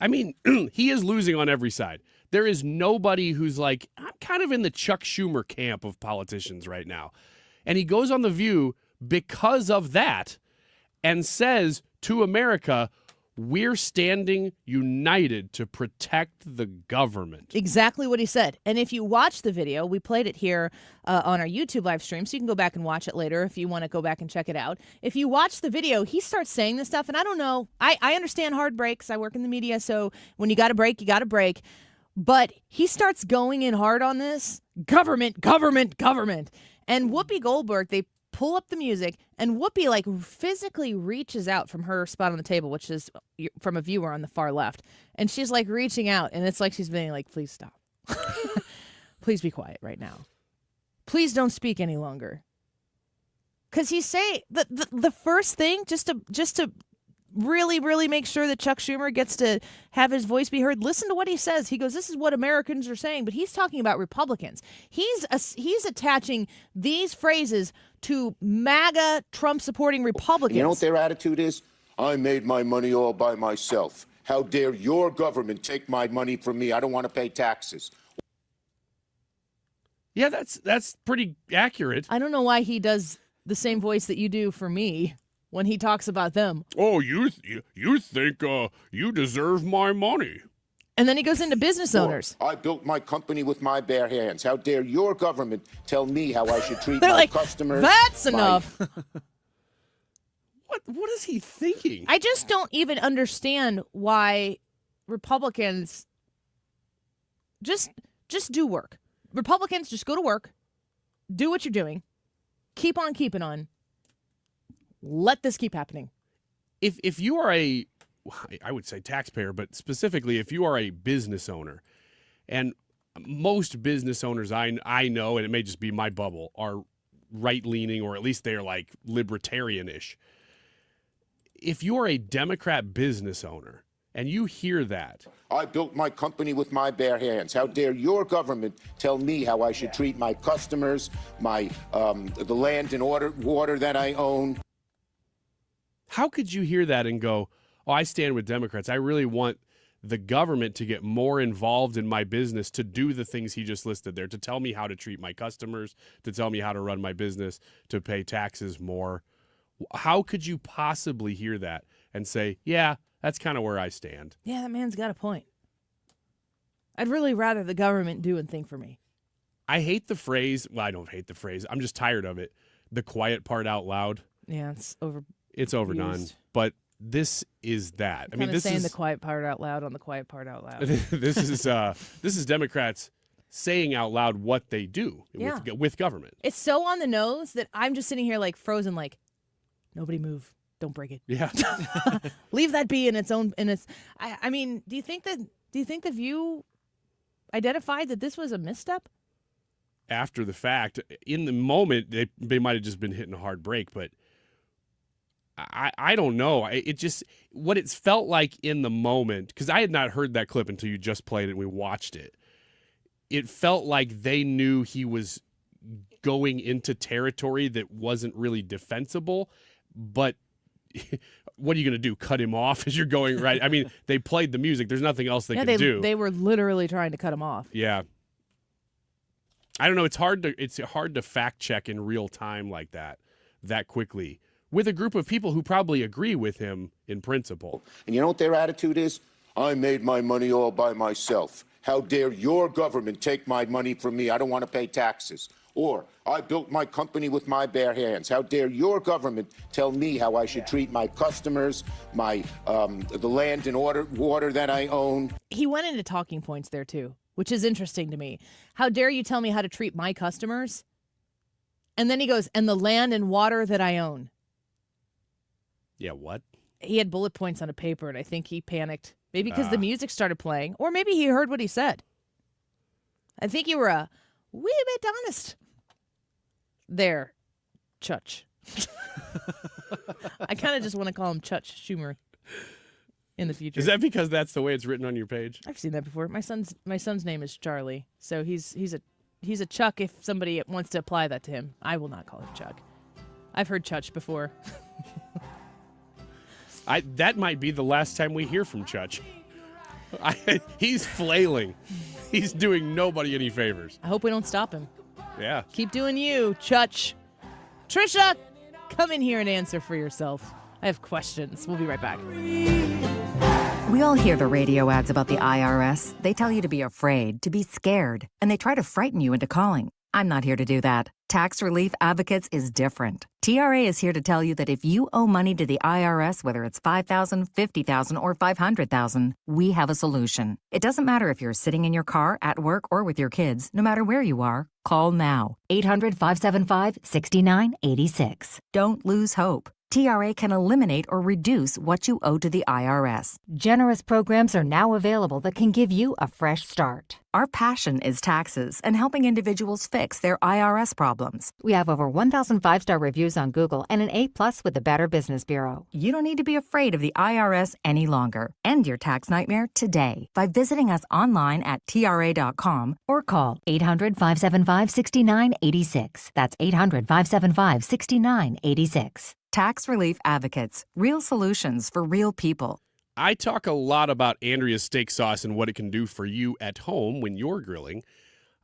I mean, he is losing on every side. There is nobody who's like, I'm kind of in the Chuck Schumer camp of politicians right now. And he goes on The View because of that and says to America, we're standing united to protect the government. Exactly what he said. And if you watch the video, we played it here on our YouTube live stream, so you can go back and watch it later if you want to go back and check it out. If you watch the video, he starts saying this stuff, and I don't know. I understand hard breaks. I work in the media, so when you got to break, you got to break. But he starts going in hard on this. Government, government, government. And Whoopi Goldberg, they pull up the music, and Whoopi like physically reaches out from her spot on the table, which is from a viewer on the far left. And she's like reaching out, and it's like she's being like, please stop. Please be quiet right now. Please don't speak any longer. Because he's saying the first thing, just to really, really make sure that Chuck Schumer gets to have his voice be heard. Listen to what he says. He goes, this is what Americans are saying, but he's talking about Republicans. He's attaching these phrases to MAGA Trump-supporting Republicans. You know what their attitude is? I made my money all by myself. How dare your government take my money from me? I don't want to pay taxes. Yeah, that's pretty accurate. I don't know why he does the same voice that you do for me when he talks about them. Oh, you think you deserve my money. And then he goes into business owners. I built my company with my bare hands. How dare your government tell me how I should treat They're my like, customers? That's enough. What is he thinking? I just don't even understand why Republicans just do work. Republicans just go to work, do what you're doing, keep on keeping on. Let this keep happening. If you are I would say taxpayer, but specifically if you are a business owner, and most business owners I know, and it may just be my bubble, are right-leaning, or at least they're like libertarian-ish. If you are a Democrat business owner and you hear that. I built my company with my bare hands. How dare your government tell me how I should treat my customers, my the land and water that I own? How could you hear that and go, oh, I stand with Democrats. I really want the government to get more involved in my business, to do the things he just listed there, to tell me how to treat my customers, to tell me how to run my business, to pay taxes more. How could you possibly hear that and say, yeah, that's kind of where I stand? Yeah, that man's got a point. I'd really rather the government do and think for me. I hate the phrase. Well, I don't hate the phrase. I'm just tired of it. The quiet part out loud. Yeah, it's over. It's overdone. But this is that. I mean, this saying is the quiet part out loud on the quiet part out loud. this is Democrats saying out loud what they do with government. It's so on the nose that I'm just sitting here like frozen, like nobody move, don't break it. Yeah, leave that be in its own. I mean, do you think the View identified that this was a misstep? After the fact, in the moment, they might have just been hitting a hard break, but I don't know. It just, what it's felt like in the moment, because I had not heard that clip until you just played it and we watched it. It felt like they knew he was going into territory that wasn't really defensible, but what are you going to do? Cut him off as you're going, right? I mean, they played the music. There's nothing else they could do. They were literally trying to cut him off. Yeah. I don't know. It's hard to fact check in real time like that quickly, with a group of people who probably agree with him in principle. And you know what their attitude is? I made my money all by myself. How dare your government take my money from me? I don't want to pay taxes. Or, I built my company with my bare hands. How dare your government tell me how I should treat my customers, my the land and water that I own? He went into talking points there too, which is interesting to me. How dare you tell me how to treat my customers? And then he goes, and the land and water that I own. Yeah, what? He had bullet points on a paper, and I think he panicked. Maybe because the music started playing, or maybe he heard what he said. I think you were a wee bit honest there, Chutch. I kind of just want to call him Chutch Schumer in the future. Is that because that's the way it's written on your page? I've seen that before. My son's name is Charlie, so he's a Chuck. If somebody wants to apply that to him, I will not call him Chuck. I've heard Chutch before. That might be the last time we hear from Chutch. He's flailing. He's doing nobody any favors. I hope we don't stop him. Yeah. Keep doing you, Chutch. Trisha, come in here and answer for yourself. I have questions. We'll be right back. We all hear the radio ads about the IRS. They tell you to be afraid, to be scared, and they try to frighten you into calling. I'm not here to do that. Tax Relief Advocates is different. TRA is here to tell you that if you owe money to the IRS, whether it's $5,000, $50,000, or $500,000, we have a solution. It doesn't matter if you're sitting in your car, at work, or with your kids. No matter where you are, call now. 800-575-6986. Don't lose hope. TRA can eliminate or reduce what you owe to the IRS. Generous programs are now available that can give you a fresh start. Our passion is taxes and helping individuals fix their IRS problems. We have over 1,000 5-star reviews on Google and an A+ with the Better Business Bureau. You don't need to be afraid of the IRS any longer. End your tax nightmare today by visiting us online at TRA.com or call 800-575-6986. That's 800-575-6986. Tax Relief Advocates. Real solutions for real people. I talk a lot about Andrea's steak sauce and what it can do for you at home when you're grilling.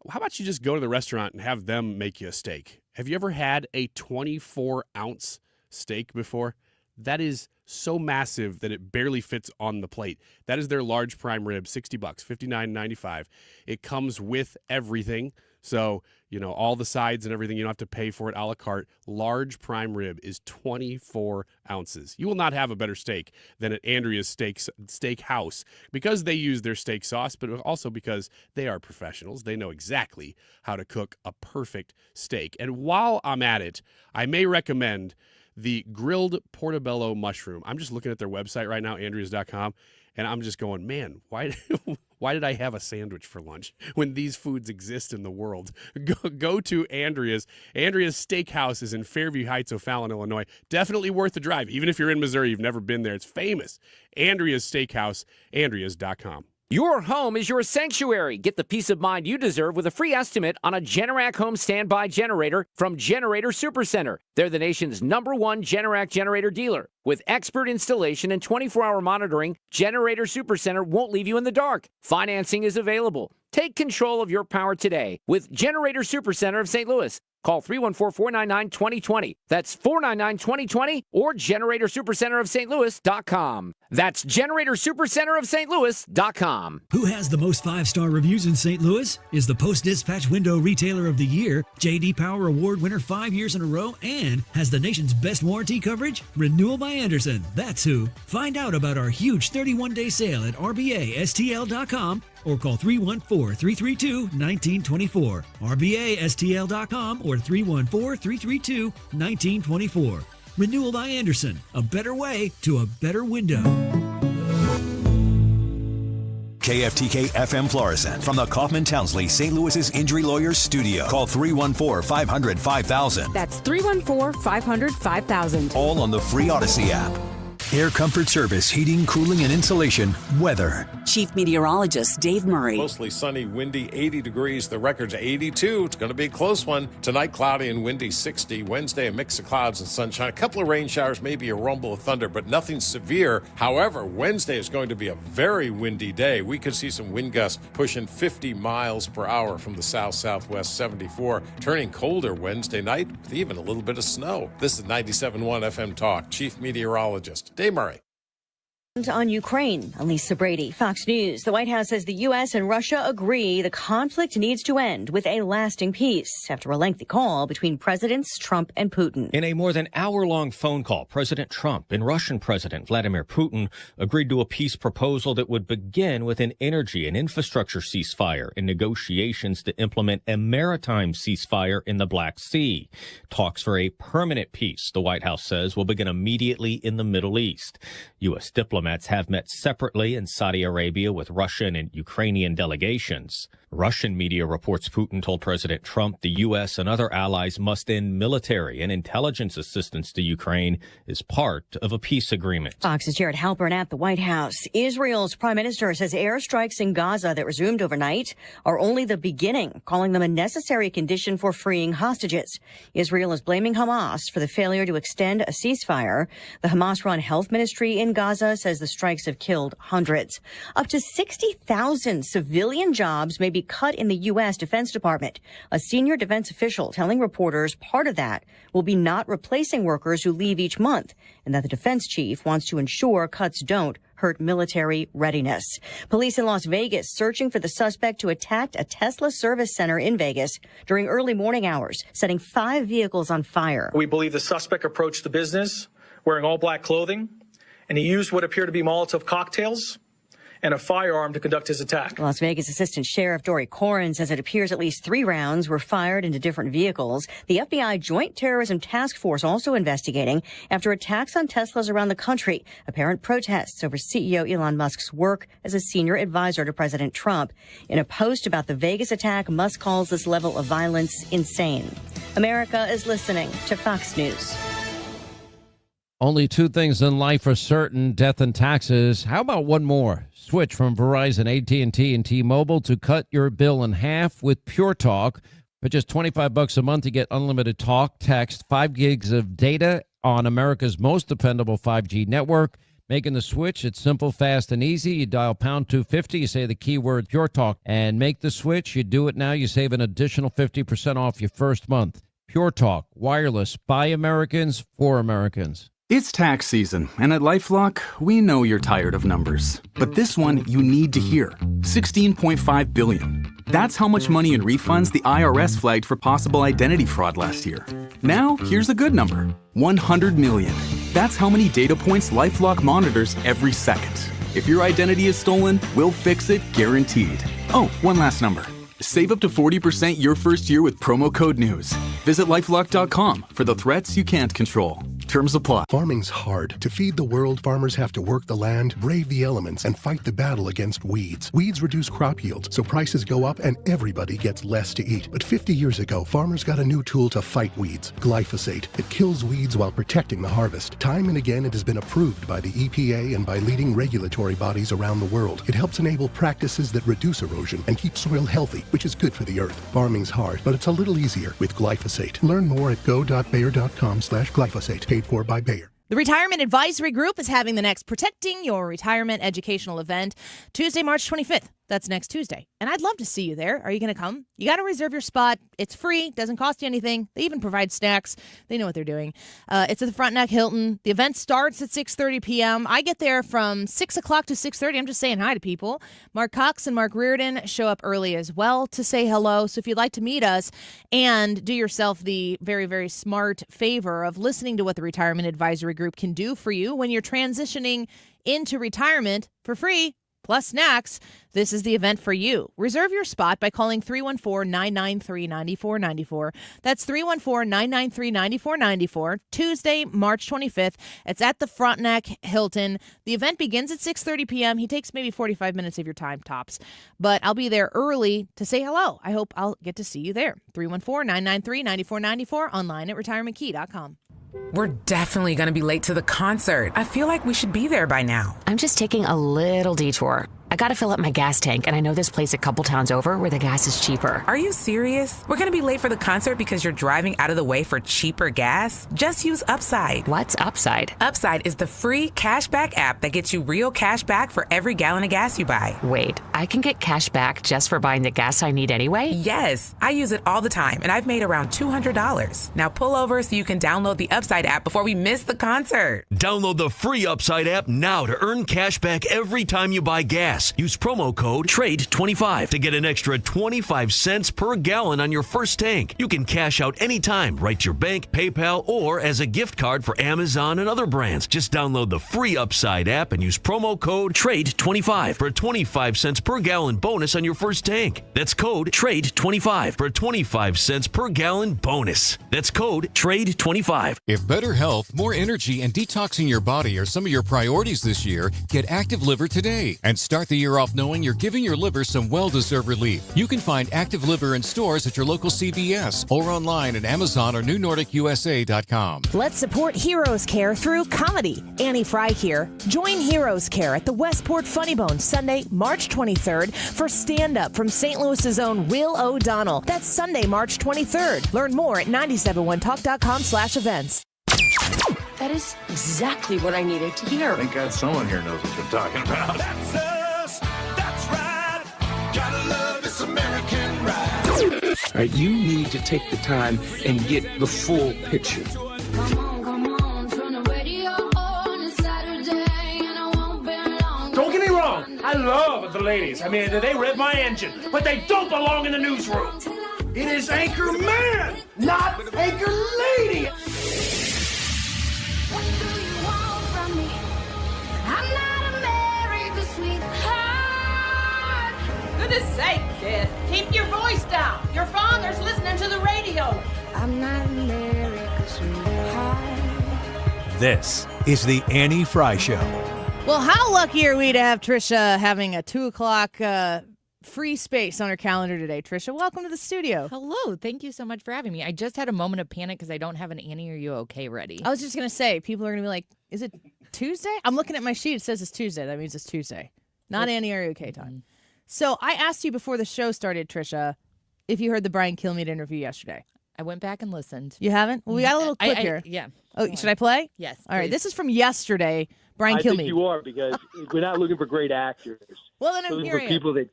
How about you just go to the restaurant and have them make you a steak? Have you ever had a 24-ounce steak before? That is so massive that it barely fits on the plate. That is their large prime rib, $60, $59.95. It comes with everything. So, all the sides and everything, you don't have to pay for it a la carte. Large prime rib is 24 ounces. You will not have a better steak than at Andrea's Steakhouse because they use their steak sauce, but also because they are professionals. They know exactly how to cook a perfect steak. And while I'm at it, I may recommend the grilled portobello mushroom. I'm just looking at their website right now, andreas.com, and I'm just going, man, why Why did I have a sandwich for lunch when these foods exist in the world? Go to Andrea's. Andrea's Steakhouse is in Fairview Heights, O'Fallon, Illinois. Definitely worth the drive. Even if you're in Missouri, you've never been there. It's famous. Andrea's Steakhouse, Andreas.com. Your home is your sanctuary. Get the peace of mind you deserve with a free estimate on a Generac home standby generator from Generator Supercenter. They're the nation's #1 Generac generator dealer. With expert installation and 24-hour monitoring, Generator Supercenter won't leave you in the dark. Financing is available. Take control of your power today with Generator Supercenter of St. Louis. Call 314-499-2020. That's 499-2020 or GeneratorSuperCenterofStLouis.com. That's GeneratorSuperCenterofStLouis.com. Who has the most 5-star reviews in St. Louis? Is the Post-Dispatch Window Retailer of the Year, J.D. Power Award winner 5 years in a row, and has the nation's best warranty coverage? Renewal by Andersen. That's who. Find out about our huge 31-day sale at RBASTL.com or call 314-332-1924. RBASTL.com or 314-332-1924. Renewal by Andersen. A better way to a better window. KFTK FM Florissant from the Kaufman Townsley St. Louis's Injury Lawyers Studio. Call 314-500-5000. That's 314-500-5000. All on the free Odyssey app. Air Comfort Service, heating, cooling, and insulation. Weather. Chief Meteorologist Dave Murray. Mostly sunny, windy, 80 degrees. The record's 82. It's going to be a close one. Tonight, cloudy and windy, 60. Wednesday, a mix of clouds and sunshine. A couple of rain showers, maybe a rumble of thunder, but nothing severe. However, Wednesday is going to be a very windy day. We could see some wind gusts pushing 50 miles per hour from the south-southwest, 74. Turning colder Wednesday night with even a little bit of snow. This is 97.1 FM Talk. Chief Meteorologist Dave Murray. On Ukraine, Elisa Brady, Fox News. The White House says the U.S. and Russia agree the conflict needs to end with a lasting peace after a lengthy call between Presidents Trump and Putin. In a more than hour-long phone call, President Trump and Russian President Vladimir Putin agreed to a peace proposal that would begin with an energy and infrastructure ceasefire and negotiations to implement a maritime ceasefire in the Black Sea. Talks for a permanent peace, the White House says, will begin immediately in the Middle East. U.S. diplomats have met separately in Saudi Arabia with Russian and Ukrainian delegations. Russian media reports Putin told President Trump the U.S. and other allies must end military and intelligence assistance to Ukraine as part of a peace agreement. Fox's Jared Halpern at the White House. Israel's prime minister says airstrikes in Gaza that resumed overnight are only the beginning, calling them a necessary condition for freeing hostages. Israel is blaming Hamas for the failure to extend a ceasefire. The Hamas-run health ministry in Gaza says the strikes have killed hundreds. Up to 60,000 civilian jobs may be cut in the U.S. Defense Department. A senior defense official telling reporters part of that will be not replacing workers who leave each month, and that the defense chief wants to ensure cuts don't hurt military readiness. Police in Las Vegas searching for the suspect who attacked a Tesla service center in Vegas during early morning hours, setting 5 vehicles on fire. We believe the suspect approached the business wearing all black clothing, and he used what appear to be Molotov cocktails and a firearm to conduct his attack. Las Vegas Assistant Sheriff Dory Corrin says it appears at least 3 rounds were fired into different vehicles. The FBI Joint Terrorism Task Force also investigating after attacks on Teslas around the country, apparent protests over CEO Elon Musk's work as a senior advisor to President Trump. In a post about the Vegas attack, Musk calls this level of violence insane. America is listening to Fox News. Only 2 things in life are certain, death and taxes. How about one more? Switch from Verizon, AT&T, and T-Mobile to cut your bill in half with Pure Talk. For just $25 a month, you get unlimited talk, text, 5 gigs of data on America's most dependable 5G network. Making the switch, it's simple, fast, and easy. You dial pound 250, you say the keyword Pure Talk, and make the switch. You do it now, you save an additional 50% off your first month. Pure Talk, wireless, by Americans, for Americans. It's tax season, and at LifeLock, we know you're tired of numbers. But this one you need to hear. $16.5 billion. That's how much money in refunds the IRS flagged for possible identity fraud last year. Now, here's a good number. $100 million. That's how many data points LifeLock monitors every second. If your identity is stolen, we'll fix it guaranteed. Oh, one last number. Save up to 40% your first year with promo code NEWS. Visit LifeLock.com for the threats you can't control. Terms apply. Farming's hard. To feed the world, farmers have to work the land, brave the elements, and fight the battle against weeds. Weeds reduce crop yields, so prices go up and everybody gets less to eat. But 50 years ago, farmers got a new tool to fight weeds, glyphosate. It kills weeds while protecting the harvest. Time and again, it has been approved by the EPA and by leading regulatory bodies around the world. It helps enable practices that reduce erosion and keep soil healthy, which is good for the earth. Farming's hard, but it's a little easier with glyphosate. Learn more at go.bayer.com/glyphosate. Paid for by Bayer. The Retirement Advisory Group is having the next Protecting Your Retirement educational event Tuesday, March 25th. That's next Tuesday. And I'd love to see you there. Are you going to come? You got to reserve your spot. It's free. Doesn't cost you anything. They even provide snacks. They know what they're doing. It's at the Frontenac Hilton. The event starts at 6:30 p.m. I get there from 6 o'clock to 6:30. I'm just saying hi to people. Mark Cox and Mark Reardon show up early as well to say hello. So if you'd like to meet us and do yourself the very, very smart favor of listening to what the Retirement Advisory Group can do for you when you're transitioning into retirement for free, plus snacks, this is the event for you. Reserve your spot by calling 314-993-9494. That's 314-993-9494. Tuesday, March 25th. It's at the Frontenac Hilton. The event begins at 6:30 p.m. He takes maybe 45 minutes of your time, tops. But I'll be there early to say hello. I hope I'll get to see you there. 314-993-9494. Online at retirementkey.com. We're definitely going to be late to the concert. I feel like we should be there by now. I'm just taking a little detour. I gotta fill up my gas tank, and I know this place a couple towns over where the gas is cheaper. Are you serious? We're gonna be late for the concert because you're driving out of the way for cheaper gas? Just use Upside. What's Upside? Upside is the free cashback app that gets you real cash back for every gallon of gas you buy. Wait, I can get cash back just for buying the gas I need anyway? Yes, I use it all the time, and I've made around $200. Now pull over so you can download the Upside app before we miss the concert. Download the free Upside app now to earn cash back every time you buy gas. Use promo code TRADE25 to get an extra 25 cents per gallon on your first tank. You can cash out anytime, right to your bank, PayPal, or as a gift card for Amazon and other brands. Just download the free Upside app and use promo code TRADE25 for a 25 cents per gallon bonus on your first tank. That's code TRADE25 for a 25 cents per gallon bonus. That's code TRADE25. If better health, more energy, and detoxing your body are some of your priorities this year, get Active Liver today and start the year off knowing you're giving your liver some well-deserved relief. You can find Active Liver in stores at your local CVS or online at Amazon or NewNordicUSA.com. Let's support Heroes Care through comedy. Annie Frey here. Join Heroes Care at the Westport Funny Bone Sunday, March 23rd for stand-up from St. Louis's own Will O'Donnell. That's Sunday, March 23rd. Learn more at 971talk.com/events. That is exactly what I needed to hear. Thank God someone here knows what they're talking about. That's us. That's right. Gotta love this American ride. All right, you need to take the time and get the full picture. Don't get me wrong, I love the ladies. I mean, they rev my engine, but they don't belong in the newsroom. It is Anchor Man, not Anchor Lady. What do you want from me? I'm not America's sweetheart. Goodness sake, kid. Keep your voice down. Your father's listening to the radio. I'm not America's sweetheart. This is the Annie Frey Show. Well, how lucky are we to have Trisha having a 2 o'clock free space on her calendar today? Trisha, welcome to the studio. Hello. Thank you so much for having me. I just had a moment of panic because I don't have an Annie, are you okay ready? I was just going to say, people are going to be like, is it Tuesday? I'm looking at my sheet. It says it's Tuesday. That means it's Tuesday. Not Annie, are you okay time. So I asked you before the show started, Trisha, if you heard the Brian Kilmeade interview yesterday. I went back and listened. You haven't? Well, we got a little clip here. Yeah. Oh, should I play? Yes. All right. This is from yesterday. Brian I Kilmeade. think you are, because we're not looking for great actors. Well, then I'm looking hearing for people that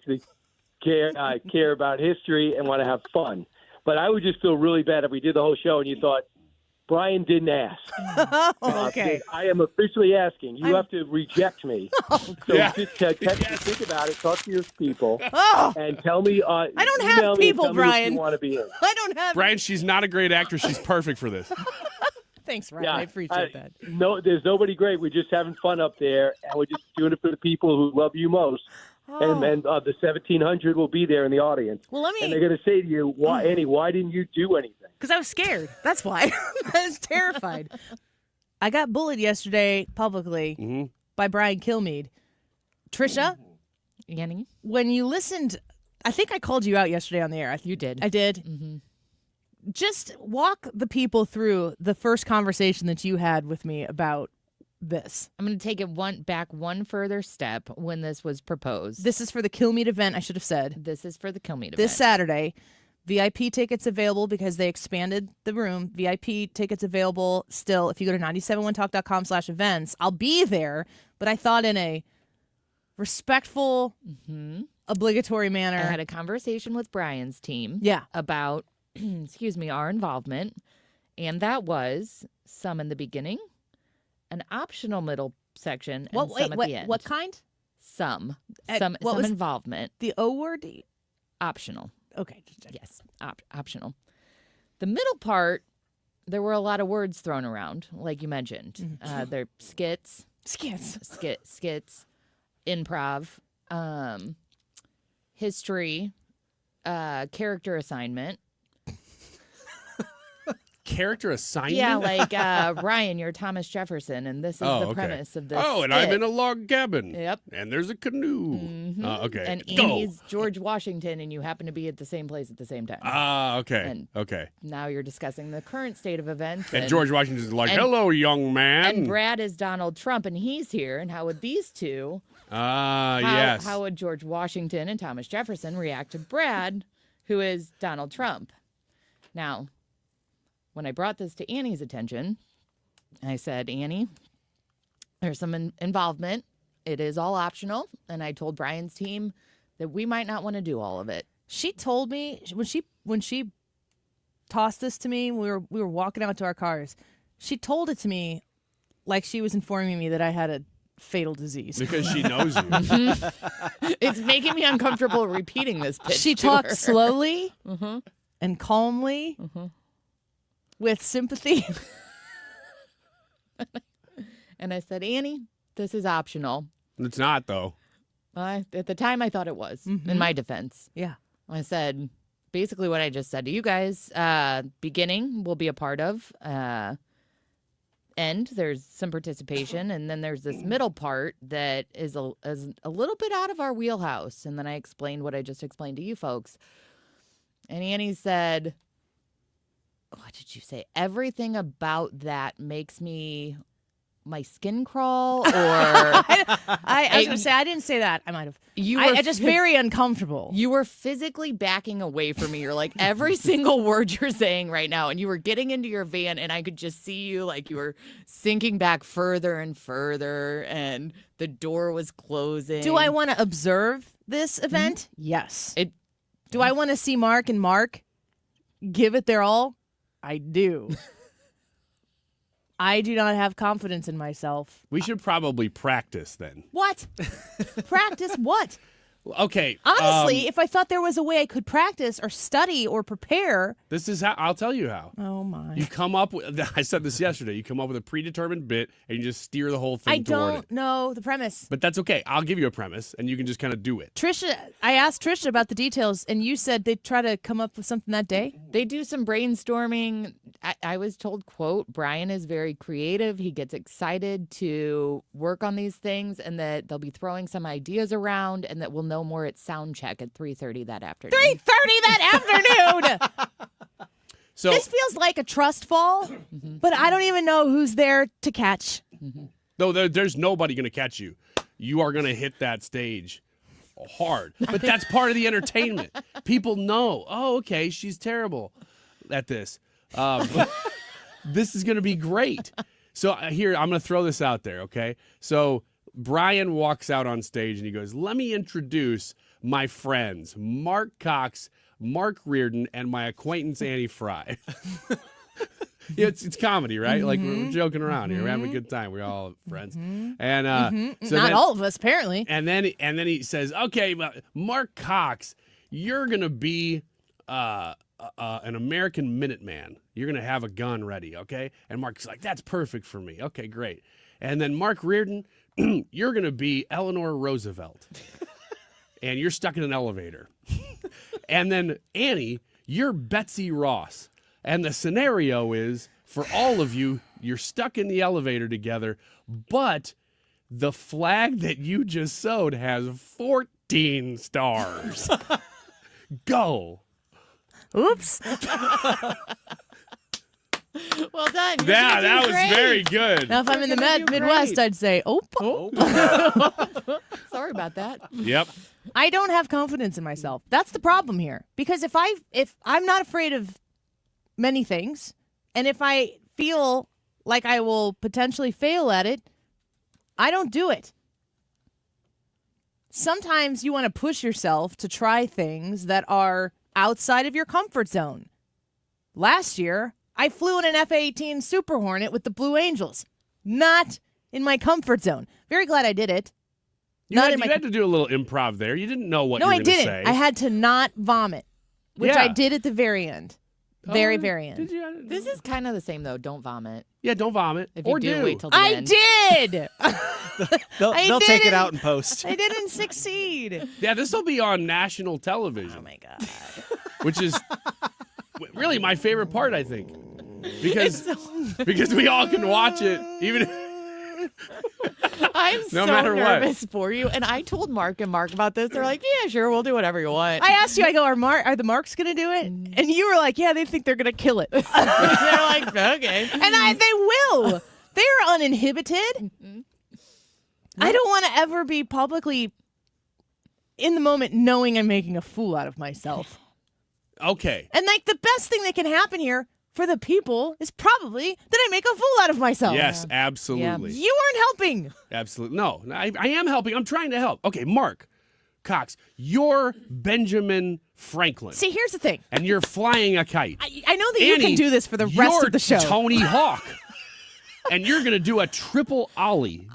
care about history and want to have fun. But I would just feel really bad if we did the whole show and you thought, Brian didn't ask. Okay. I am officially asking. You have to reject me. So just think about it. Talk to your people and tell me. I don't have people, Brian. You want to be in. I don't have. Brian, she's not a great actress. She's perfect for this. Thanks, Ryan. I appreciate that. No, there's nobody great. We're just having fun up there, and we're just doing it for the people who love you most. And the 1,700 will be there in the audience. Well, and they're going to say to you, "Why, Annie? Why didn't you do anything?" Because I was scared. That's why. I was terrified. I got bullied yesterday publicly by Brian Kilmeade. Trisha, Annie, when you listened, I think I called you out yesterday on the air. You did. I did. Mm-hmm. Just walk the people through the first conversation that you had with me about this. I'm going to take it back one further step when this was proposed. This is for the Kilmeade event, I should have said. This is for the Kilmeade event. This Saturday. VIP tickets available because they expanded the room. VIP tickets available still. If you go to 971talk.com/events, I'll be there. But I thought in a respectful, obligatory manner. I had a conversation with Brian's team. Yeah. About, our involvement. And that was some in the beginning, an optional middle section, and some at the end. What kind? Some what was involvement. The O word? Optional. Okay. Yes, optional. The middle part, there were a lot of words thrown around, like you mentioned. They're skits, improv, history, character assignment. Character assignment? Yeah, like Ryan, you're Thomas Jefferson, and this is the premise of this. Oh, and skit. I'm in a log cabin. Yep. And there's a canoe. Okay. And Annie's George Washington, and you happen to be at the same place at the same time. Okay. And okay. Now you're discussing the current state of events. And George Washington's like, hello, young man. And Brad is Donald Trump, and he's here. And how would these two? Yes. How would George Washington and Thomas Jefferson react to Brad, who is Donald Trump? Now, when I brought this to Annie's attention, I said, Annie, there's some involvement. It is all optional. And I told Brian's team that we might not want to do all of it. She told me when she tossed this to me, we were walking out to our cars. She told it to me like she was informing me that I had a fatal disease. Because she knows you. It's making me uncomfortable repeating this pitch. She talked slowly and calmly. With sympathy. And I said, Annie, this is optional. It's not, though. At the time, I thought it was, in my defense. Yeah. I said, basically what I just said to you guys, beginning will be a part of. End, there's some participation. And then there's this middle part that is a little bit out of our wheelhouse. And then I explained what I just explained to you folks. And Annie said, what did you say? Everything about that makes my skin crawl, or I was going to say, I didn't say that. I might have. I just very uncomfortable. You were physically backing away from me. You're like, every single word you're saying right now, and you were getting into your van, and I could just see you like you were sinking back further and further, and the door was closing. Do I want to observe this event? Yes. Do I want to see Mark and Mark give it their all? I do. I do not have confidence in myself. We should probably practice then. What? Practice what? Okay. Honestly, if I thought there was a way I could practice or study or prepare. This is how. I'll tell you how. Oh, my. You come up with, I said this yesterday, you come up with a predetermined bit and you just steer the whole thing I toward don't it. know the premise. But that's okay. I'll give you a premise and you can just kind of do it. I asked Trisha about the details and you said they'd try to come up with something that day. They do some brainstorming. I was told, quote, Brian is very creative. He gets excited to work on these things and that they'll be throwing some ideas around and that we'll know more at sound check at 3:30 that afternoon. 3:30 that afternoon! So this feels like a trust fall, but I don't even know who's there to catch. No, there's nobody going to catch you. You are going to hit that stage hard. But that's part of the entertainment. People know, oh, okay, she's terrible at this. This is going to be great. So here, I'm going to throw this out there, okay? So Brian walks out on stage and he goes, let me introduce my friends, Mark Cox, Mark Reardon, and my acquaintance, Annie Frey. It's comedy, right? Like, we're joking around here. We're having a good time. We're all friends. And so not all of us, apparently. And then he says, okay, Mark Cox, you're going to be an American Minuteman. You're going to have a gun ready, okay? And Mark's like, that's perfect for me. Okay, great. And then Mark Reardon, you're going to be Eleanor Roosevelt. And you're stuck in an elevator. And then Annie, you're Betsy Ross. And the scenario is, for all of you, You're stuck in the elevator together, but the flag that you just sewed has 14 stars. Go. Oops. Well done. Yeah, that was very good. Now, if I'm in the Midwest, I'd say, oh. Sorry about that. Yep. I don't have confidence in myself. That's the problem here. Because if I'm not afraid of many things, and if I feel like I will potentially fail at it, I don't do it. Sometimes you want to push yourself to try things that are outside of your comfort zone. Last year, I flew in an F-18 Super Hornet with the Blue Angels. Not in my comfort zone. Very glad I did it. You had to do a little improv there. You didn't know what you were going to say. No, I didn't. I had to not vomit, which I did at the very end. Very end. Did you? This is kind of the same, though. Don't vomit. Yeah, don't vomit. If you do, wait till the end. Did! They'll take it out in post. I didn't succeed. Yeah, this will be on national television. Oh, my God. Which is really my favorite part, I think. Because we all can watch it, even I'm no so matter nervous for you. And I told Mark and Mark about this. They're like, yeah, sure, we'll do whatever you want. I asked you, I go, are the Marks going to do it? And you were like, yeah, they think they're going to kill it. They're like, okay. And they will. They're uninhibited. Mm-hmm. I don't want to ever be publicly in the moment knowing I'm making a fool out of myself. Okay. And like the best thing that can happen here for the people is probably that I make a fool out of myself. Yes, absolutely. Yeah. You aren't helping. Absolutely. No, I am helping. I'm trying to help. Okay, Mark Cox, you're Benjamin Franklin. See, here's the thing. And you're flying a kite. I know that Annie, you can do this for the rest of the show. You're Tony Hawk. And you're going to do a triple ollie.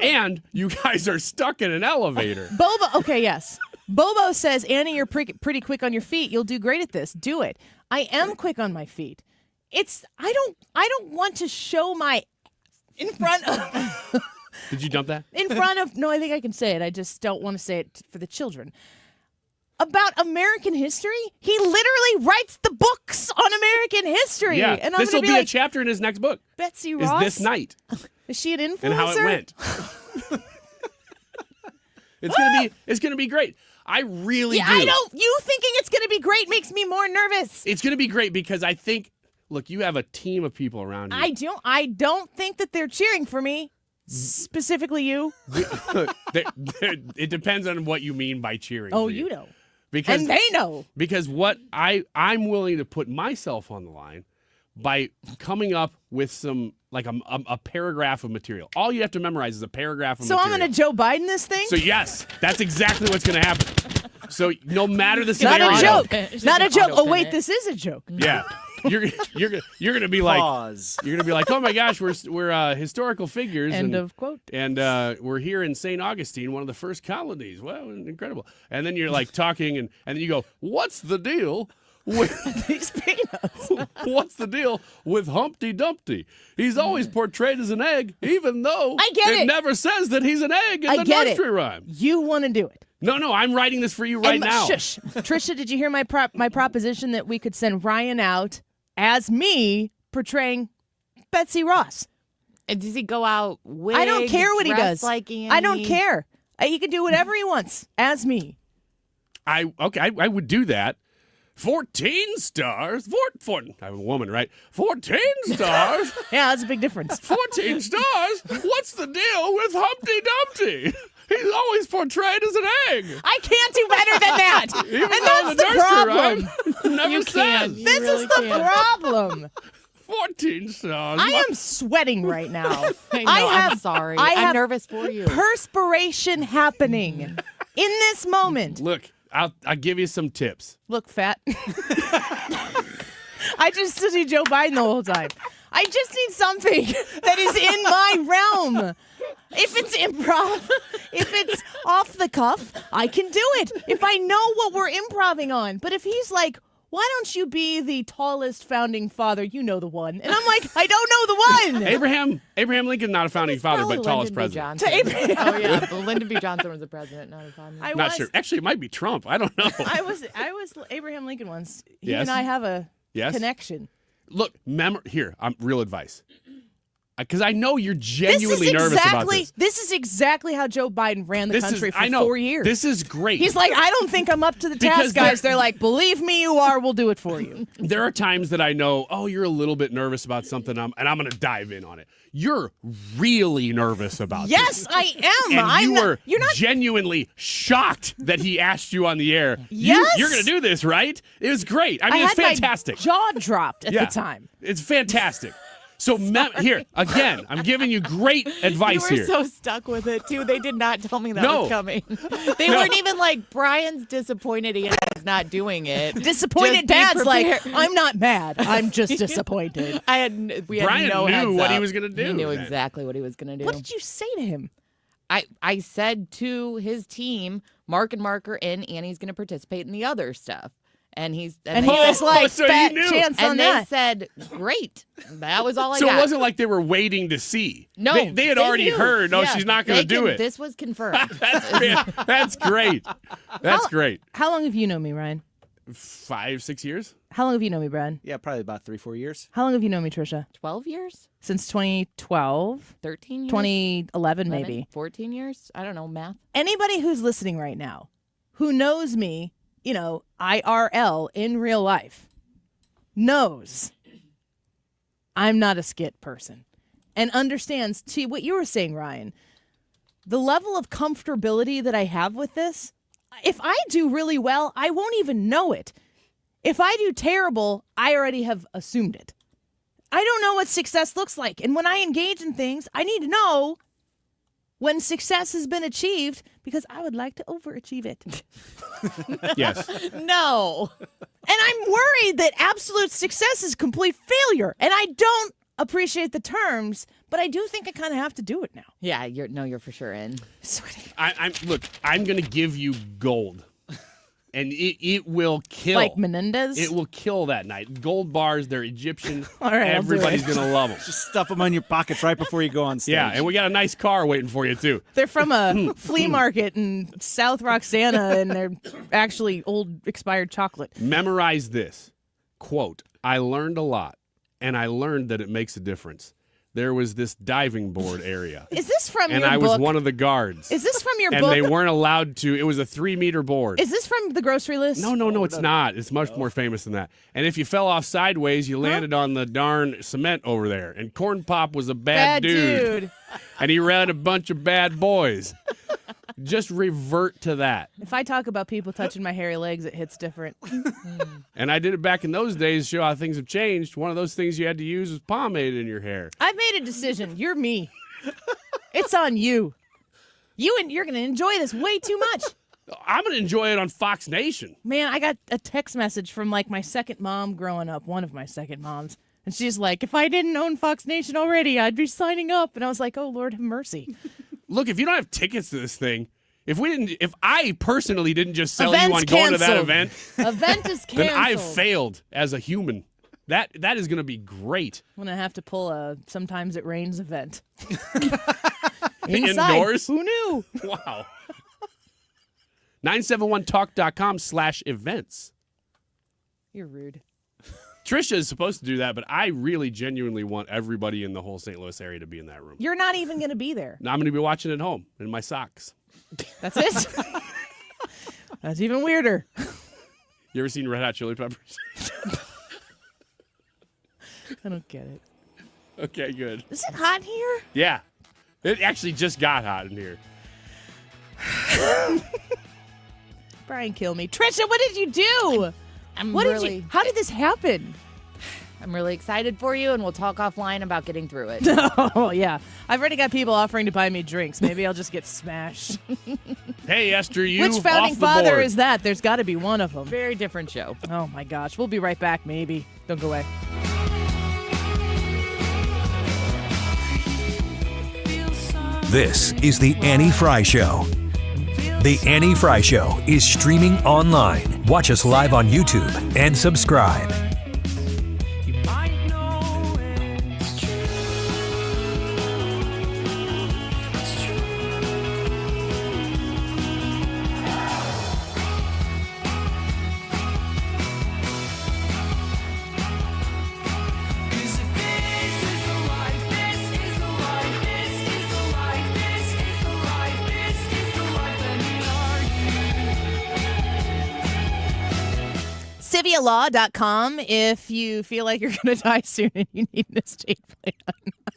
And you guys are stuck in an elevator. Bobo, okay, yes. Bobo says, Annie, you're pretty quick on your feet. You'll do great at this. Do it. I am quick on my feet. I don't want to show my in front of. Did you dump that? In front of. No, I think I can say it. I just don't want to say it for the children. About American history, he literally writes the books on American history. Yeah, and this will be a chapter in his next book. Betsy Ross. Is this night? Is she an influencer? And how it went. It's gonna be great. I really do. You thinking it's gonna be great makes me more nervous. It's gonna be great because I think, look, you have a team of people around you. I don't think that they're cheering for me. Specifically you. It depends on what you mean by cheering. Oh, for you know. Because, and they know. Because what I'm willing to put myself on the line by coming up with some, like a paragraph of material. All you have to memorize is a paragraph of material. So I'm going to Joe Biden this thing? So yes, that's exactly what's going to happen. So no matter the scenario. Not a joke. Not a joke. Oh, wait, this is a joke. Yeah. You're gonna be like, pause. You're gonna be like, oh my gosh, we're historical figures. End of quote. And we're here in St. Augustine, one of the first colonies. Well, incredible. And then you're like talking, and then you go, what's the deal with these peanuts? What's the deal with Humpty Dumpty? He's always portrayed as an egg, even though it never says that he's an egg in the nursery rhyme. You want to do it. No, I'm writing this for you right now. Shush. Trisha, did you hear my proposition that we could send Ryan out as me portraying Betsy Ross? And does he go out wig, I don't care what he does. Like Annie? I don't care. He can do whatever he wants as me. I would do that. 14 stars. I'm a woman, right? 14 stars. Yeah, that's a big difference. 14 stars? What's the deal with Humpty Dumpty? He's always portrayed as an egg. I can't do better than that. Even and that's the problem. Never you says. This really is the problem. 14 stars. I am sweating right now. I'm sorry. I'm nervous for you. Perspiration happening in this moment. Look, I'll give you some tips. Look, fat. I just see Joe Biden the whole time. I just need something that is in my realm. If it's improv, if it's off the cuff, I can do it. If I know what we're improving on. But if he's like, why don't you be the tallest founding father? You know the one. And I'm like, I don't know the one. Abraham Lincoln, not a founding father, but tallest president. To Abraham. Oh, yeah. Lyndon B. Johnson was the president, not a founding. Not sure. Actually, it might be Trump. I don't know. I was Abraham Lincoln once. He yes. and I have a connection. Look, here, real advice. Because I know you're genuinely nervous about this. This is exactly how Joe Biden ran the country for 4 years. This is great. He's like, I don't think I'm up to the task, guys. They're like, believe me, you are. We'll do it for you. There are times that I know, you're a little bit nervous about something, and I'm going to dive in on it. You're really nervous about Yes, this. I am. And you're not genuinely shocked that he asked you on the air. Yes. You're going to do this, right? It was great. I mean, it's fantastic. My jaw dropped at the time. It's fantastic. So here, again, I'm giving you great advice here. You were so stuck with it, too. They did not tell me that was coming. They weren't even like, Brian's disappointed he's not doing it. Disappointed dad's like, I'm not mad. I'm just disappointed. Brian knew what he was going to do. He knew exactly what he was going to do. What did you say to him? I said to his team, Mark and Marker in, Annie's going to participate in the other stuff. And he was like, so fat chance on that. And they said, great. That was all I got. got. So it wasn't like they were waiting to see. No. They had already heard, she's not going to do it. This was confirmed. That's great. That's great. How long have you known me, Ryan? 5-6 years. How long have you known me, Brad? Yeah, probably about 3-4 years. How long have you known me, Trisha? 12 years? Since 2012? 13 years? 2011, maybe. 14 years? I don't know, math. Anybody who's listening right now who knows me, IRL in real life, knows I'm not a skit person and understands, to what you were saying, Ryan, the level of comfortability that I have with this. If I do really well, I won't even know it. If I do terrible, I already have assumed it. I don't know what success looks like. And when I engage in things, I need to know when success has been achieved, because I would like to overachieve it. Yes. No. And I'm worried that absolute success is complete failure. And I don't appreciate the terms, but I do think I kind of have to do it now. Yeah, you're for sure in. Sweaty. I'm going to give you gold. And it will kill. Like Menendez? It will kill that night. Gold bars, they're Egyptian. All right, everybody's going to love them. Just stuff them in your pockets right before you go on stage. Yeah, and we got a nice car waiting for you, too. They're from a flea market in South Roxana, and they're actually old expired chocolate. Memorize this. Quote, I learned a lot, and I learned that it makes a difference. There was this diving board area. Is this from your book? And I was one of the guards. Is this from your book? And they weren't allowed to. It was a 3-meter board. Is this from the grocery list? No, it's not. It's much more famous than that. And if you fell off sideways, you landed on the darn cement over there. And Corn Pop was a bad dude. And he read a bunch of bad boys. Just revert to that. If I talk about people touching my hairy legs, it hits different. And I did it back in those days to show how things have changed. One of those things you had to use was pomade in your hair. I've made a decision. You're me. It's on you. You're going to enjoy this way too much. I'm going to enjoy it on Fox Nation. Man, I got a text message from my second mom growing up, one of my second moms. And she's like, if I didn't own Fox Nation already, I'd be signing up. And I was like, oh, Lord have mercy. Look, if you don't have tickets to this thing, if I personally didn't just sell Event's you on going to that event is canceled. then I've failed as a human. That is going to be great. I'm going to have to pull a Sometimes It Rains event. Indoors? Who knew? Wow. 971talk.com/events. You're rude. Trisha is supposed to do that, but I really genuinely want everybody in the whole St. Louis area to be in that room. You're not even going to be there. No, I'm going to be watching at home in my socks. That's it? That's even weirder. You ever seen Red Hot Chili Peppers? I don't get it. Okay, good. Is it hot here? Yeah. It actually just got hot in here. Brian, kill me. Trisha, what did you do? How did this happen? I'm really excited for you, and we'll talk offline about getting through it. Oh, yeah. I've already got people offering to buy me drinks. Maybe I'll just get smashed. Hey, Esther, you Which founding off the father board. is that? There's got to be one of them. Very different show. Oh, my gosh. We'll be right back, maybe. Don't go away. This is The Annie Frey Show. The Annie Frey Show is streaming online. Watch us live on YouTube and subscribe. SiviaLaw.com if you feel like you're going to die soon and you need an estate plan.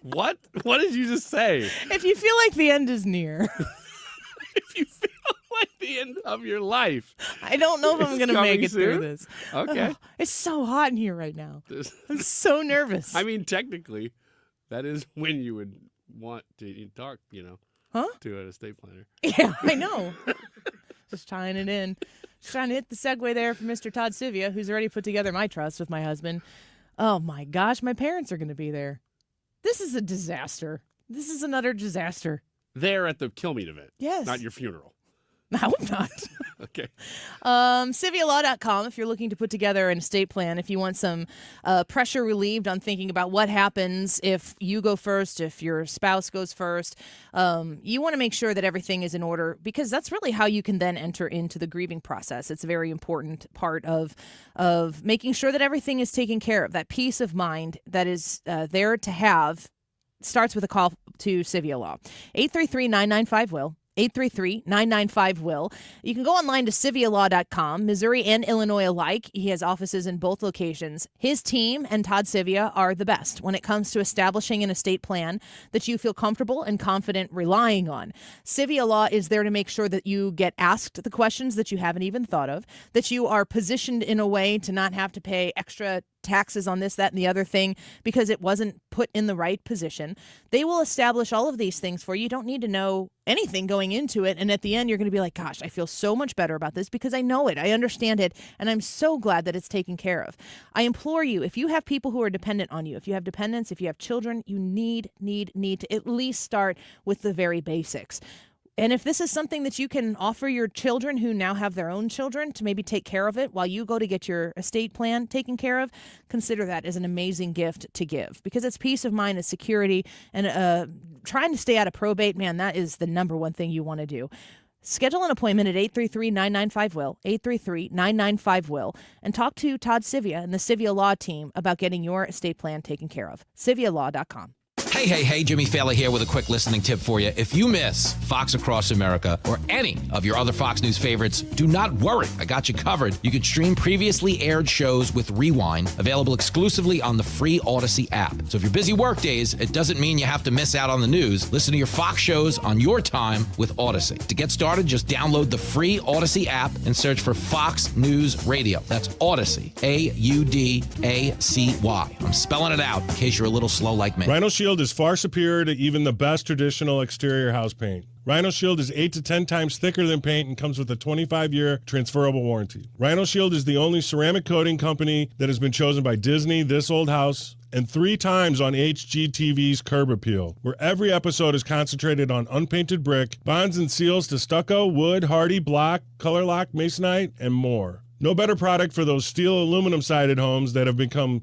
What? What did you just say? If you feel like the end is near. If you feel like the end of your life. I don't know if I'm going to make it through this. Okay. Oh, it's so hot in here right now. I'm so nervous. I mean, technically, that is when you would want to talk, to an estate planner. Yeah, I know. Just tying it in. Just trying to hit the segue there for Mr. Todd Sivia, who's already put together my trust with my husband. Oh, my gosh, my parents are going to be there. This is a disaster. This is an utter disaster. There at the Kill Meat event. Yes. Not your funeral. No, I'm not. Okay. SiviaLaw.com if you're looking to put together an estate plan, if you want some pressure relieved on thinking about what happens if you go first, if your spouse goes first. You want to make sure that everything is in order because that's really how you can then enter into the grieving process. It's a very important part of making sure that everything is taken care of. That peace of mind that is there to have starts with a call to Sivia Law. 833-995-WILL. 833-995-WILL. You can go online to SiviaLaw.com. Missouri and Illinois alike. He has offices in both locations. His team and Todd Sivia are the best when it comes to establishing an estate plan that you feel comfortable and confident relying on. Sivia Law is there to make sure that you get asked the questions that you haven't even thought of, that you are positioned in a way to not have to pay extra taxes on this, that, and the other thing because it wasn't put in the right position. They will establish all of these things for you. You don't need to know anything going into it. And at the end, you're going to be like, gosh, I feel so much better about this because I know it. I understand it. And I'm so glad that it's taken care of. I implore you, if you have people who are dependent on you, if you have dependents, if you have children, you need to at least start with the very basics. And if this is something that you can offer your children who now have their own children to maybe take care of it while you go to get your estate plan taken care of, consider that as an amazing gift to give because it's peace of mind, it's security, and trying to stay out of probate, man, that is the number one thing you want to do. Schedule an appointment at 833-995-WILL, 833-995-WILL, and talk to Todd Sivia and the Sivia Law team about getting your estate plan taken care of. SiviaLaw.com. Hey, Jimmy Fallon here with a quick listening tip for you. If you miss Fox Across America or any of your other Fox News favorites, do not worry. I got you covered. You can stream previously aired shows with Rewind, available exclusively on the free Odyssey app. So if you're busy work days, it doesn't mean you have to miss out on the news. Listen to your Fox shows on your time with Odyssey. To get started, just download the free Odyssey app and search for Fox News Radio. That's Odyssey, A-U-D-A-C-Y. I'm spelling it out in case you're a little slow like me. Rhino Shield is far superior to even the best traditional exterior house paint. Rhino Shield is 8 to 10 times thicker than paint and comes with a 25-year transferable warranty. Rhino Shield is the only ceramic coating company that has been chosen by Disney, This Old House, and 3 times on HGTV's Curb Appeal, where every episode is concentrated on unpainted brick, bonds and seals to stucco, wood, hardy, block, color lock, masonite, and more. No better product for those steel aluminum-sided homes that have become,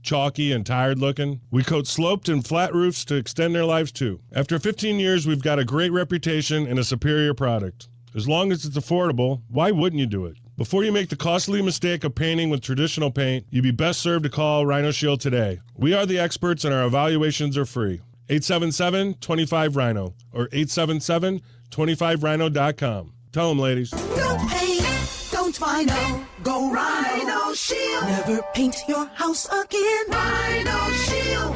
chalky and tired looking. We coat sloped and flat roofs to extend their lives too. After 15 years, we've got a great reputation and a superior product. As long as it's affordable, why wouldn't you do it? Before you make the costly mistake of painting with traditional paint, you'd be best served to call Rhino Shield today. We are the experts and our evaluations are free. 877-25-RHINO or 877-25rhino.com. Tell them, ladies. No paint, don't Rhino. Go Rhino Shield. Never paint your house again. Rhino Shield.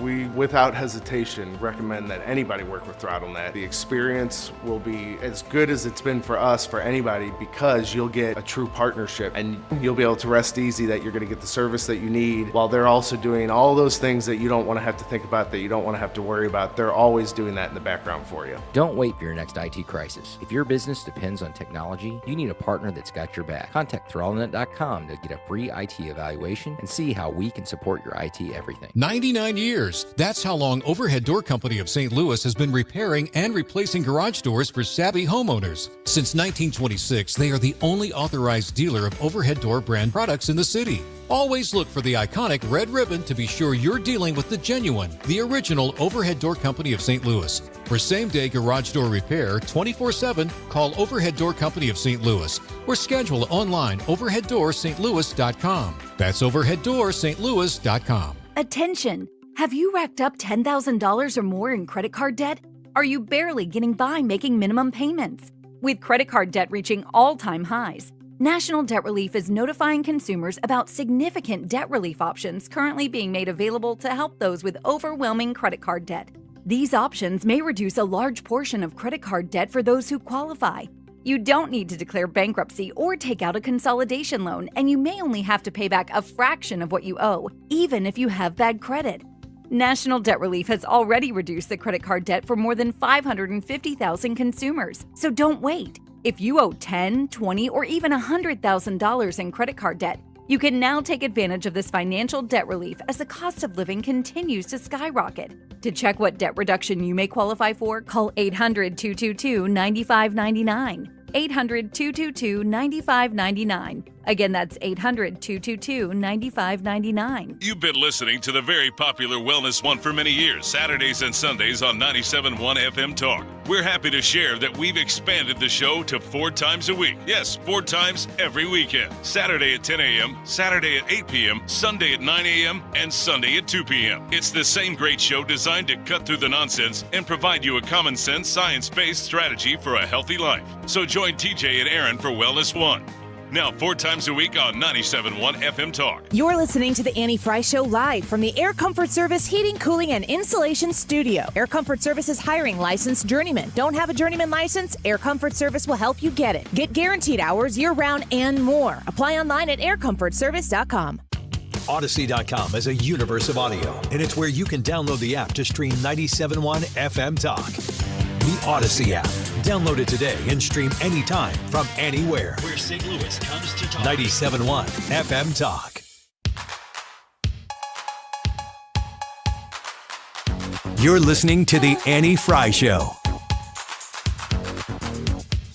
We, without hesitation, recommend that anybody work with ThrottleNet. The experience will be as good as it's been for us, for anybody, because you'll get a true partnership and you'll be able to rest easy that you're going to get the service that you need while they're also doing all those things that you don't want to have to think about, that you don't want to have to worry about. They're always doing that in the background for you. Don't wait for your next IT crisis. If your business depends on technology, you need a partner that's got your back. Contact ThrottleNet.com to get a free IT evaluation and see how we can support your IT everything. 99 years. That's how long Overhead Door Company of St. Louis has been repairing and replacing garage doors for savvy homeowners. Since 1926, they are the only authorized dealer of Overhead Door brand products in the city. Always look for the iconic red ribbon to be sure you're dealing with the genuine, the original Overhead Door Company of St. Louis. For same-day garage door repair 24/7, call Overhead Door Company of St. Louis or schedule online overheaddoorstlouis.com. That's overheaddoorstlouis.com. Attention! Have you racked up $10,000 or more in credit card debt? Are you barely getting by making minimum payments? With credit card debt reaching all-time highs, National Debt Relief is notifying consumers about significant debt relief options currently being made available to help those with overwhelming credit card debt. These options may reduce a large portion of credit card debt for those who qualify. You don't need to declare bankruptcy or take out a consolidation loan, and you may only have to pay back a fraction of what you owe, even if you have bad credit. National Debt Relief has already reduced the credit card debt for more than 550,000 consumers, so don't wait. If you owe $10,000, $20,000, or even $100,000 in credit card debt, you can now take advantage of this financial debt relief as the cost of living continues to skyrocket. To check what debt reduction you may qualify for, call 800-222-9599. 800-222-9599. Again, that's 800-222-9599. You've been listening to the very popular Wellness One for many years, Saturdays and Sundays on 97.1 FM Talk. We're happy to share that we've expanded the show to 4 times a week. Yes, 4 times every weekend. Saturday at 10 a.m., Saturday at 8 p.m., Sunday at 9 a.m., and Sunday at 2 p.m. It's the same great show designed to cut through the nonsense and provide you a common sense, science-based strategy for a healthy life. So join TJ and Aaron for Wellness One. Now 4 times a week on 97.1 FM Talk. You're listening to the Annie Frey Show live from the Air Comfort Service Heating, Cooling, and Insulation Studio. Air Comfort Service is hiring licensed journeymen. Don't have a journeyman license? Air Comfort Service will help you get it. Get guaranteed hours year-round and more. Apply online at aircomfortservice.com. Odyssey.com is a universe of audio, and it's where you can download the app to stream 97.1 FM Talk. The Odyssey app. Download it today and stream anytime from anywhere. Where St. Louis comes to talk. 97.1 FM Talk. You're listening to The Annie Frey Show.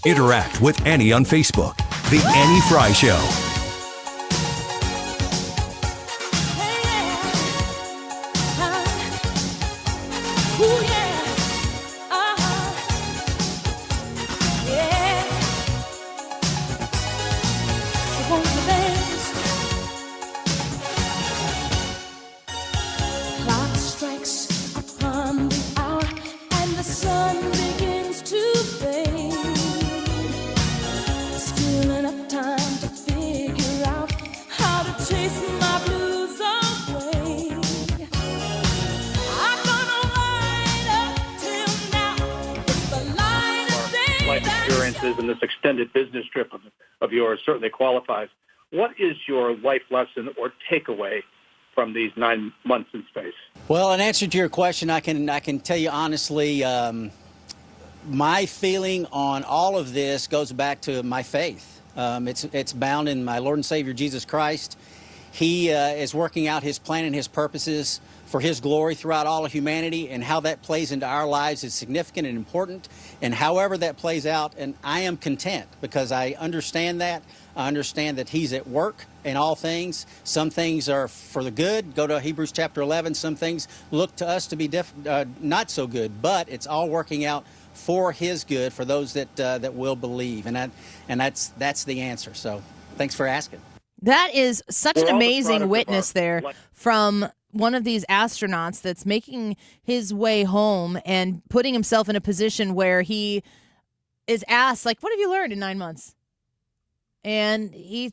Interact with Annie on Facebook. The Annie Frey Show. And this extended business trip of yours certainly qualifies. What is your life lesson or takeaway from these 9 months in space? Well, in answer to your question, I can tell you honestly, my feeling on all of this goes back to my faith. It's bound in my Lord and Savior Jesus Christ. He is working out his plan and his purposes for his glory throughout all of humanity, and how that plays into our lives is significant and important. And however that plays out, and I am content because I understand that. I understand that he's at work in all things. Some things are for the good. Go to Hebrews chapter 11. Some things look to us to be not so good, but it's all working out for his good for those that will believe. And that's the answer. So thanks for asking. That is such an amazing witness there from one of these astronauts that's making his way home and putting himself in a position where he is asked, like, what have you learned in 9 months? And he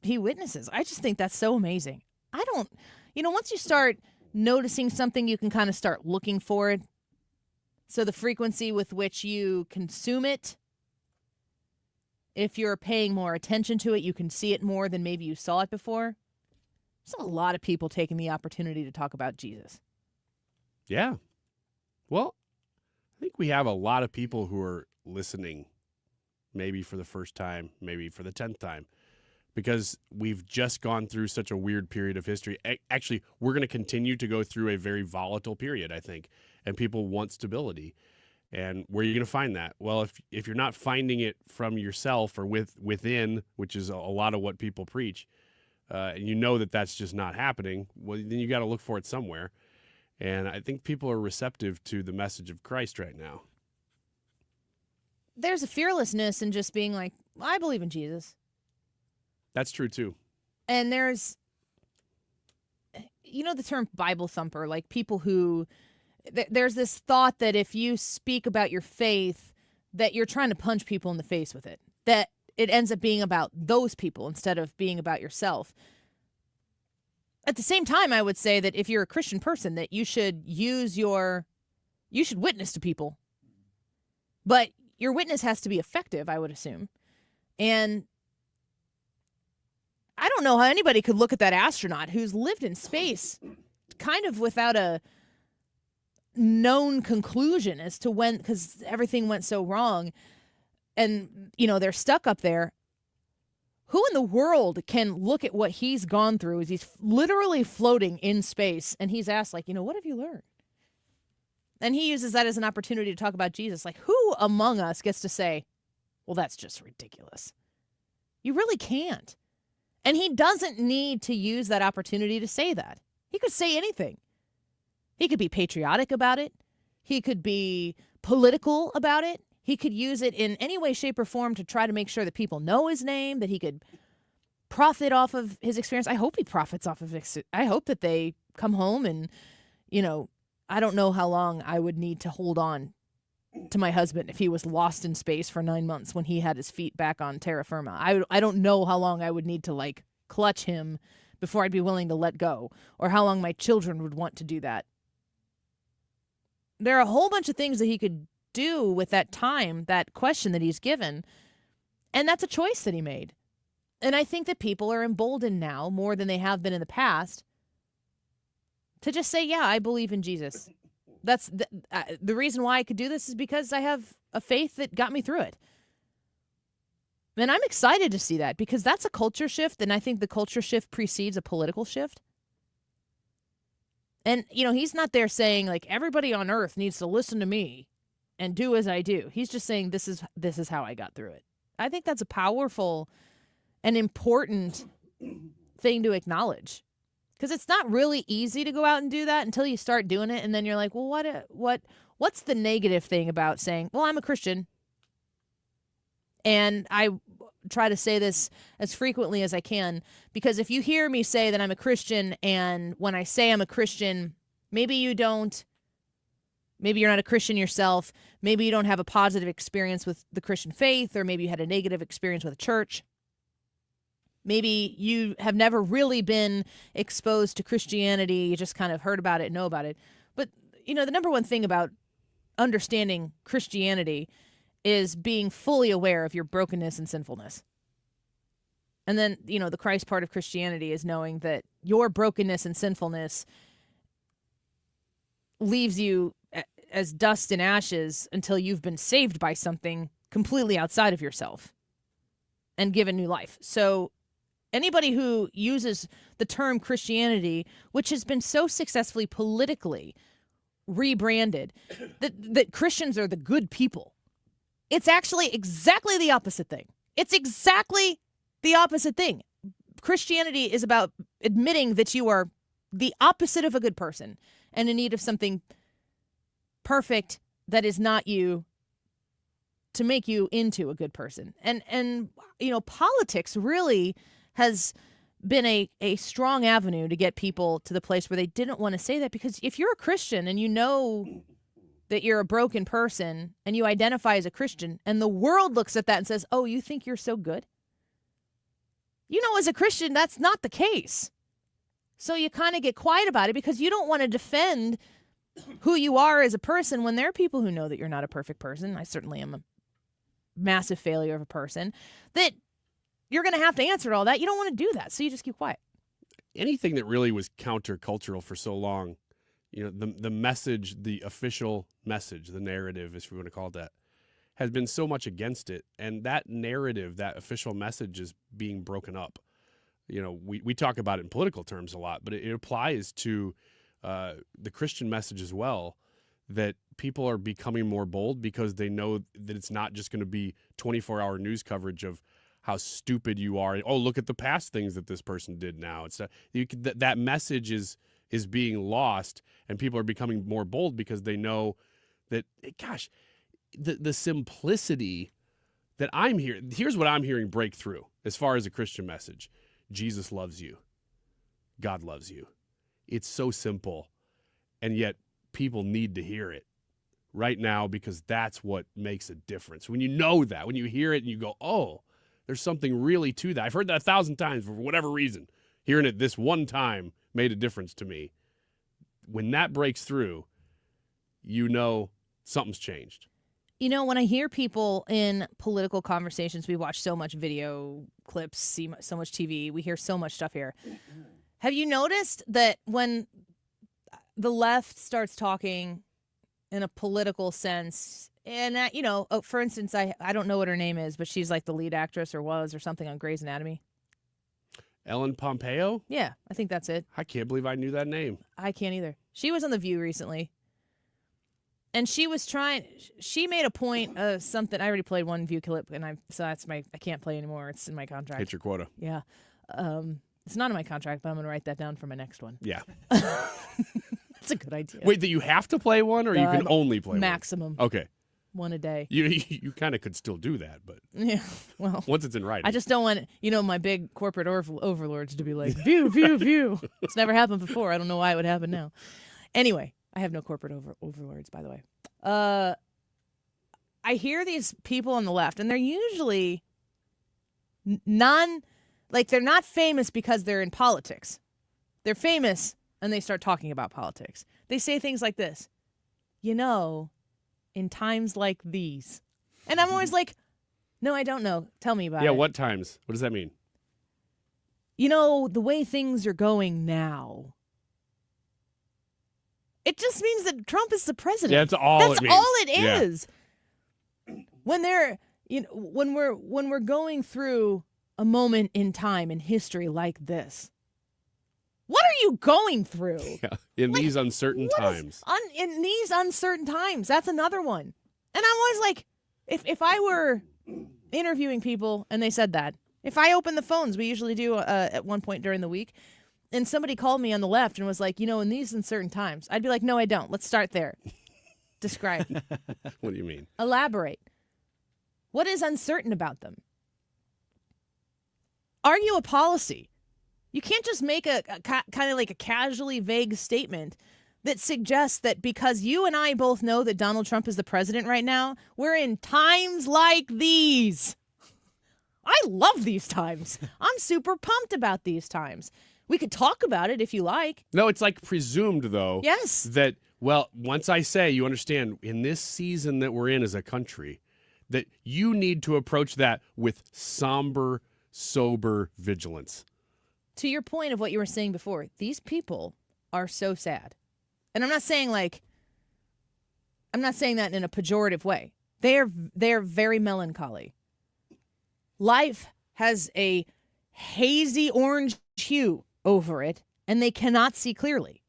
witnesses. I just think that's so amazing. Once you start noticing something, you can kind of start looking for it. So the frequency with which you consume it, if you're paying more attention to it, you can see it more than maybe you saw it before. There's a lot of people taking the opportunity to talk about Jesus. Yeah. Well, I think we have a lot of people who are listening, maybe for the first time, maybe for the 10th time, because we've just gone through such a weird period of history. Actually, we're going to continue to go through a very volatile period, I think, and people want stability. And where are you going to find that? Well, if you're not finding it from yourself or within, which is a lot of what people preach, and you know that that's just not happening, well, then you got to look for it somewhere. And I think people are receptive to the message of Christ right now. There's a fearlessness in just being like, well, I believe in Jesus. That's true, too. And there's, the term Bible thumper, like people who, there's this thought that if you speak about your faith, that you're trying to punch people in the face with it. That it ends up being about those people instead of being about yourself. At the same time, I would say that if you're a Christian person, that you should witness to people. But your witness has to be effective, I would assume. And I don't know how anybody could look at that astronaut who's lived in space kind of without a known conclusion as to when, because everything went so wrong and, they're stuck up there. Who in the world can look at what he's gone through as he's literally floating in space and he's asked, what have you learned? And he uses that as an opportunity to talk about Jesus. Who among us gets to say, well, that's just ridiculous? You really can't. And he doesn't need to use that opportunity to say that. He could say anything. He could be patriotic about it. He could be political about it. He could use it in any way, shape, or form to try to make sure that people know his name, that he could profit off of his experience. I hope he profits off of it. I hope that they come home and, I don't know how long I would need to hold on to my husband if he was lost in space for 9 months when he had his feet back on terra firma. I don't know how long I would need to clutch him before I'd be willing to let go, or how long my children would want to do that. There are a whole bunch of things that he could do with that time, that question that he's given, and that's a choice that he made. And I think that people are emboldened now more than they have been in the past to just say, yeah, I believe in Jesus. That's the reason why I could do this is because I have a faith that got me through it. And I'm excited to see that because that's a culture shift, and I think the culture shift precedes a political shift. And, he's not there saying, everybody on earth needs to listen to me and do as I do. He's just saying, this is how I got through it. I think that's a powerful and important thing to acknowledge. Because it's not really easy to go out and do that until you start doing it. And then you're like, well, what's the negative thing about saying, well, I'm a Christian? And I try to say this as frequently as I can, because if you hear me say that I'm a Christian, and when I say I'm a Christian, maybe you're not a Christian yourself, maybe you don't have a positive experience with the Christian faith, or maybe you had a negative experience with a church. Maybe you have never really been exposed to Christianity, you just kind of heard about it, know about it. But, the number one thing about understanding Christianity is being fully aware of your brokenness and sinfulness. And then, the Christ part of Christianity is knowing that your brokenness and sinfulness leaves you as dust and ashes until you've been saved by something completely outside of yourself and given new life. So anybody who uses the term Christianity, which has been so successfully politically rebranded, that Christians are the good people, it's actually exactly the opposite thing. It's exactly the opposite thing. Christianity is about admitting that you are the opposite of a good person and in need of something perfect that is not you to make you into a good person. And politics really has been a strong avenue to get people to the place where they didn't want to say that, because if you're a Christian and you know that you're a broken person and you identify as a Christian and the world looks at that and says, oh, you think you're so good? As a Christian, that's not the case. So you kind of get quiet about it because you don't want to defend who you are as a person when there are people who know that you're not a perfect person. I certainly am a massive failure of a person, that you're going to have to answer all that. You don't want to do that, so you just keep quiet. Anything that really was countercultural for so long, the message, the official message, the narrative, if we want to call it that, has been so much against it. And that narrative, that official message is being broken up. We talk about it in political terms a lot, but it applies to the Christian message as well, that people are becoming more bold because they know that it's not just going to be 24-hour news coverage of how stupid you are. Oh, look at the past things that this person did now. It's that message is being lost, and people are becoming more bold because they know that, gosh, the simplicity that I'm hearing. Here's what I'm hearing break through as far as a Christian message. Jesus loves you. God loves you. It's so simple, and yet people need to hear it right now because that's what makes a difference. When you know that, when you hear it and you go, oh, There's something really to that. I've heard that 1,000 times for whatever reason. Hearing it this one time made a difference to me. When that breaks through, you know something's changed. You know, when I hear people in political conversations, we watch so much video clips, see so much TV, we hear so much stuff here. Have you noticed that when the left starts talking in a political sense, and, for instance, I don't know what her name is, but she's like the lead actress or was or something on Grey's Anatomy. Ellen Pompeo? Yeah, I think that's it. I can't believe I knew that name. I can't either. She was on The View recently. And she made a point of something. I already played one View clip, and I can't play anymore. It's in my contract. Hit your quota. Yeah. It's not in my contract, but I'm going to write that down for my next one. Yeah. That's a good idea. Wait, that you have to play one, or you can only play maximum. one? Okay. One a day. You kind of could still do that, but yeah, well, once it's in writing. I just don't want, my big corporate overlords to be like, view, view, view. It's never happened before. I don't know why it would happen now. Anyway, I have no corporate overlords, by the way. I hear these people on the left, and they're usually they're not famous because they're in politics. They're famous, and they start talking about politics. They say things like this, in times like these. And I'm always like, no, I don't know. Tell me about it. Yeah, what times? What does that mean? The way things are going now. It just means that Trump is the president. Yeah, that's all it means. That's all it is. Yeah. When they're, when we're going through a moment in time in history like this, what are you going through? Yeah, in these uncertain times. In these uncertain times. That's another one. And I'm always like, if I were interviewing people and they said that, if I opened the phones, we usually do at one point during the week, and somebody called me on the left and was like, in these uncertain times, I'd be like, no, I don't. Let's start there. Describe. What do you mean? Elaborate. What is uncertain about them? Argue a policy. You can't just make a kind of like a casually vague statement that suggests that because you and I both know that Donald Trump is the president right now, we're in times like these. I love these times. I'm super pumped about these times. We could talk about it if you like. No, it's like presumed, though. Yes. That, once I say, you understand, in this season that we're in as a country, that you need to approach that with somber, sober vigilance. To your point of what you were saying before, these people are so sad. And I'm not saying that in a pejorative way. They are very melancholy. Life has a hazy orange hue over it, and they cannot see clearly.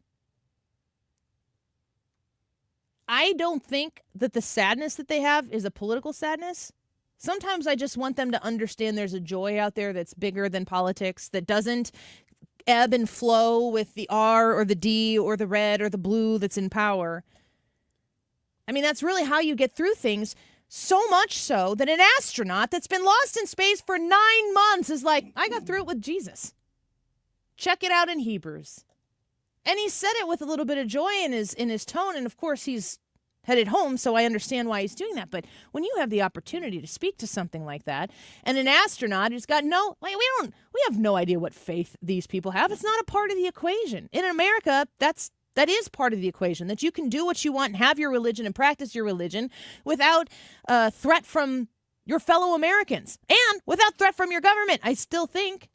I don't think that the sadness that they have is a political sadness. Sometimes I just want them to understand there's a joy out there that's bigger than politics, that doesn't ebb and flow with the R or the D or the red or the blue that's in power. I mean, that's really how you get through things. So much so that an astronaut that's been lost in space for 9 months is like, I got through it with Jesus. Check it out in Hebrews. And he said it with a little bit of joy in his tone. And of course, he's headed home, so I understand why he's doing that. But when you have the opportunity to speak to something like that, and an astronaut who's got we have no idea what faith these people have. It's not a part of the equation. In America, that is part of the equation, that you can do what you want and have your religion and practice your religion without threat from your fellow Americans and without threat from your government, I still think.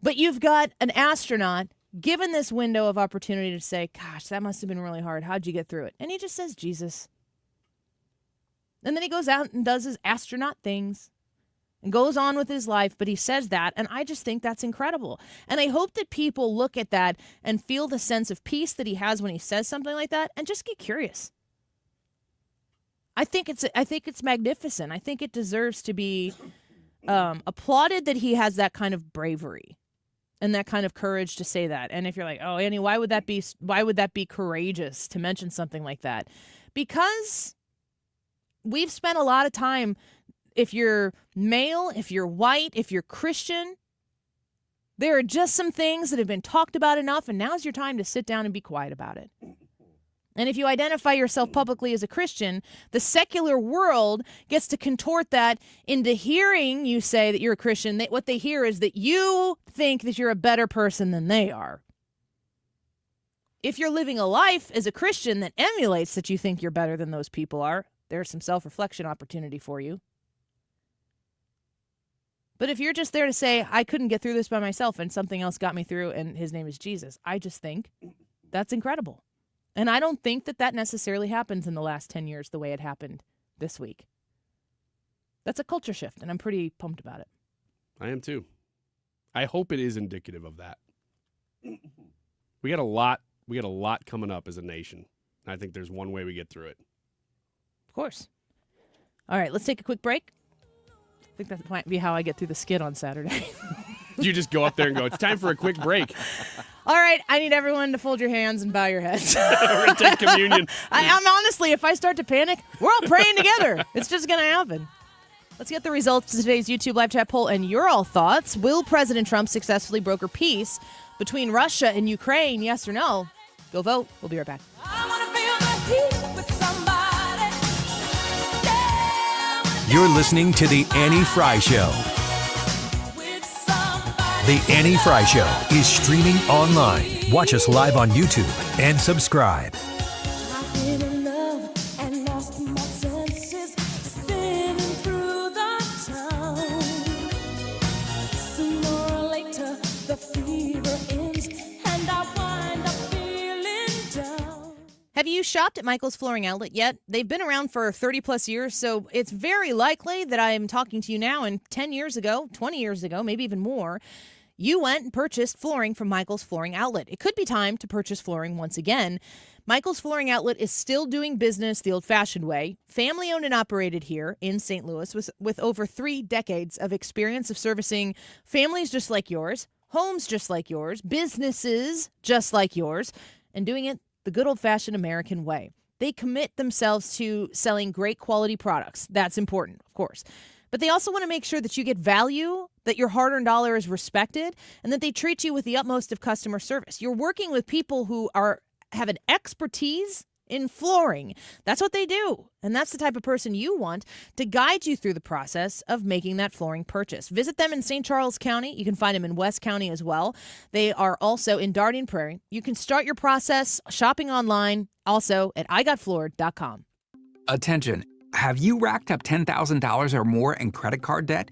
But you've got an astronaut given this window of opportunity to say, gosh, that must have been really hard. How'd you get through it? And he just says, Jesus. And then he goes out and does his astronaut things and goes on with his life, but he says that, and I just think that's incredible. And I hope that people look at that and feel the sense of peace that he has when he says something like that and just get curious. I think it's magnificent. I think it deserves to be applauded that he has that kind of bravery and that kind of courage to say that. And if you're like, oh, Annie, why would that be courageous to mention something like that? Because we've spent a lot of time, if you're male, if you're white, if you're Christian, there are just some things that have been talked about enough, and now's your time to sit down and be quiet about it. And if you identify yourself publicly as a Christian, the secular world gets to contort that into hearing you say that you're a Christian. What they hear is that you think that you're a better person than they are. If you're living a life as a Christian that emulates that you think you're better than those people are, there's some self-reflection opportunity for you. But if you're just there to say, I couldn't get through this by myself and something else got me through and his name is Jesus, I just think that's incredible. And I don't think that that necessarily happens in the last 10 years the way it happened this week. That's a culture shift, and I'm pretty pumped about it. I am too. I hope it is indicative of that. We got a lot coming up as a nation. I think there's one way we get through it. Of course. All right, let's take a quick break. I think that might be how I get through the skit on Saturday. You just go up there and go, it's time for a quick break. All right, I need everyone to fold your hands and bow your heads. We're going to take communion. I'm honestly, if I start to panic, we're all praying together. It's just going to happen. Let's get the results of today's YouTube live chat poll and your all thoughts. Will President Trump successfully broker peace between Russia and Ukraine? Yes or no? Go vote. We'll be right back. You're listening to The Annie Frey Show. The Annie Frey Show is streaming online. Watch us live on YouTube and subscribe. Have you shopped at Michael's Flooring Outlet yet? They've been around for 30 plus years, so it's very likely that I'm talking to you now, and 10 years ago, 20 years ago, maybe even more, you went and purchased flooring from Michael's Flooring Outlet. It could be time to purchase flooring once again. Michael's Flooring Outlet is still doing business the old-fashioned way, family-owned and operated here in St. Louis with over 3 decades of experience of servicing families just like yours, homes just like yours, businesses just like yours, and doing it the good old-fashioned American way. They commit themselves to selling great quality products. That's important, of course. But they also want to make sure that you get value, that your hard-earned dollar is respected, and that they treat you with the utmost of customer service. You're working with people who have an expertise in flooring. That's what they do. And that's the type of person you want to guide you through the process of making that flooring purchase. Visit them in St. Charles County. You can find them in West County as well. They are also in Darien Prairie. You can start your process shopping online, also at igotfloored.com. Attention. Have you racked up $10,000 or more in credit card debt?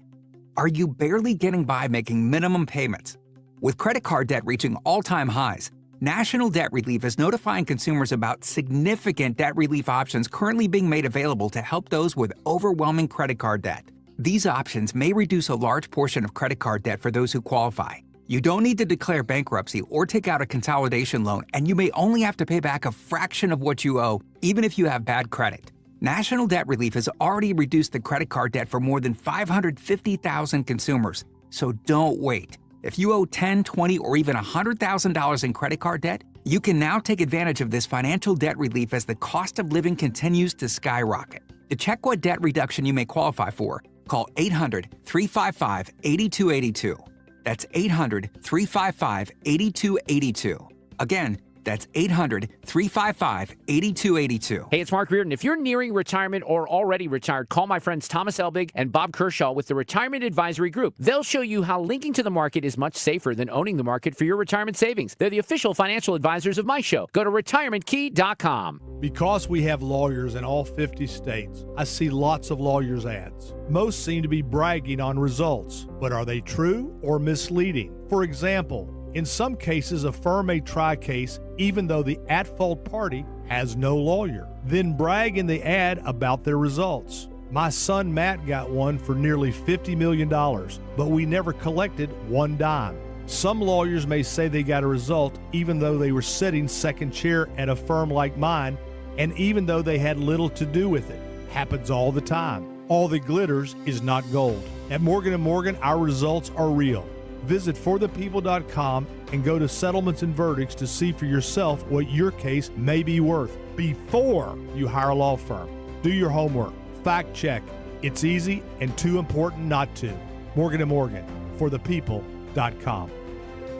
Are you barely getting by making minimum payments? With credit card debt reaching all-time highs, National Debt Relief is notifying consumers about significant debt relief options currently being made available to help those with overwhelming credit card debt. These options may reduce a large portion of credit card debt for those who qualify. You don't need to declare bankruptcy or take out a consolidation loan, and you may only have to pay back a fraction of what you owe, even if you have bad credit. National Debt Relief has already reduced the credit card debt for more than 550,000 consumers, so don't wait. If you owe $10,000, $20,000, or even $100,000 in credit card debt, you can now take advantage of this financial debt relief as the cost of living continues to skyrocket. To check what debt reduction you may qualify for, call 800-355-8282. That's 800-355-8282. Again, that's 800-355-8282. Hey, it's Mark Reardon. If you're nearing retirement or already retired, call my friends Thomas Elbig and Bob Kershaw with the Retirement Advisory Group. They'll show you how linking to the market is much safer than owning the market for your retirement savings. They're the official financial advisors of my show. Go to retirementkey.com. Because we have lawyers in all 50 states, I see lots of lawyers' ads. Most seem to be bragging on results, but are they true or misleading? For example, in some cases, a firm may try a case even though the at-fault party has no lawyer, then brag in the ad about their results. My son Matt got one for nearly $50 million, but we never collected one dime. Some lawyers may say they got a result even though they were sitting second chair at a firm like mine, and even though they had little to do with it. Happens all the time. All that glitters is not gold. At Morgan & Morgan, our results are real. Visit forthepeople.com and go to settlements and verdicts to see for yourself what your case may be worth before you hire a law firm. Do your homework. Fact check. It's easy and too important not to. Morgan & Morgan, forthepeople.com.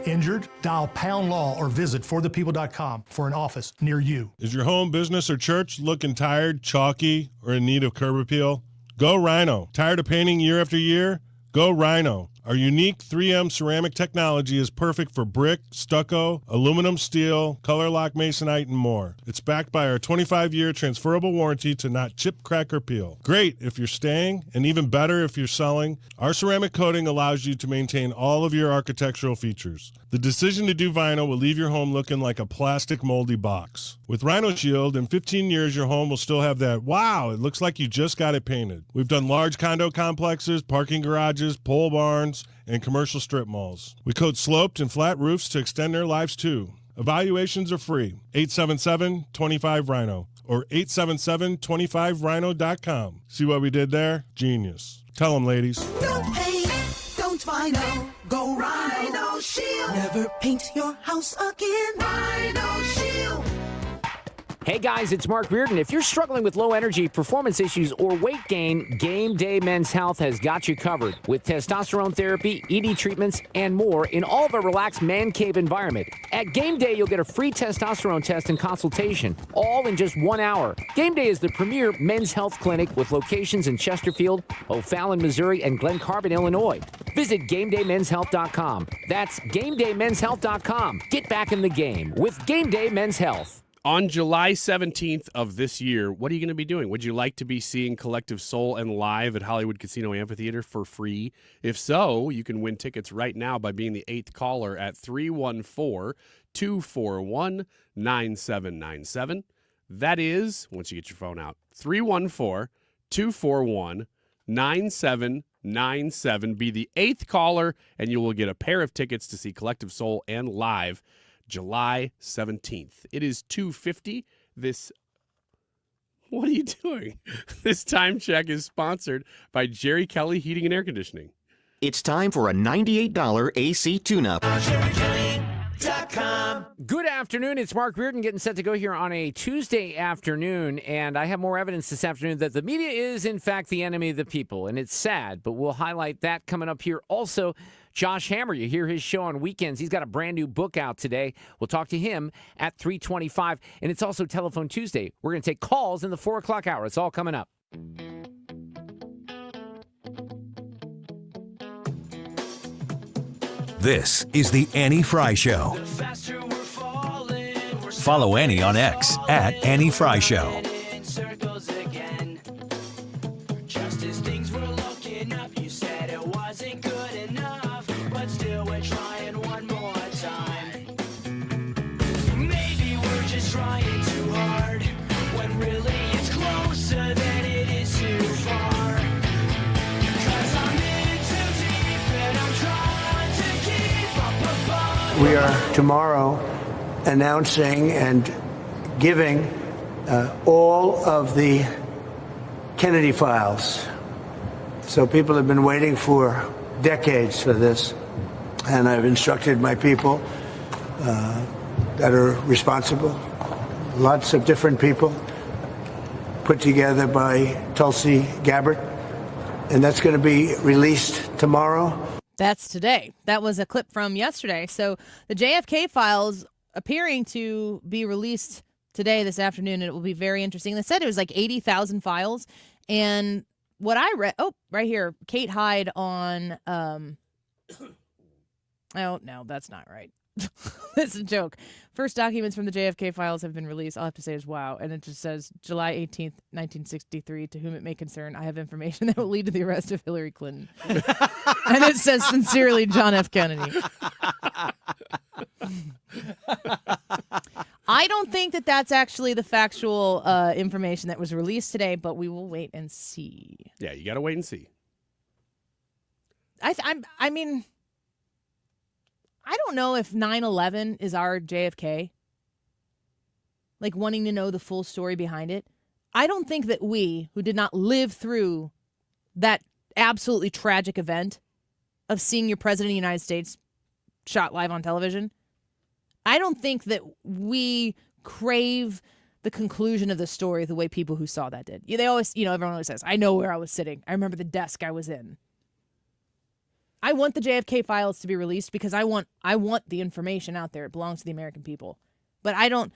Injured? Dial Pound Law or visit forthepeople.com for an office near you. Is your home, business, or church looking tired, chalky, or in need of curb appeal? Go Rhino. Tired of painting year after year? Go Rhino. Our unique 3M ceramic technology is perfect for brick, stucco, aluminum, steel, color lock masonite, and more. It's backed by our 25-year transferable warranty to not chip, crack, or peel. Great if you're staying, and even better if you're selling. Our ceramic coating allows you to maintain all of your architectural features. The decision to do vinyl will leave your home looking like a plastic moldy box. With Rhino Shield, in 15 years, your home will still have that, wow, it looks like you just got it painted. We've done large condo complexes, parking garages, pole barns, and commercial strip malls. We coat sloped and flat roofs to extend their lives too. Evaluations are free. 877-25-RHINO or 877-25rhino.com. See what we did there? Genius. Tell them, ladies. Don't paint, don't vinyl, go Rhino Shield. Never paint your house again. Rhino Shield. Hey guys, it's Mark Reardon. If you're struggling with low energy, performance issues, or weight gain, Game Day Men's Health has got you covered with testosterone therapy, ED treatments, and more in all of a relaxed man cave environment. At Game Day, you'll get a free testosterone test and consultation, all in just 1 hour. Game Day is the premier men's health clinic with locations in Chesterfield, O'Fallon, Missouri, and Glen Carbon, Illinois. Visit GameDayMen'sHealth.com. That's GameDayMen'sHealth.com. Get back in the game with Game Day Men's Health. On July 17th of this year, what are you going to be doing? Would you like to be seeing Collective Soul and live at Hollywood Casino Amphitheater for free? If so, you can win tickets right now by being the 8th caller at 314-241-9797. That is, once you get your phone out, 314-241-9797. Be the 8th caller, and you will get a pair of tickets to see Collective Soul and live July 17th. It is 2:50. What are you doing? This time check is sponsored by Jerry Kelly Heating and Air Conditioning. It's time for a $98 AC tune-up. Good afternoon. It's Mark Reardon getting set to go here on a Tuesday afternoon, and I have more evidence this afternoon that the media is, in fact, the enemy of the people, and it's sad, but we'll highlight that coming up here. Also, Josh Hammer, you hear his show on weekends. He's got a brand new book out today. We'll talk to him at 3:25, and it's also Telephone Tuesday. We're going to take calls in the 4 o'clock hour. It's all coming up. This is the Annie Frey Show. Follow Annie on X at Annie Frey Show. We are tomorrow announcing and giving all of the Kennedy files. So people have been waiting for decades for this, and I've instructed my people that are responsible, lots of different people, put together by Tulsi Gabbard, and that's going to be released tomorrow. That's today. That was a clip from yesterday. So the JFK files appearing to be released today, this afternoon, and it will be very interesting. They said it was like 80,000 files. And what I read, right here, Kate Hyde on, oh, no, that's not right. That's a joke. First documents from the JFK files have been released. All I have to say is wow. And it just says July 18th, 1963, to whom it may concern, I have information that will lead to the arrest of Hillary Clinton. And it says sincerely, John F. Kennedy. I don't think that that's actually the factual information that was released today, but we will wait and see. Yeah, you got to wait and see. I mean, I don't know if 9/11 is our JFK, like wanting to know the full story behind it. I don't think that we, who did not live through that absolutely tragic event of seeing your president of the United States shot live on television, I don't think that we crave the conclusion of the story the way people who saw that did. They always, everyone always says, I know where I was sitting. I remember the desk I was in. I want the JFK files to be released because I want the information out there. It belongs to the American people. But I don't,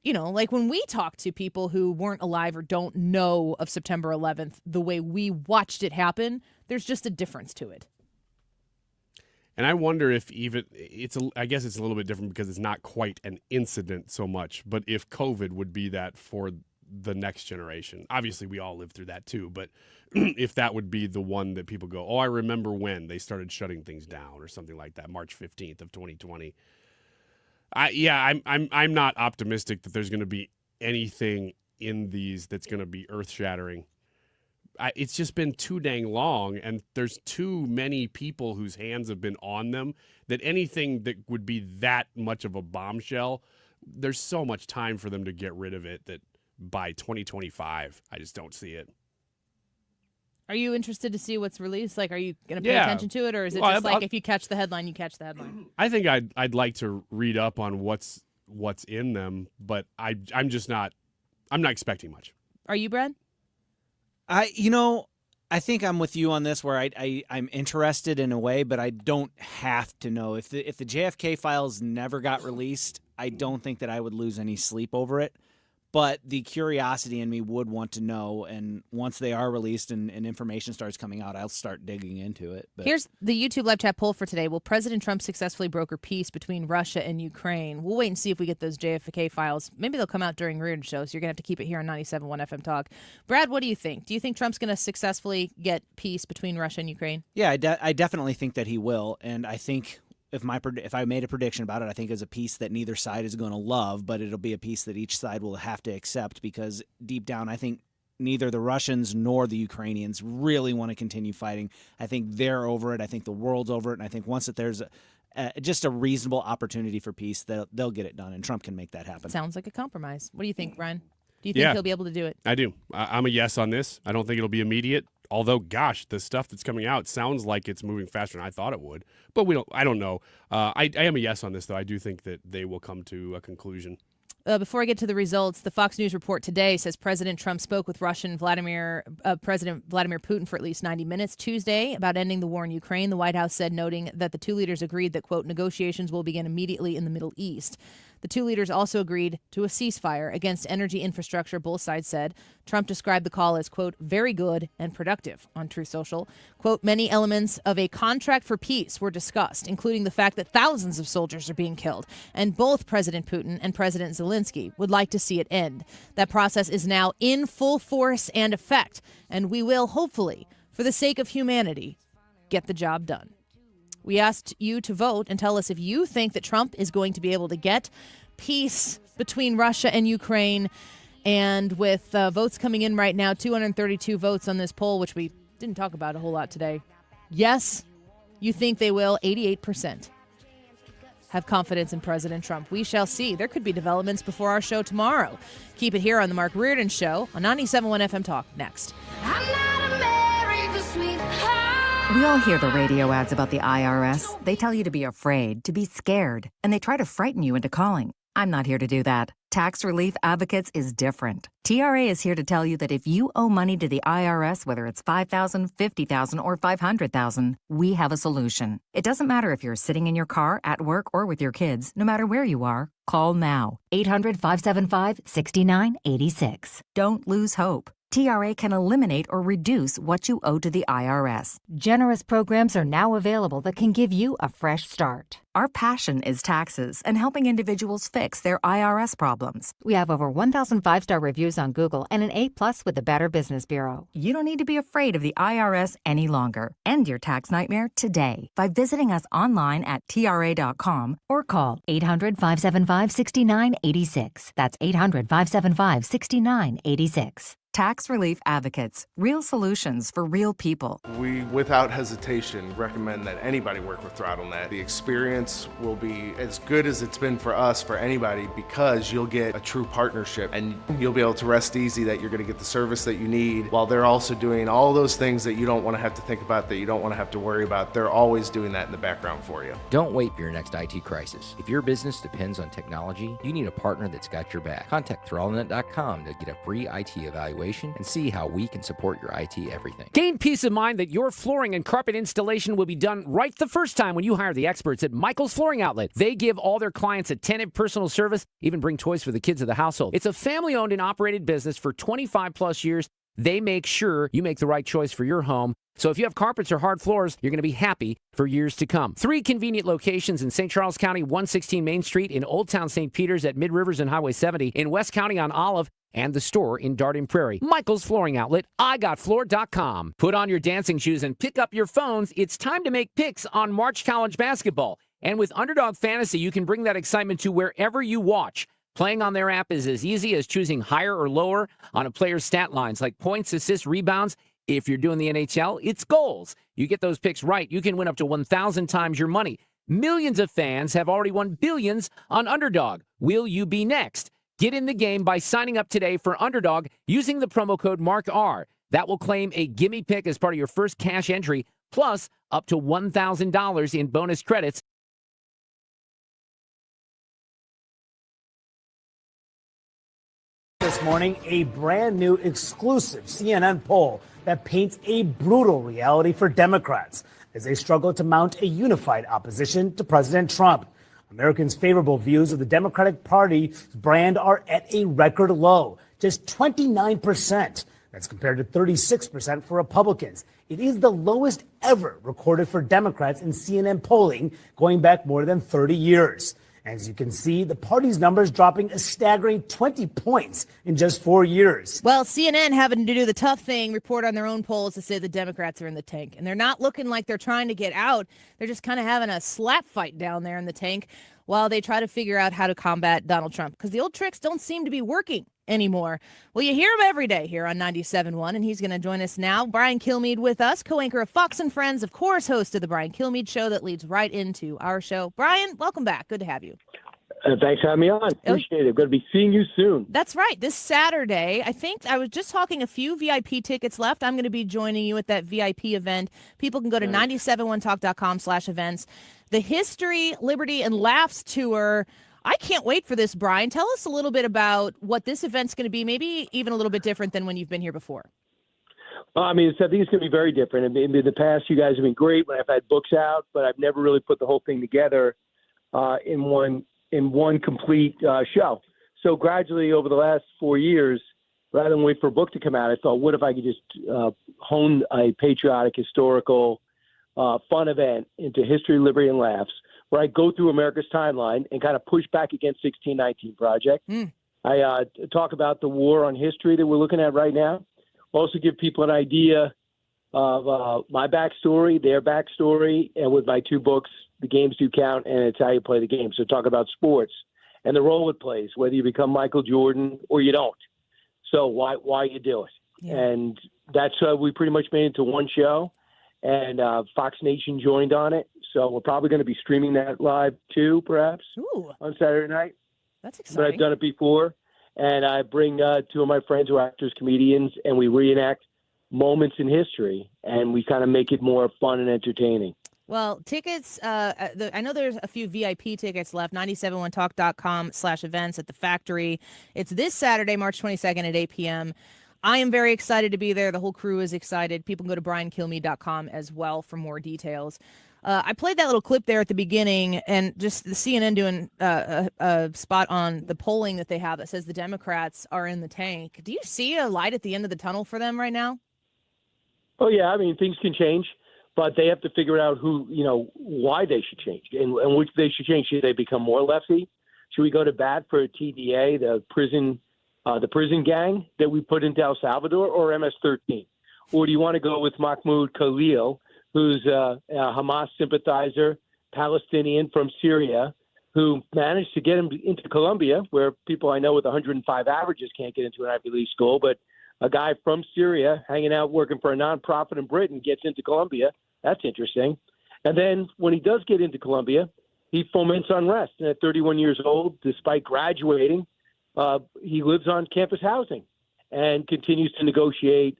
like when we talk to people who weren't alive or don't know of September 11th, the way we watched it happen, there's just a difference to it. And I wonder if I guess it's a little bit different because it's not quite an incident so much, but if COVID would be that for the next generation. Obviously, we all lived through that too, but if that would be the one that people go, oh, I remember when they started shutting things down or something like that, March 15th of 2020. I'm not optimistic that there's going to be anything in these that's going to be earth-shattering. It's just been too dang long, and there's too many people whose hands have been on them that anything that would be that much of a bombshell, there's so much time for them to get rid of it that by 2025, I just don't see it. Are you interested to see what's released? Like, are you going to pay attention to it, or is it just like if you catch the headline, you catch the headline? I think I'd like to read up on what's in them, but I'm not expecting much. Are you, Brad? I think I'm with you on this where I'm interested in a way, but I don't have to know. If the JFK files never got released, I don't think that I would lose any sleep over it. But the curiosity in me would want to know, and once they are released and information starts coming out, I'll start digging into it. But here's the YouTube live chat poll for today. Will President Trump successfully broker peace between Russia and Ukraine? We'll wait and see if we get those JFK files. Maybe they'll come out during Reardon show, so you're going to have to keep it here on 97.1 FM Talk. Brad, what do you think? Do you think Trump's going to successfully get peace between Russia and Ukraine? Yeah, I definitely think that he will, and I think if I made a prediction about it, I think it's a piece that neither side is going to love, but it'll be a piece that each side will have to accept because deep down, I think neither the Russians nor the Ukrainians really want to continue fighting. I think they're over it. I think the world's over it. And I think once that there's just a reasonable opportunity for peace, they'll get it done, and Trump can make that happen. Sounds like a compromise. What do you think, Brian? Do you think he'll be able to do it? I do. I'm a yes on this. I don't think it'll be immediate. Although, gosh, the stuff that's coming out sounds like it's moving faster than I thought it would. But I don't know. I am a yes on this, though. I do think that they will come to a conclusion. Before I get to the results, the Fox News report today says President Trump spoke with Russian President Vladimir Putin for at least 90 minutes Tuesday about ending the war in Ukraine. The White House said, noting that the two leaders agreed that, quote, negotiations will begin immediately in the Middle East. The two leaders also agreed to a ceasefire against energy infrastructure, both sides said. Trump described the call as, quote, very good and productive on Truth Social. Quote, many elements of a contract for peace were discussed, including the fact that thousands of soldiers are being killed. And both President Putin and President Zelensky would like to see it end. That process is now in full force and effect, and we will, hopefully, for the sake of humanity, get the job done. We asked you to vote and tell us if you think that Trump is going to be able to get peace between Russia and Ukraine. And with votes coming in right now, 232 votes on this poll, which we didn't talk about a whole lot today. Yes, you think they will. 88% have confidence in President Trump. We shall see. There could be developments before our show tomorrow. Keep it here on the Mark Reardon Show on 97.1 FM Talk next. We all hear the radio ads about the IRS. They tell you to be afraid, to be scared, and they try to frighten you into calling. I'm not here to do that. Tax Relief Advocates is different. TRA is here to tell you that if you owe money to the IRS, whether it's $5,000, $50,000, or $500,000, we have a solution. It doesn't matter if you're sitting in your car, at work, or with your kids. No matter where you are, call now. 800-575-6986. Don't lose hope. TRA can eliminate or reduce what you owe to the IRS. Generous programs are now available that can give you a fresh start. Our passion is taxes and helping individuals fix their IRS problems. We have over 1,000 5-star reviews on Google and an A+ with the Better Business Bureau. You don't need to be afraid of the IRS any longer. End your tax nightmare today by visiting us online at TRA.com or call 800-575-6986. That's 800-575-6986. Tax Relief Advocates. Real solutions for real people. We, without hesitation, recommend that anybody work with ThrottleNet. The experience will be as good as it's been for us, for anybody, because you'll get a true partnership and you'll be able to rest easy that you're going to get the service that you need while they're also doing all those things that you don't want to have to think about, that you don't want to have to worry about. They're always doing that in the background for you. Don't wait for your next IT crisis. If your business depends on technology, you need a partner that's got your back. Contact ThrottleNet.com to get a free IT evaluation evaluation and see how we can support your IT everything. Gain peace of mind that your flooring and carpet installation will be done right the first time when you hire the experts at Michael's Flooring Outlet. They give all their clients attentive personal service, even bring toys for the kids of the household. It's a family-owned and operated business for 25 plus years. They make sure you make the right choice for your home. So if you have carpets or hard floors, you're going to be happy for years to come. 3 convenient locations in St. Charles County, 116 Main Street, in Old Town St. Peters at Mid-Rivers and Highway 70, in West County on Olive, and the store in Darden Prairie. Michael's Flooring Outlet, igotfloor.com. Put on your dancing shoes and pick up your phones. It's time to make picks on March college basketball. And with Underdog Fantasy, you can bring that excitement to wherever you watch. Playing on their app is as easy as choosing higher or lower on a player's stat lines like points, assists, rebounds. If you're doing the NHL, it's goals. You get those picks right, you can win up to 1,000 times your money. Millions of fans have already won billions on Underdog. Will you be next? Get in the game by signing up today for Underdog using the promo code MARKR. That will claim a gimme pick as part of your first cash entry, plus up to $1,000 in bonus credits. This morning, a brand new exclusive CNN poll that paints a brutal reality for Democrats as they struggle to mount a unified opposition to President Trump. Americans' favorable views of the Democratic Party's brand are at a record low, just 29%. That's compared to 36% for Republicans. It is the lowest ever recorded for Democrats in CNN polling going back more than 30 years. As you can see, the party's numbers dropping a staggering 20 points in just 4 years. Well, CNN having to do the tough thing, report on their own polls to say the Democrats are in the tank. And they're not looking like they're trying to get out. They're just kind of having a slap fight down there in the tank while they try to figure out how to combat Donald Trump. Because the old tricks don't seem to be working anymore. Well, you hear him every day here on 97.1, and he's going to join us now. Brian Kilmeade with us, co-anchor of Fox and Friends, of course, host of the Brian Kilmeade Show that leads right into our show. Brian, welcome back. Good to have you. Thanks for having me on. Appreciate it. Going to be seeing you soon. That's right. This Saturday, I think I was just talking a few VIP tickets left. I'm going to be joining you at that VIP event. People can go to 971talk.com/events. The History, Liberty, and Laughs Tour. I can't wait for this, Brian. Tell us a little bit about what this event's going to be, maybe even a little bit different than when you've been here before. I think it's going to be very different. I mean, in the past, you guys have been great when I've had books out, but I've never really put the whole thing together in one complete show. So gradually over the last 4 years, rather than wait for a book to come out, I thought, what if I could just hone a patriotic, historical, fun event into History, Liberty, and Laughs, where I go through America's timeline and kind of push back against 1619 Project. I talk about the war on history that we're looking at right now. Also give people an idea of my backstory, their backstory, and with my 2 books, The Games Do Count and It's How You Play the Game. So talk about sports and the role it plays, whether you become Michael Jordan or you don't. So why you do it. Yeah. And that's we pretty much made it to one show, and Fox Nation joined on it. So we're probably going to be streaming that live too, perhaps, on Saturday night. That's exciting. But I've done it before. And I bring 2 of my friends who are actors, comedians, and we reenact moments in history, and we kind of make it more fun and entertaining. Well, tickets, I know there's a few VIP tickets left, 971talk.com/events at the Factory. It's this Saturday, March 22nd at 8 p.m. I am very excited to be there. The whole crew is excited. People can go to briankilmeade.com as well for more details. I played that little clip there at the beginning, and just the CNN doing a spot on the polling that they have that says the Democrats are in the tank. Do you see a light at the end of the tunnel for them right now? Oh, yeah. I mean, things can change, but they have to figure out why they should change and which they should change. Should they become more lefty? Should we go to bat for TDA, the prison gang that we put into El Salvador, or MS-13? Or do you want to go with Mahmoud Khalil, who's a Hamas sympathizer, Palestinian from Syria, who managed to get him into Columbia, where people I know with 105 averages can't get into an Ivy League school, but a guy from Syria hanging out working for a nonprofit in Britain gets into Columbia. That's interesting. And then when he does get into Columbia, he foments unrest. And at 31 years old, despite graduating, he lives on campus housing and continues to negotiate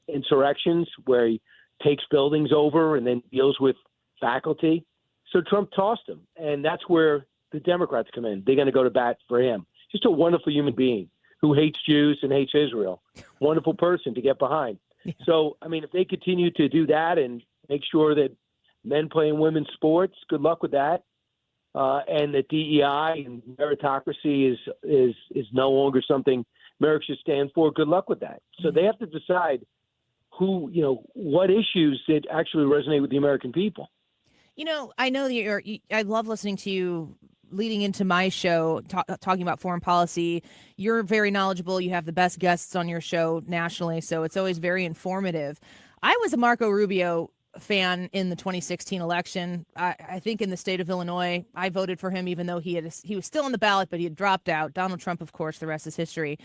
insurrections where he takes buildings over and then deals with faculty. So Trump tossed him, and that's where the Democrats come in. They're going to go to bat for him. Just a wonderful human being who hates Jews and hates Israel. Wonderful person to get behind. Yeah. So, I mean, if they continue to do that and make sure that men play in women's sports, good luck with that. And that DEI and meritocracy is no longer something America should stand for. Good luck with that. So they have to decide what issues that actually resonate with the American people. I know that I love listening to you leading into my show, talking about foreign policy. You're very knowledgeable. You have the best guests on your show nationally, so it's always very informative. I was a Marco Rubio fan in the 2016 election. I think in the state of Illinois, I voted for him, even though he was still on the ballot, but he had dropped out. Donald Trump, of course, the rest is history.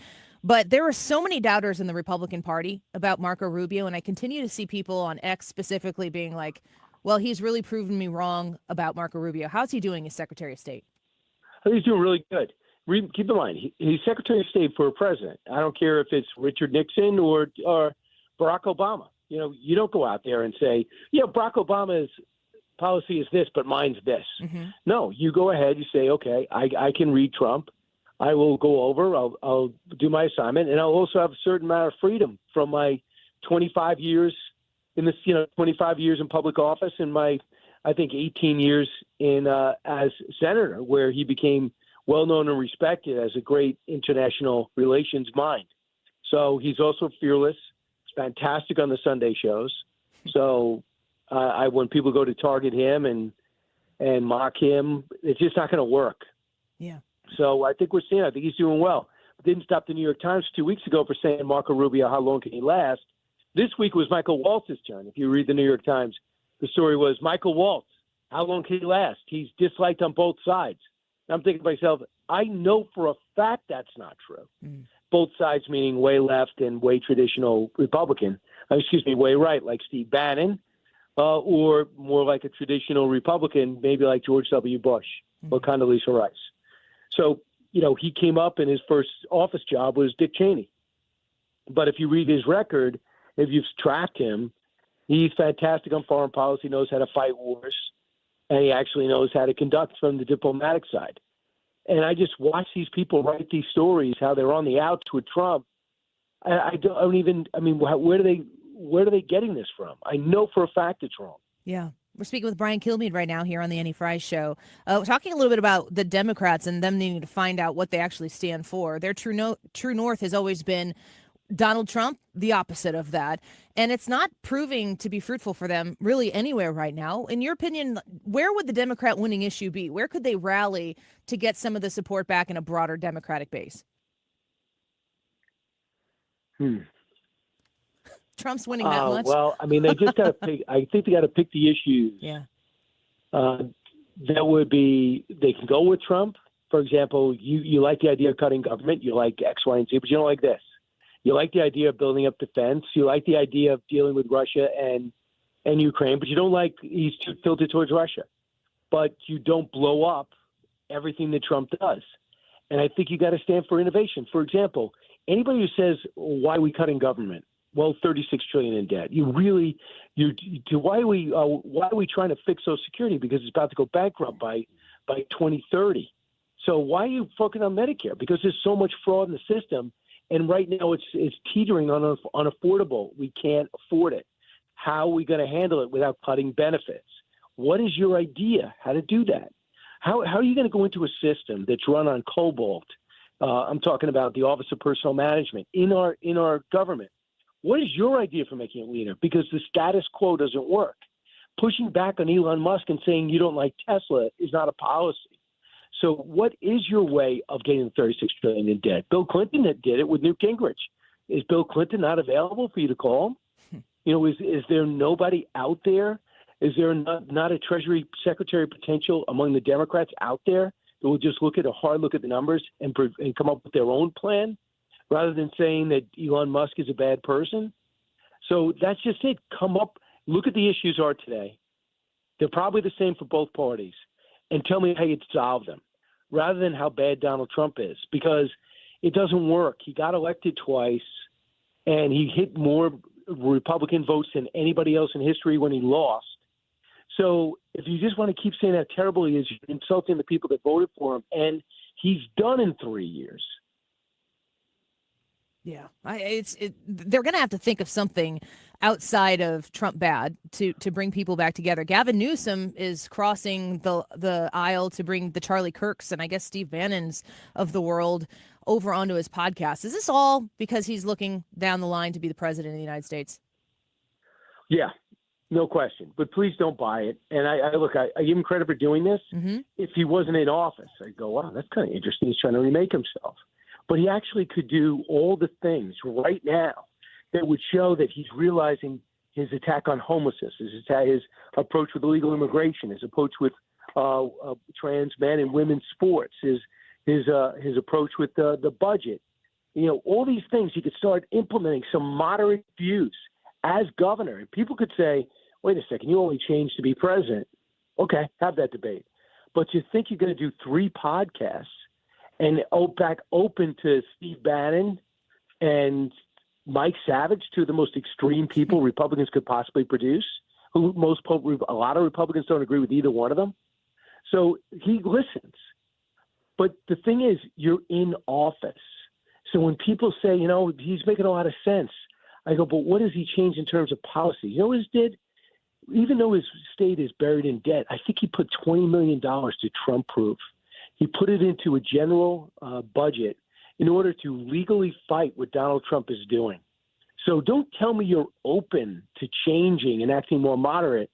But there were so many doubters in the Republican Party about Marco Rubio, and I continue to see people on X specifically being like, well, he's really proven me wrong about Marco Rubio. How's he doing as Secretary of State? I think he's doing really good. Keep in mind, he's Secretary of State for a president. I don't care if it's Richard Nixon or Barack Obama. You don't go out there and say, Barack Obama's policy is this, but mine's this. Mm-hmm. No, you go ahead. You say, okay, I can read Trump. I will go over. I'll do my assignment, and I'll also have a certain amount of freedom from my 25 years in this, 25 years in public office and my, I think, 18 years in as senator, where he became well known and respected as a great international relations mind. So he's also fearless. It's fantastic on the Sunday shows. So when people go to target him and mock him, it's just not going to work. Yeah. So I think he's doing well. Didn't stop the New York Times 2 weeks ago for saying Marco Rubio, how long can he last? This week was Michael Waltz's turn. If you read the New York Times, the story was Michael Waltz, how long can he last? He's disliked on both sides. And I'm thinking to myself, I know for a fact that's not true. Mm. Both sides meaning way left and way traditional Republican. Way right, like Steve Bannon, or more like a traditional Republican, maybe like George W. Bush or Condoleezza Rice. So, he came up and his first office job was Dick Cheney. But if you read his record, if you've tracked him, he's fantastic on foreign policy, knows how to fight wars, and he actually knows how to conduct from the diplomatic side. And I just watch these people write these stories, how they're on the outs with Trump. I don't even, where are they getting this from? I know for a fact it's wrong. Yeah. We're speaking with Brian Kilmeade right now here on the Annie Frey Show, talking a little bit about the Democrats and them needing to find out what they actually stand for. Their true north has always been Donald Trump, the opposite of that. And it's not proving to be fruitful for them really anywhere right now. In your opinion, where would the Democrat winning issue be? Where could they rally to get some of the support back in a broader Democratic base? Trump's winning that much? Well, they just got to pick. I think they got to pick the issues. Yeah. That would be, they can go with Trump. For example, you like the idea of cutting government. You like X, Y, and Z, but you don't like this. You like the idea of building up defense. You like the idea of dealing with Russia and Ukraine, but you don't like he's too tilted towards Russia. But you don't blow up everything that Trump does. And I think you got to stand for innovation. For example, anybody who says, why are we cutting government? Well, $36 trillion in debt. Why are we trying to fix Social Security? Because it's about to go bankrupt by 2030. So why are you focusing on Medicare? Because there's so much fraud in the system. And right now it's teetering on unaffordable. We can't afford it. How are we going to handle it without cutting benefits? What is your idea how to do that? How are you going to go into a system that's run on cobalt? I'm talking about the Office of Personnel Management in our government. What is your idea for making it leaner? Because the status quo doesn't work. Pushing back on Elon Musk and saying you don't like Tesla is not a policy. So what is your way of getting the $36 trillion in debt? Bill Clinton did it with Newt Gingrich. Is Bill Clinton not available for you to call him? Is there nobody out there? Is there not a Treasury Secretary potential among the Democrats out there that will just look at a hard look at the numbers and come up with their own plan rather than saying that Elon Musk is a bad person? So that's just it. Come up, look at the issues are today. They're probably the same for both parties, and tell me how you'd solve them, rather than how bad Donald Trump is, because it doesn't work. He got elected twice, and he hit more Republican votes than anybody else in history when he lost. So if you just want to keep saying how terrible he is, you're insulting the people that voted for him, and he's done in 3 years. Yeah, they're going to have to think of something outside of Trump bad to bring people back together. Gavin Newsom is crossing the aisle to bring the Charlie Kirks and I guess Steve Bannon's of the world over onto his podcast. Is this all because he's looking down the line to be the president of the United States? Yeah, no question. But please don't buy it. And I give him credit for doing this. Mm-hmm. If he wasn't in office, I'd go, wow, that's kind of interesting. He's trying to remake himself. But he actually could do all the things right now that would show that he's realizing his attack on homelessness, his approach with illegal immigration, his approach with trans men and women's sports, his approach with the budget. All these things he could start implementing some moderate views as governor. And people could say, wait a second, you only changed to be president. Okay, have that debate. But you think you're going to do 3 podcasts and back open to Steve Bannon and Mike Savage, two of the most extreme people Republicans could possibly produce, a lot of Republicans don't agree with either one of them. So he listens. But the thing is, you're in office. So when people say, he's making a lot of sense, I go, but what has he changed in terms of policy? You know what he did? Even though his state is buried in debt, I think he put $20 million to Trump-proof. He put it into a general budget in order to legally fight what Donald Trump is doing. So don't tell me you're open to changing and acting more moderate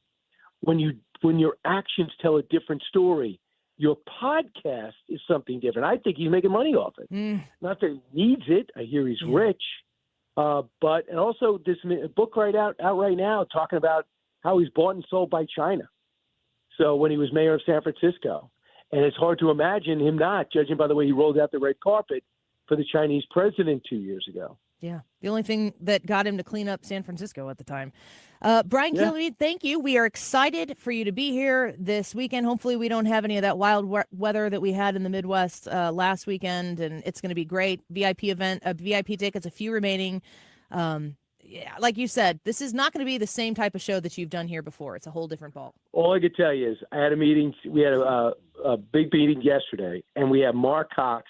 when your actions tell a different story. Your podcast is something different. I think he's making money off it. Not that he needs it. I hear he's rich. And also this book out right now talking about how he's bought and sold by China. So when he was mayor of San Francisco. And it's hard to imagine him not, judging by the way he rolled out the red carpet for the Chinese president 2 years ago. Yeah, the only thing that got him to clean up San Francisco at the time. Brian Kilmeade, thank you. We are excited for you to be here this weekend. Hopefully we don't have any of that wild weather that we had in the Midwest last weekend, and it's going to be great. VIP event, VIP tickets, a few remaining. Like you said, this is not going to be the same type of show that you've done here before. It's a whole different ball. All I could tell you is I had a meeting. We had a big meeting yesterday, and we have Mark Cox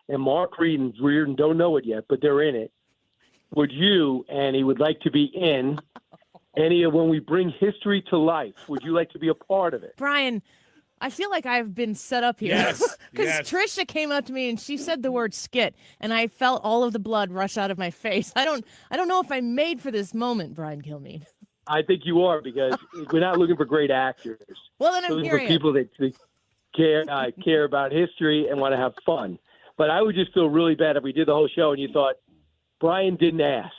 and Mark Reed and Reardon don't know it yet, but they're in it. Would you, Annie, would like to be in any of when we bring history to life? Would you like to be a part of it? Brian, I feel like I've been set up here. Yes. Because Trisha came up to me and she said the word skit, and I felt all of the blood rush out of my face. I don't know if I'm made for this moment, Brian Kilmeade. I think you are, because we're not looking for great actors. Well, then I'm looking hearing for people that care about history and want to have fun. But I would just feel really bad if we did the whole show and you thought, Brian didn't ask.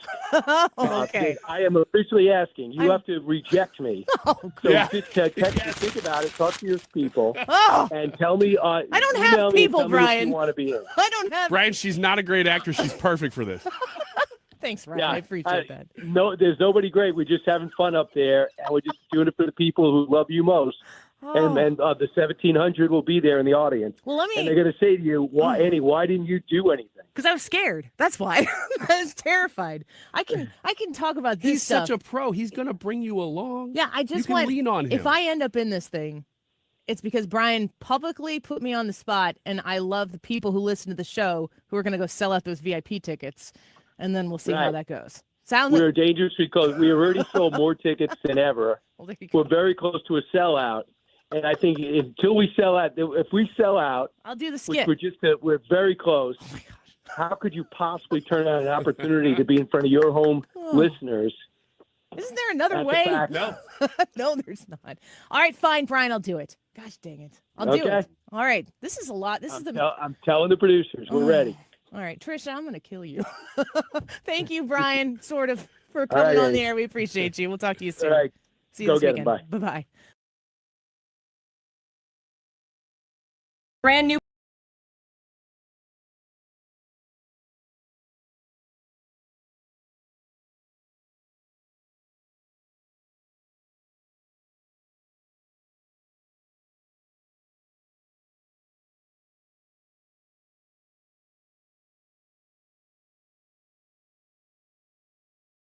Okay. I am officially asking. You have to reject me. Oh, so just think about it. Talk to your people and tell me. I don't have people, Brian. You want to be in. I don't have. Brian, she's not a great actress. She's perfect for this. Thanks, Brian. I appreciate that. No, there's nobody great. We're just having fun up there, and we're just doing it for the people who love you most. And the 1,700 will be there in the audience. Well, and they're going to say to you, "Why, Annie? Why didn't you do anything?" Because I was scared. That's why. I was terrified. I can talk about this He's stuff. such a pro. He's going to bring you along. Yeah, I just you can lean on him. If I end up in this thing, it's because Brian publicly put me on the spot, and I love the people who listen to the show who are going to go sell out those VIP tickets, and then we'll see how that goes. We're dangerous because we already sold more tickets than ever. Well, we're very close to a sellout. And I think until we sell out, if we sell out, I'll do the skit. We're very close. How could you possibly turn down an opportunity to be in front of your home listeners? Isn't there another way? No. No, there's not. All right, fine, Brian, I'll do it. Gosh dang it. I'll do it. All right. This is a lot. I'm telling the producers, we're ready. All right, Trisha, I'm going to kill you. Thank you, Brian, sort of, for coming on the air. We appreciate you. We'll talk to you soon. All right. See you this weekend. Bye. Bye-bye. Brand new